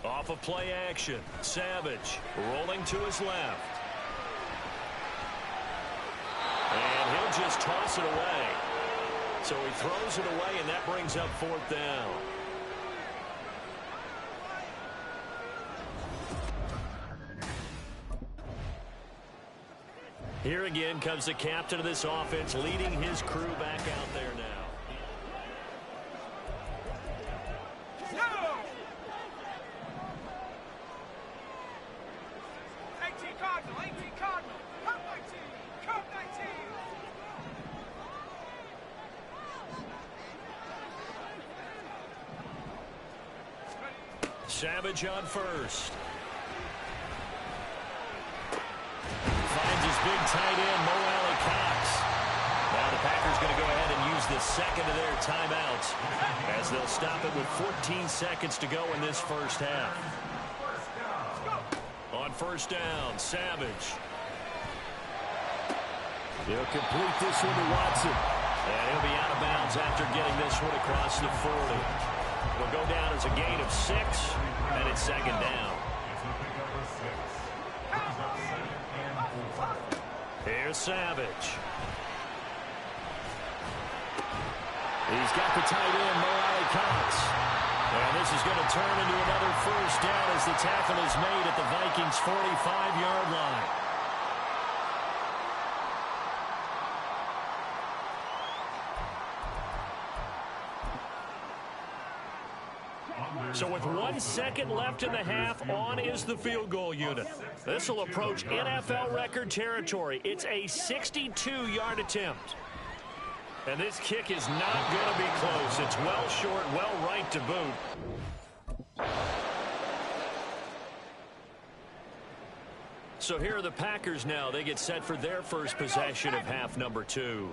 Off of play action, Savage rolling to his left. And he'll just toss it away. So he throws it away, and that brings up 4th down. Here again comes the captain of this offense, leading his crew back out there now. Savage on first. Finds his big tight end, Mo Alley Cox. Now the Packers going to go ahead and use the second of their timeouts as they'll stop it with 14 seconds to go in this first half. first down. Savage. He'll complete this one to Watson. And he'll be out of bounds after getting this one across the 40. It'll go down as a gain of 6, and it's second down. Here's Savage. He's got the tight end, Morale Cox. And this is going to turn into another first down as the tackle is made at the Vikings' 45-yard line. So with 1 second left in the half, on is the field goal unit. This will approach NFL record territory. It's a 62-yard attempt. And this kick is not going to be close. It's well short, well right to boot. So here are the Packers now. They get set for their first possession of half number 2.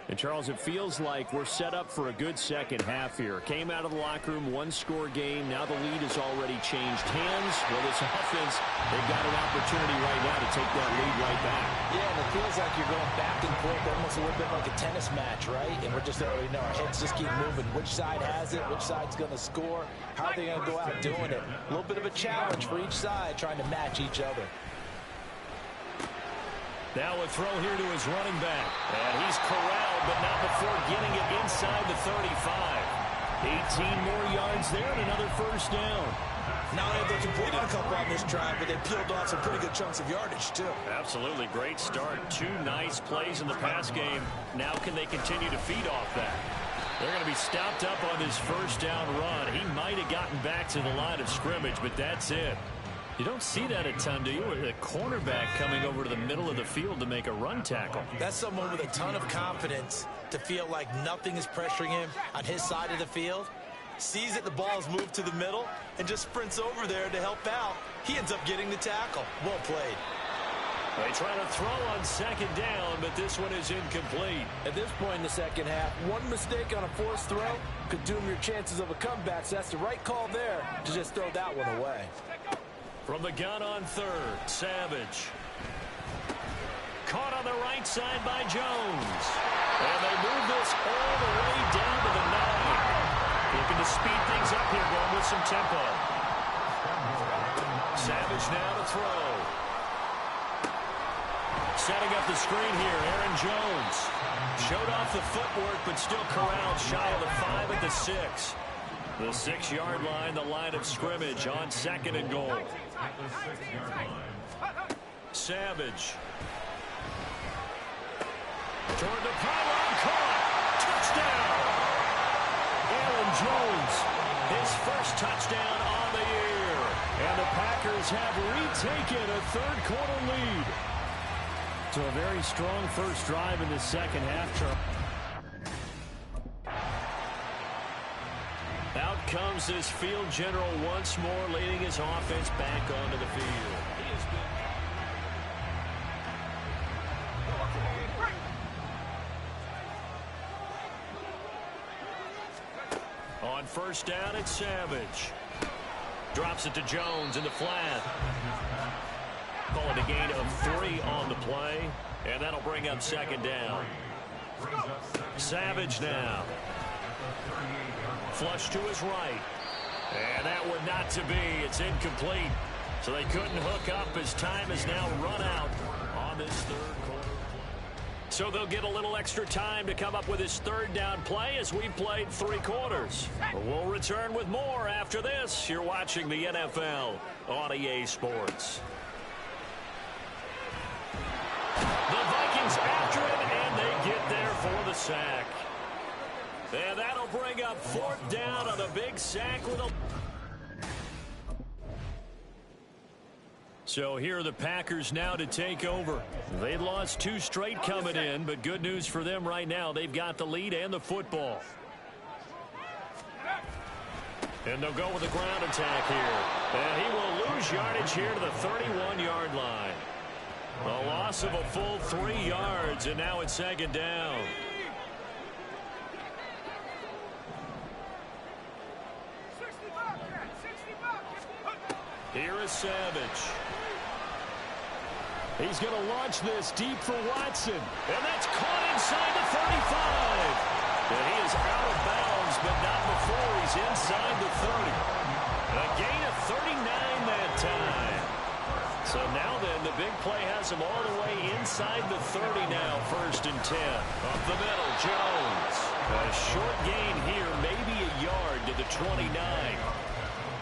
And, Charles, it feels like we're set up for a good second half here. Came out of the locker room, one-score game. Now the lead has already changed hands. Well, this offense, they've got an opportunity right now to take that lead right back. Yeah, and it feels like you're going back and forth, almost a little bit like a tennis match, right? And we're just already know our heads just keep moving. Which side has it? Which side's going to score? How are they going to go out doing it? A little bit of a challenge for each side, trying to match each other. Now a throw here to his running back. And he's corralled, but not before getting it inside the 35. 18 more yards there and another first down. Not only have they completed a couple on this drive, but they peeled off some pretty good chunks of yardage, too. Absolutely. Great start. 2 nice plays in the pass game. Now can they continue to feed off that? They're going to be stopped up on this first down run. He might have gotten back to the line of scrimmage, but that's it. You don't see that a ton, do you? With a cornerback coming over to the middle of the field to make a run tackle. That's someone with a ton of confidence to feel like nothing is pressuring him on his side of the field. Sees that the ball's moved to the middle and just sprints over there to help out. He ends up getting the tackle. Well played. They try to throw on second down, but this one is incomplete. At this point in the second half, one mistake on a forced throw could doom your chances of a comeback. So that's the right call there to just throw that one away. From the gun on third, Savage. Caught on the right side by Jones. And they move this all the way down to the 9. Looking to speed things up here, going with some tempo. Savage now to throw. Setting up the screen here, Aaron Jones. Showed off the footwork, but still corralled shy of the 5 at the 6. The 6-yard line, the line of scrimmage on second and goal. Savage. Toward the pylon, caught. Touchdown. Aaron Jones, his first touchdown on the year. And the Packers have retaken a third-quarter lead. So a very strong first drive in the second half, Charles. Out comes this field general once more, leading his offense back onto the field. On first down, it's Savage. Drops it to Jones in the flat. Call it a gain of 3 on the play, and that'll bring up second down. Savage now. Flush to his right. And that one not to be. It's incomplete. So they couldn't hook up as time has now run out on this third quarter. So they'll get a little extra time to come up with his third down play as we played 3 quarters. We'll return with more after this. You're watching the NFL on EA Sports. The Vikings after it, and they get there for the sack. And that'll bring up 4th down on a big sack with a... So here are the Packers now to take over. They'd lost 2 straight coming in, but good news for them right now. They've got the lead and the football. And they'll go with a ground attack here. And he will lose yardage here to the 31-yard line. A loss of a full 3 yards, and now it's second down. Here is Savage. He's going to launch this deep for Watson. And that's caught inside the 35. And he is out of bounds, but not before he's inside the 30. A gain of 39 that time. So now then, the big play has him all the way inside the 30 now, 1st and 10. Up the middle, Jones. A short gain here, maybe a yard to the 29.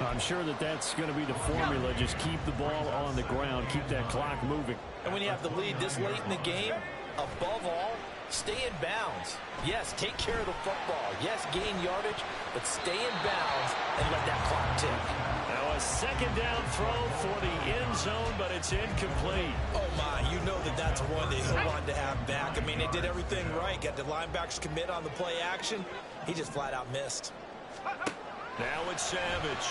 I'm sure that that's going to be the formula. Just keep the ball on the ground, keep that clock moving. And when you have the lead this late in the game, above all, stay in bounds. Yes, take care of the football. Yes, gain yardage, but stay in bounds and let that clock tick. Now a 2nd down throw for the end zone, but it's incomplete. Oh, my, you know that's one that he'll want to have back. I mean, they did everything right. Got the linebackers commit on the play action. He just flat out missed. Now it's Savage.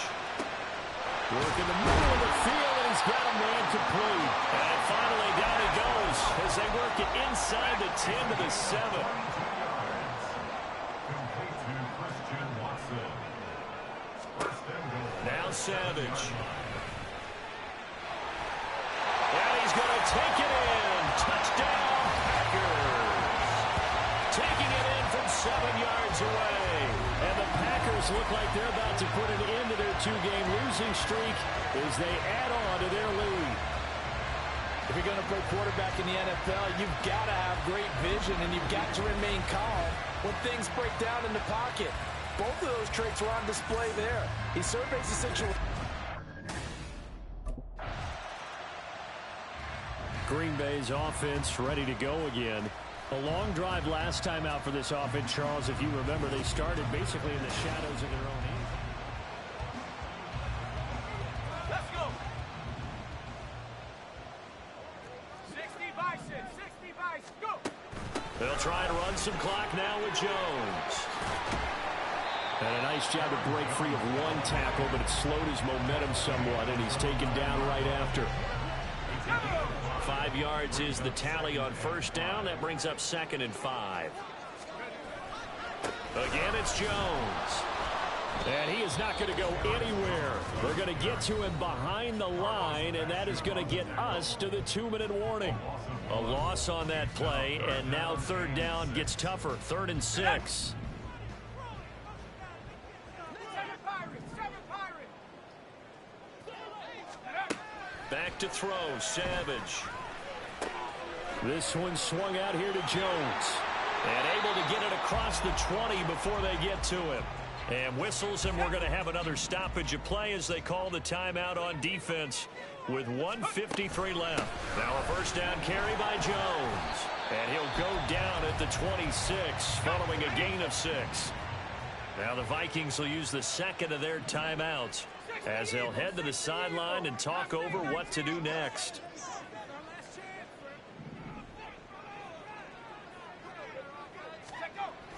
Work in the middle of the field, and he's got a man complete. And finally down he goes as they work it inside the 10 to the 7. Now Savage. And he's going to take it in. Touchdown, Packers. Taking it in from 7 yards away. And the Packers look like they're about to put an end to their 2-game losing streak as they add on to their lead. If you're going to play quarterback in the NFL, you've got to have great vision, and you've got to remain calm when things break down in the pocket. Both of those traits were on display there. He surveys the situation. Green Bay's offense ready to go again. A long drive last time out for this offense, Charles. If you remember, they started basically in the shadows of their own end. Let's go. 60 Bison, 60 Bison, go. They'll try and run some clock now with Jones. And a nice job to break free of one tackle, but it slowed his momentum somewhat, and he's taken down right after. 5 yards is the tally on 1st down. That brings up 2nd and 5. Again, it's Jones. And he is not going to go anywhere. They're going to get to him behind the line, and that is going to get us to the 2-minute warning. A loss on that play, and now 3rd down gets tougher. 3rd and 6. Back to throw, Savage. This one swung out here to Jones. And able to get it across the 20 before they get to him. And whistles, and we're going to have another stoppage of play as they call the timeout on defense with 1:53 left. Now a 1st down carry by Jones. And he'll go down at the 26 following a gain of 6. Now the Vikings will use the 2nd of their timeouts as they'll head to the sideline and talk over what to do next.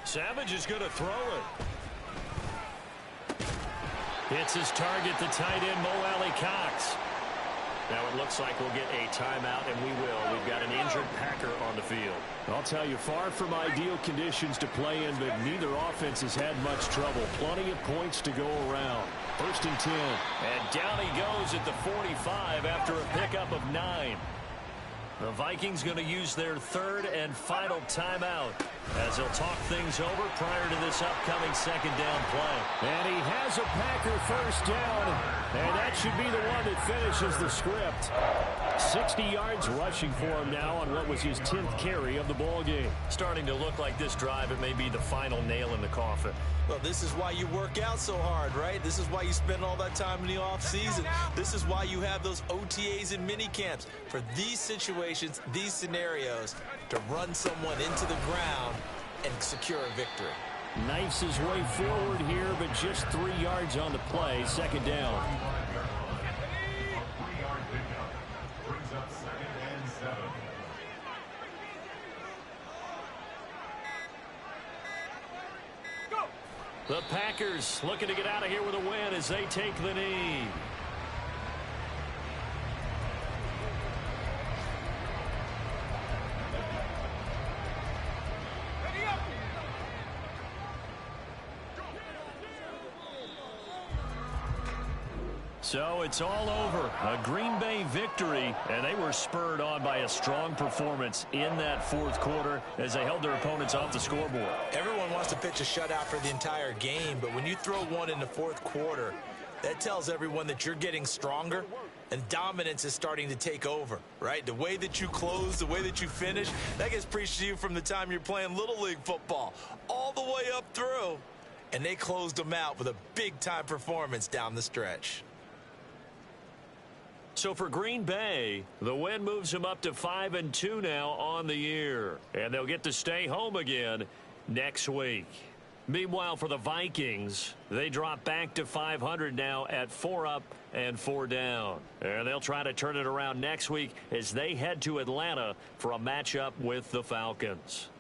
Savage is going to throw it. Hits his target, the tight end, Mo Alley Cox. Now it looks like we'll get a timeout, and we will. We've got an injured Packer on the field. I'll tell you, far from ideal conditions to play in, but neither offense has had much trouble. Plenty of points to go around. 1st and 10. And down he goes at the 45 after a pickup of 9. The Vikings going to use their 3rd and final timeout as they'll talk things over prior to this upcoming 2nd down play. And he has a Packer 1st down, and that should be the one that finishes the script. 60 yards rushing for him now on what was his 10th carry of the ball game. Starting to look like this drive, it may be the final nail in the coffin. Well, this is why you work out so hard, right? This is why you spend all that time in the offseason. This is why you have those OTAs and mini camps. For these situations, these scenarios, to run someone into the ground and secure a victory. Knifes his way forward here, but just 3 yards on the play. 2nd down. The Packers looking to get out of here with a win as they take the knee. So it's all over. A Green Bay victory, and they were spurred on by a strong performance in that fourth quarter as they held their opponents off the scoreboard. Everyone wants to pitch a shutout for the entire game, but when you throw one in the fourth quarter, that tells everyone that you're getting stronger and dominance is starting to take over, right? The way that you close, the way that you finish, that gets preached to you from the time you're playing Little League football all the way up through. And they closed them out with a big-time performance down the stretch. So for Green Bay, the win moves them up to 5-2 now on the year. And they'll get to stay home again next week. Meanwhile, for the Vikings, they drop back to 500 now at 4 up and 4 down. And they'll try to turn it around next week as they head to Atlanta for a matchup with the Falcons.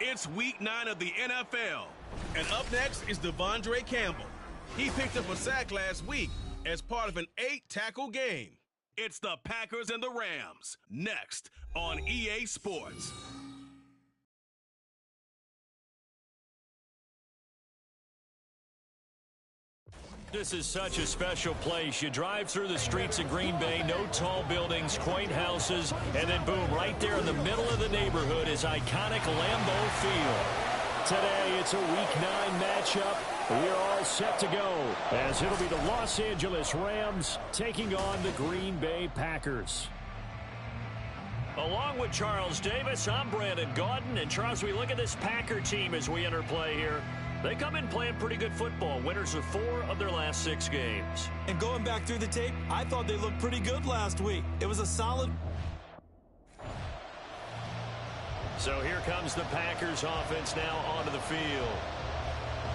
It's week 9 of the NFL. And up next is Devondre Campbell. He picked up a sack last week as part of an 8-tackle game. It's the Packers and the Rams, next on EA Sports. This is such a special place. You drive through the streets of Green Bay, no tall buildings, quaint houses, and then boom, right there in the middle of the neighborhood is iconic Lambeau Field. Today, it's a Week 9 matchup. We're all set to go, as it'll be the Los Angeles Rams taking on the Green Bay Packers. Along with Charles Davis, I'm Brandon Gaudin. And Charles, we look at this Packer team as we enter play here. They come in playing pretty good football, winners of 4 of their last 6 games. And going back through the tape, I thought they looked pretty good last week. It was a solid... So here comes the Packers offense now onto the field.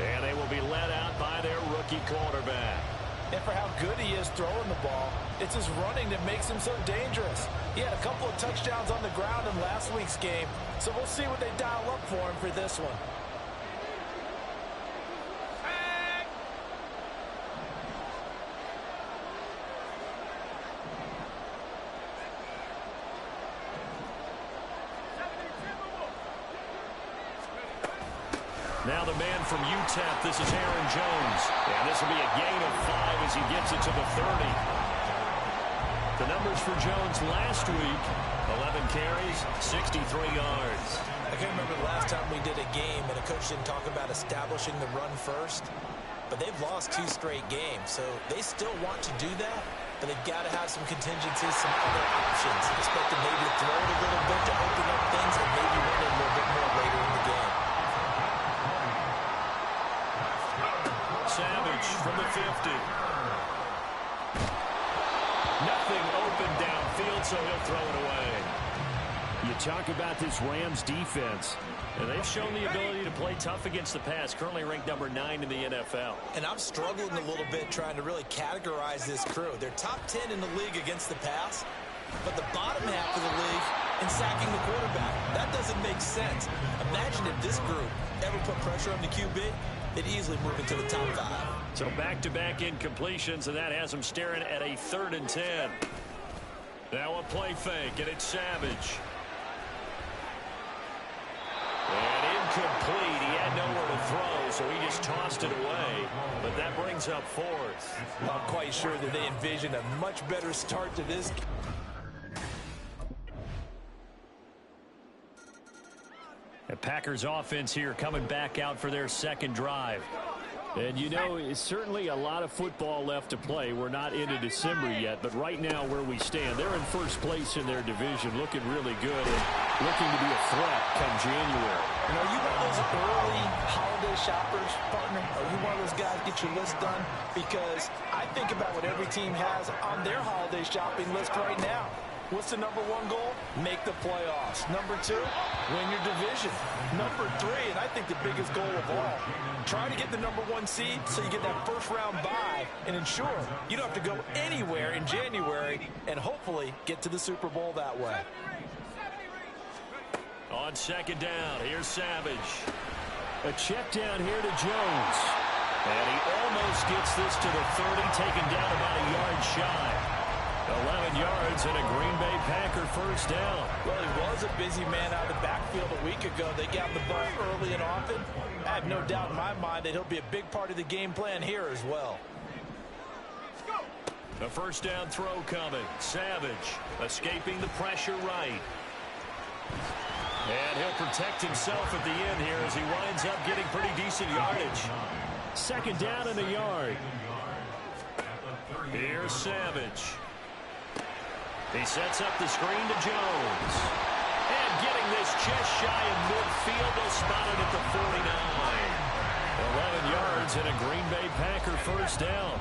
And they will be led out by their rookie quarterback. And for how good he is throwing the ball, it's his running that makes him so dangerous. He had a couple of touchdowns on the ground in last week's game, so we'll see what they dial up for him for this one. Now the man from UTEP, this is Aaron Jones. And this will be a gain of 5 as he gets it to the 30. The numbers for Jones last week, 11 carries, 63 yards. I can't remember the last time we did a game and a coach didn't talk about establishing the run first. But they've lost 2 straight games, so they still want to do that. But they've got to have some contingencies, some other options. Expect them maybe to throw it a little bit to open up things and maybe run it a little bit more later in the game. Savage from the 50. Nothing open downfield, so he'll throw it away. You talk about this Rams defense. And they've shown the ability to play tough against the pass, currently ranked number 9 in the NFL. And I'm struggling a little bit trying to really categorize this crew. They're top 10 in the league against the pass, but the bottom half of the league in sacking the quarterback. That doesn't make sense. Imagine if this group ever put pressure on the QB, they'd easily move into the top 5. So back-to-back incompletions, and that has them staring at a 3rd and 10. Now a play fake, and it's Savage. And incomplete. He had nowhere to throw, so he just tossed it away. But that brings up 4th. I'm quite sure that they envision a much better start to this. The Packers offense here coming back out for their 2nd drive. And you know, it's certainly a lot of football left to play. We're not into December yet, but right now where we stand, they're in first place in their division, looking really good and looking to be a threat come January. And are you one of those early holiday shoppers, partner? Are you one of those guys get your list done? Because I think about what every team has on their holiday shopping list right now. What's the number 1 goal? Make the playoffs. Number 2, win your division. Number 3, and I think the biggest goal of all, try to get the number 1 seed so you get that first-round bye and ensure you don't have to go anywhere in January and hopefully get to the Super Bowl that way. On 2nd down, here's Savage. A check down here to Jones. And he almost gets this to the 30, taken down about a yard shy. 11 yards and a Green Bay Packer first down. Well, he was a busy man out of the backfield a week ago. They got the ball early and often. I have no doubt in my mind that he'll be a big part of the game plan here as well. A first down throw coming. Savage escaping the pressure right. And he'll protect himself at the end here as he winds up getting pretty decent yardage. 2nd down in the yard. Here's Savage. He sets up the screen to Jones. And getting this just shy of midfield, they'll spot it at the 49. 11 yards and a Green Bay Packer first down.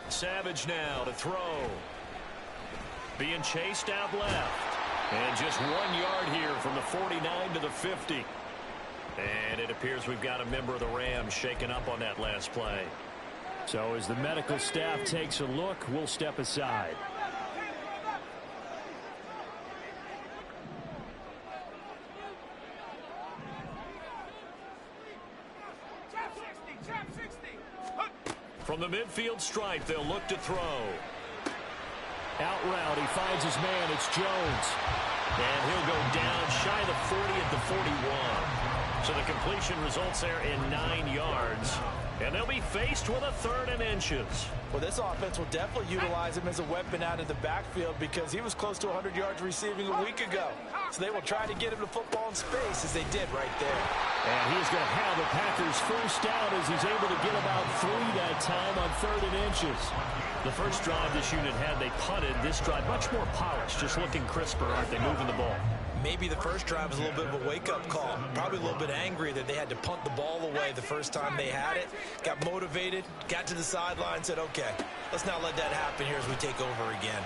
Savage now to throw. Being chased out left. And just 1 yard here from the 49 to the 50. And it appears we've got a member of the Rams shaken up on that last play. So as the medical staff takes a look, we'll step aside. From the midfield stripe, they'll look to throw. Out route, he finds his man. It's Jones. And he'll go down shy of the 40 at the 41. So the completion results there in 9 yards. And they'll be faced with a 3rd and inches. Well, this offense will definitely utilize him as a weapon out of the backfield because he was close to 100 yards receiving a week ago. So they will try to get him the football in space as they did right there. And he's going to have the Packers first down as he's able to get about 3 that time on 3rd and inches. The first drive this unit had, they punted. This drive much more polished, just looking crisper, aren't they, moving the ball? Maybe the first drive was a little bit of a wake-up call. Probably a little bit angry that they had to punt the ball away the first time they had it. Got motivated, got to the sideline, said, okay, let's not let that happen here as we take over again.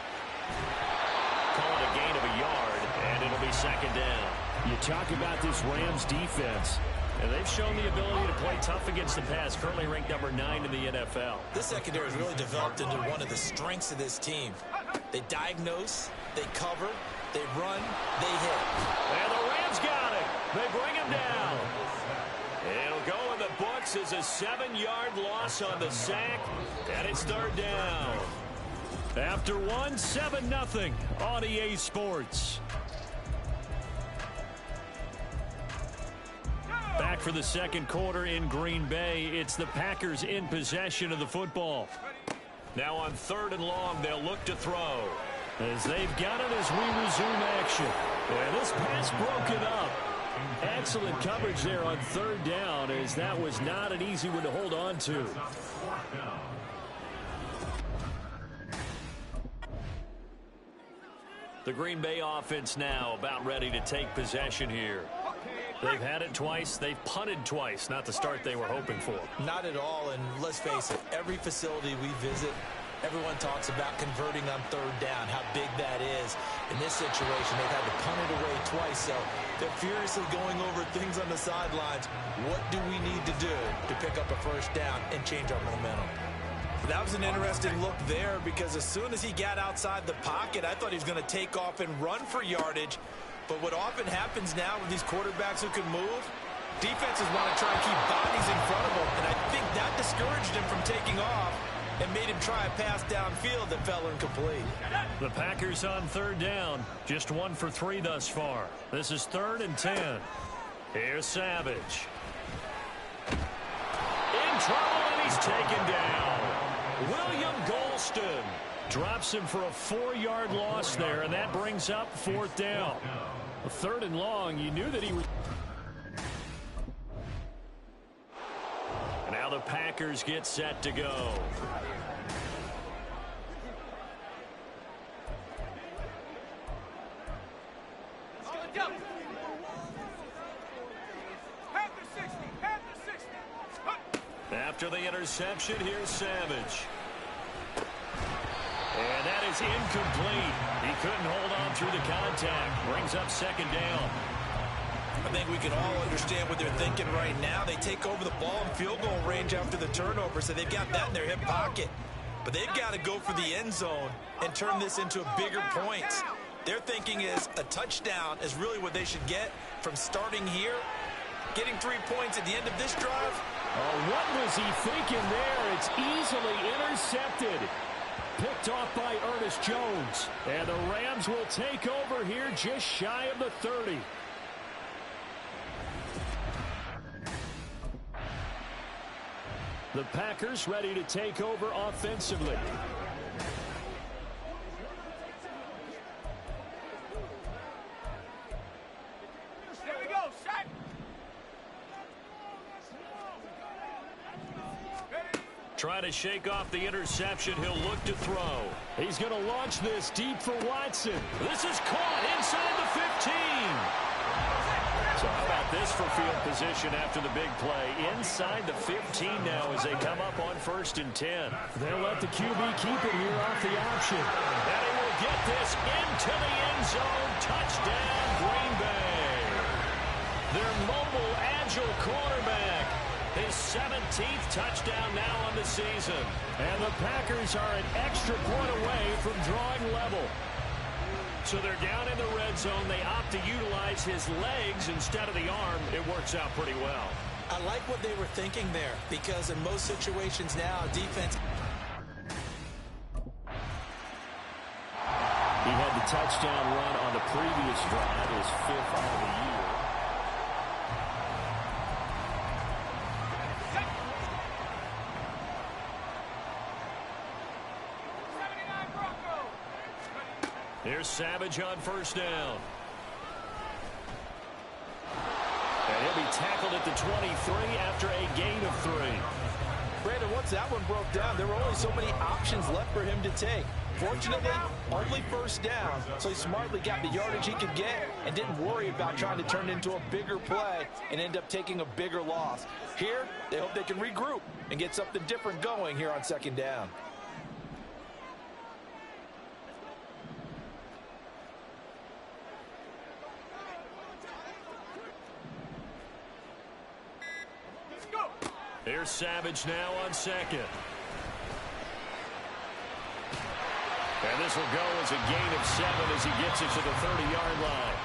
Call it a gain of a yard, and it'll be 2nd down. You talk about this Rams defense. And they've shown the ability to play tough against the pass, currently ranked number 9 in the NFL. This secondary has really developed into one of the strengths of this team. They diagnose, they cover, they run, they hit. And the Rams got it. They bring him down. It'll go in the books as a 7-yard loss on the sack, and it's 3rd down. After 1, 7-0 on EA Sports. Back for the second quarter in Green Bay. It's the Packers in possession of the football. Now on 3rd and long, they'll look to throw. As they've got it as we resume action. And this pass broken up. Excellent coverage there on 3rd down, as that was not an easy one to hold on to. The Green Bay offense now about ready to take possession here. They've had it twice. They've punted twice. Not the start they were hoping for. Not at all, and let's face it, every facility we visit, everyone talks about converting on 3rd down, how big that is. In this situation, they've had to punt it away twice, so they're furiously going over things on the sidelines. What do we need to do to pick up a 1st down and change our momentum? That was an interesting look there because as soon as he got outside the pocket, I thought he was going to take off and run for yardage. But what often happens now with these quarterbacks who can move, defenses want to try and keep bodies in front of them. And I think that discouraged him from taking off and made him try a pass downfield that fell incomplete. The Packers on 3rd down. Just 1 for 3 thus far. This is 3rd and 10. Here's Savage. In trouble, and he's taken down. William Golston drops him for a 4-yard loss there, and that brings up 4th down. 3rd and long, you knew that he was... Now the Packers get set to go. After the interception, here's Savage. And that is incomplete. He couldn't hold on through the contact. Brings up 2nd down. I think we can all understand what they're thinking right now. They take over the ball in field goal range after the turnover, so they've got that in their hip pocket. But they've got to go for the end zone and turn this into bigger points. Their thinking is a touchdown is really what they should get from starting here. Getting 3 points at the end of this drive. Oh, what was he thinking there? It's easily intercepted. Picked off by Ernest Jones. And the Rams will take over here just shy of the 30. The Packers ready to take over offensively. Here we go, set. Try to shake off the interception. He'll look to throw. He's going to launch this deep for Watson. This is caught inside the 15. So how about this for field position after the big play? Inside the 15 now as they come up on 1st and 10. They'll let the QB keep it here off the option. And he will get this into the end zone. Touchdown, Green Bay. Their mobile, agile quarterback. His 17th touchdown now on the season. And the Packers are an extra point away from drawing level. So they're down in the red zone. They opt to utilize his legs instead of the arm. It works out pretty well. I like what they were thinking there because in most situations now, defense... He had the touchdown run on the previous drive, his 5th of the year. Here's Savage on first down. And he'll be tackled at the 23 after a gain of 3. Brandon, once that one broke down, there were only so many options left for him to take. Fortunately, only first down, so he smartly got the yardage he could get and didn't worry about trying to turn it into a bigger play and end up taking a bigger loss. Here, they hope they can regroup and get something different going here on second down. Here's Savage now on second. And this will go as a gain of 7 as he gets it to the 30-yard line.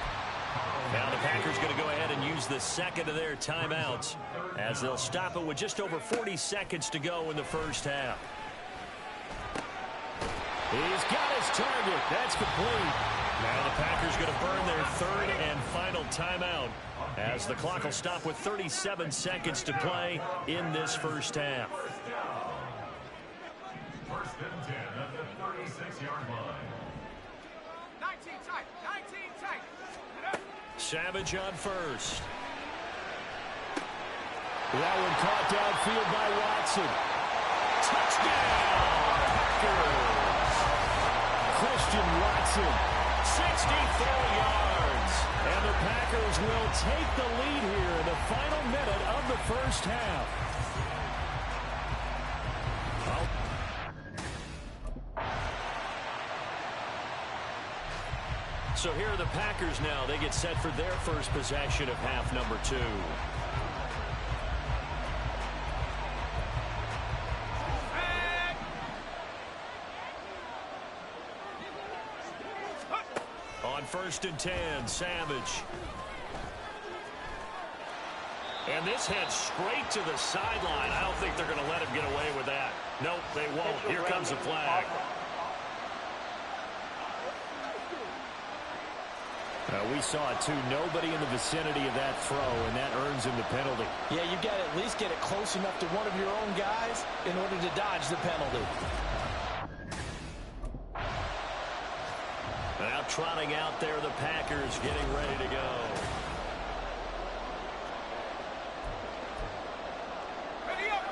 Now the Packers going to go ahead and use the second of their timeouts as they'll stop it with just over 40 seconds to go in the first half. He's got his target. That's complete. Now the Packers going to burn their 3rd and final timeout as the clock will stop with 37 seconds to play in this first half. First and 10 at the 36-yard line. 19 tight, 19 tight. Savage on first. That one caught downfield by Watson. Touchdown, Packers! Christian Watson. 64 yards. And the Packers will take the lead here in the final minute of the first half. So here are the Packers now. They get set for their first possession of half number 2. On first and 10, Savage. And this heads straight to the sideline. I don't think they're going to let him get away with that. Nope, they won't. Here comes the flag. We saw it, too. Nobody in the vicinity of that throw, and that earns him the penalty. Yeah, you got to at least get it close enough to one of your own guys in order to dodge the penalty. Now trotting out there, the Packers getting ready to go. Ready up.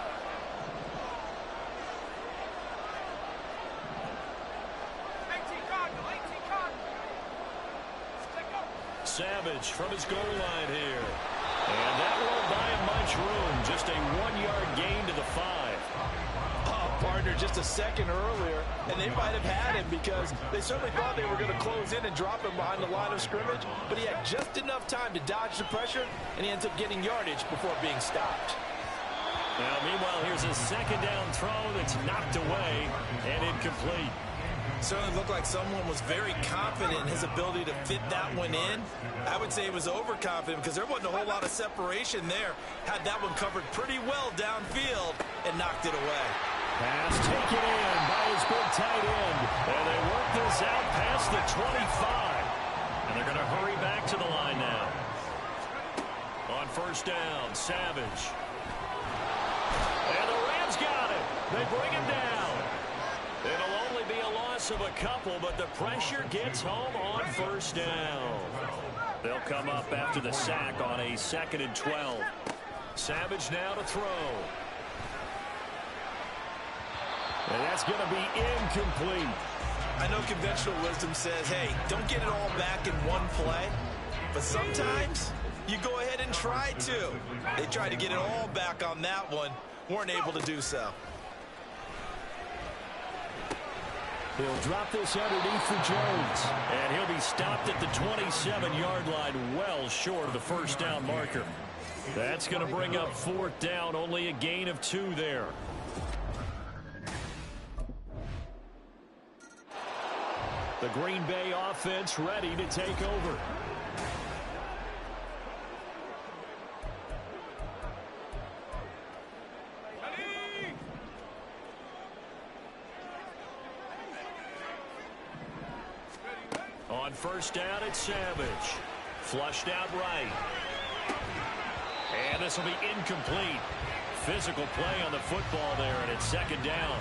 Savage from his goal line here. And that won't buy him much room. Just a 1-yard gain to the 5. Partner just a second earlier, and they might have had him because they certainly thought they were going to close in and drop him behind the line of scrimmage, but he had just enough time to dodge the pressure, and he ends up getting yardage before being stopped. Now, meanwhile, here's a second down throw that's knocked away and incomplete. Certainly looked like someone was very confident in his ability to fit that one in. I would say he was overconfident because there wasn't a whole lot of separation there. Had that one covered pretty well downfield and knocked it away. Pass taken in by his big tight end. And they work this out past the 25. And they're going to hurry back to the line now. On first down, Savage. And the Rams got it. They bring him down. It'll only be a loss of a couple, but the pressure gets home on first down. They'll come up after the sack on a 2nd and 12. Savage now to throw. And that's going to be incomplete. I know conventional wisdom says, hey, don't get it all back in one play. But sometimes you go ahead and try to. They tried to get it all back on that one. Weren't able to do so. He'll drop this underneath for Jones. And he'll be stopped at the 27-yard line, well short of the first down marker. That's going to bring up 4th down, only a gain of 2 there. The Green Bay offense ready to take over. On first down, it's Savage. Flushed out right. And this will be incomplete. Physical play on the football there, and it's second down.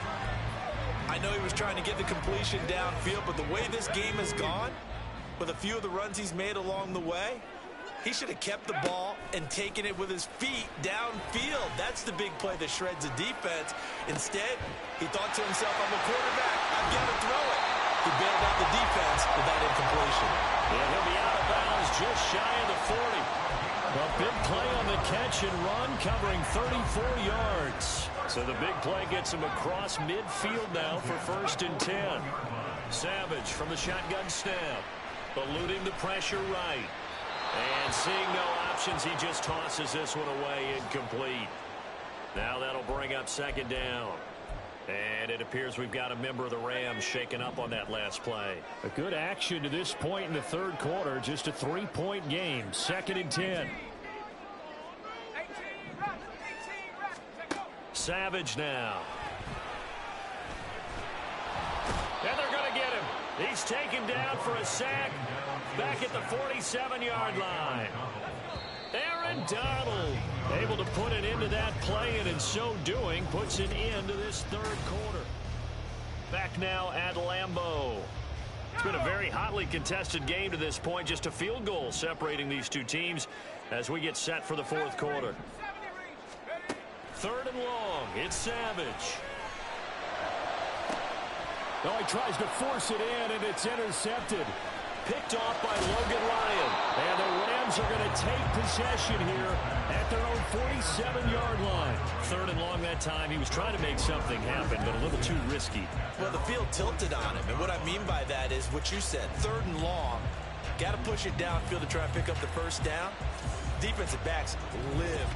I know he was trying to get the completion downfield, but the way this game has gone, with a few of the runs he's made along the way, he should have kept the ball and taken it with his feet downfield. That's the big play that shreds the defense. Instead, he thought to himself, I'm a quarterback. I've got to throw it. He bailed out the defense with that incompletion. Yeah, he'll be out of bounds just shy of the 40. A big play on the catch and run, covering 34 yards. So the big play gets him across midfield now for 1st and 10. Savage from the shotgun snap. Eluding the pressure right. And seeing no options, he just tosses this one away, incomplete. Now that'll bring up second down. And it appears we've got a member of the Rams shaken up on that last play. A good action to this point in the third quarter. Just a 3-point game. 2nd and 10. Savage now. And they're going to get him. He's taken down for a sack back at the 47-yard line. Aaron Donald able to put an end to that play, and in so doing puts an end to this third quarter. Back now at Lambeau. It's been a very hotly contested game to this point. Just a field goal separating these two teams as we get set for the fourth quarter. 3rd and long. It's Savage. Oh, he tries to force it in, and it's intercepted. Picked off by Logan Ryan. And the Rams are going to take possession here at their own 47-yard line. 3rd and long that time. He was trying to make something happen, but a little too risky. Well, the field tilted on him, and what I mean by that is what you said. 3rd and long. Got to push it downfield to try and pick up the first down. Defensive backs live.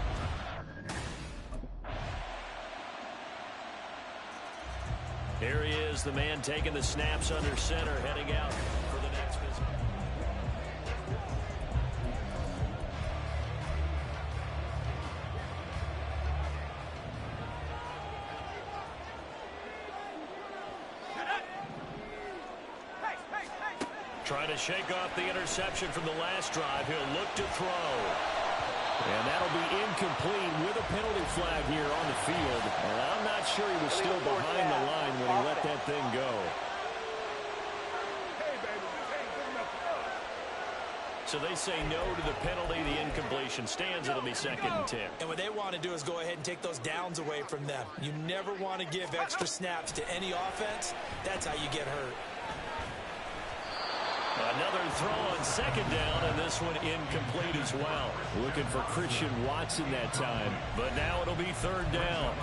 Here he is, the man taking the snaps under center, heading out for the next visit. Trying to shake off the interception from the last drive. He'll look to throw. And that'll be incomplete with a penalty flag here on the field. And I'm not sure he was still behind the line when he let that thing go. So they say no to the penalty. The incompletion stands. It'll be 2nd and 10. And what they want to do is go ahead and take those downs away from them. You never want to give extra snaps to any offense. That's how you get hurt. Another throw on 2nd down, and this one incomplete as well. Looking for Christian Watson that time. But now it'll be 3rd down.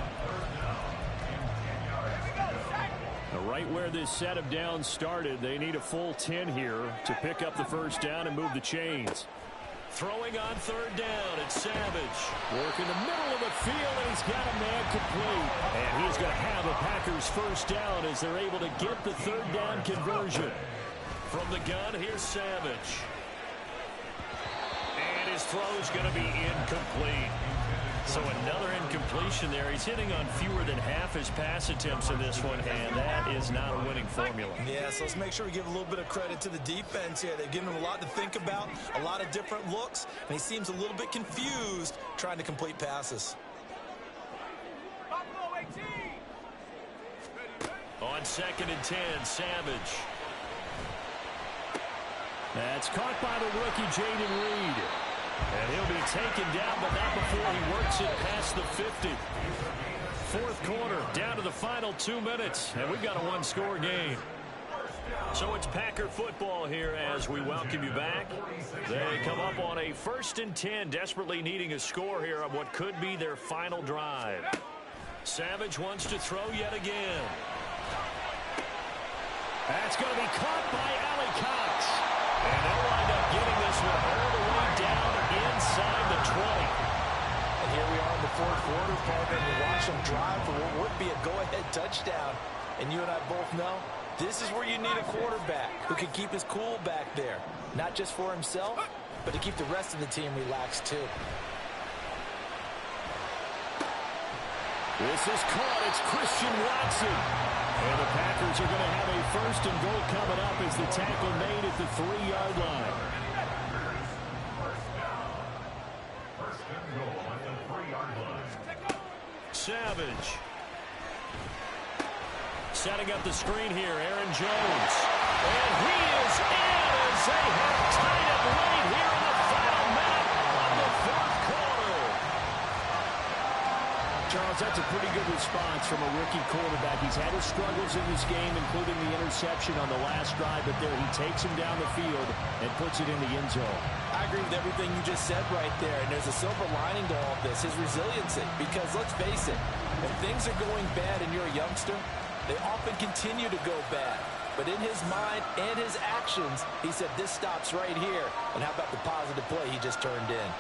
Right where this set of downs started, they need a full 10 here to pick up the first down and move the chains. Throwing on 3rd down, it's Savage. Work in the middle of the field, and he's got a man complete. And he's going to have a Packers first down as they're able to get the 3rd down conversion. From the gun, here's Savage. And his throw's going to be incomplete. So another incompletion there. He's hitting on fewer than half his pass attempts in this one, and that is not a winning formula. Yeah, so let's make sure we give a little bit of credit to the defense here. They've given him a lot to think about, a lot of different looks, and he seems a little bit confused trying to complete passes. On 2nd and 10, Savage. That's caught by the rookie, Jaden Reed. And he'll be taken down, but not before he works it past the 50. Fourth quarter, down to the final 2 minutes, and we've got a one-score game. So it's Packer football here as we welcome you back. They come up on a 1st and 10, desperately needing a score here on what could be their final drive. Savage wants to throw yet again. That's going to be caught by Allie Cox. And they'll wind up getting this one all the way down inside the 20. And here we are in the fourth quarter, Parker, and we watch them drive for what would be a go-ahead touchdown. And you and I both know this is where you need a quarterback who can keep his cool back there. Not just for himself, but to keep the rest of the team relaxed too. This is caught. It's Christian Watson. And the Packers are going to have a first and goal coming up as the tackle made at the 3-yard line. First and goal at the 3-yard line. Savage. Setting up the screen here, Aaron Jones. And he is in as they have tied it late here in the final minute of the fourth quarter. Charles, that's a pretty good response from a rookie quarterback. He's had his struggles in this game, including the interception on the last drive, but there he takes him down the field and puts it in the end zone. I agree with everything you just said right there, and there's a silver lining to all of this, his resiliency. Because let's face it, if things are going bad and you're a youngster, they often continue to go bad. But in his mind and his actions, he said, this stops right here. And how about the positive play he just turned in?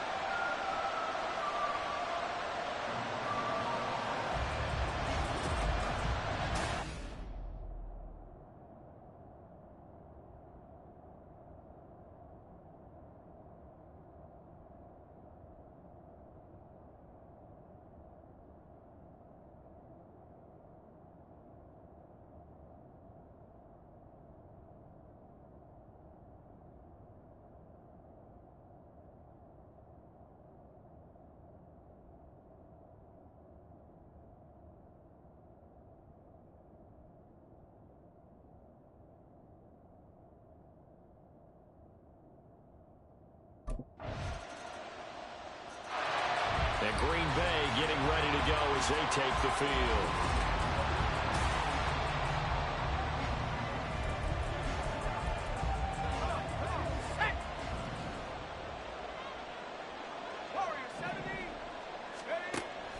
And Green Bay getting ready to go as they take the field.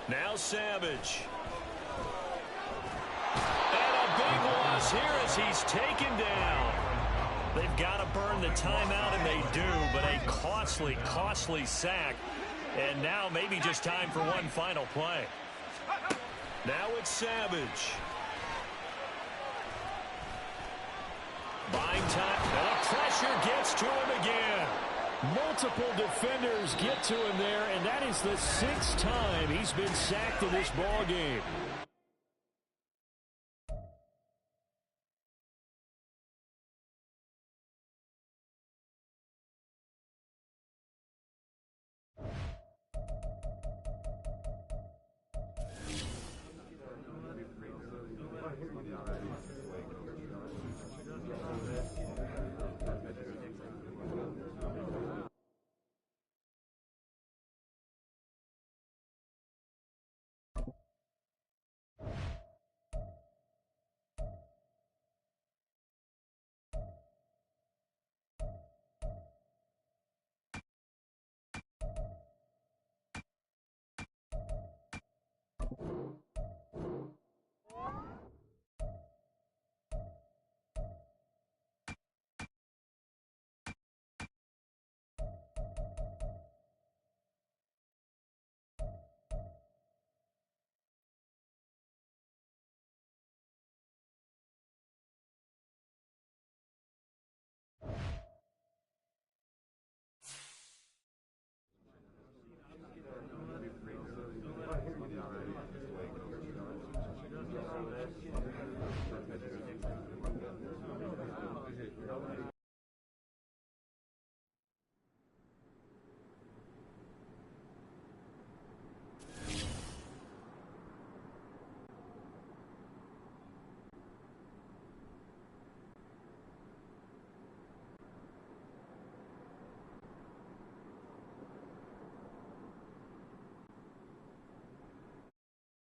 Now Savage. And a big loss here as he's taken down. They've got to burn the timeout, and they do, but a costly, costly sack. And now maybe just time for one final play. Now it's Savage. Buying time. And the pressure gets to him again. Multiple defenders get to him there, and that is the 6th time he's been sacked in this ball game.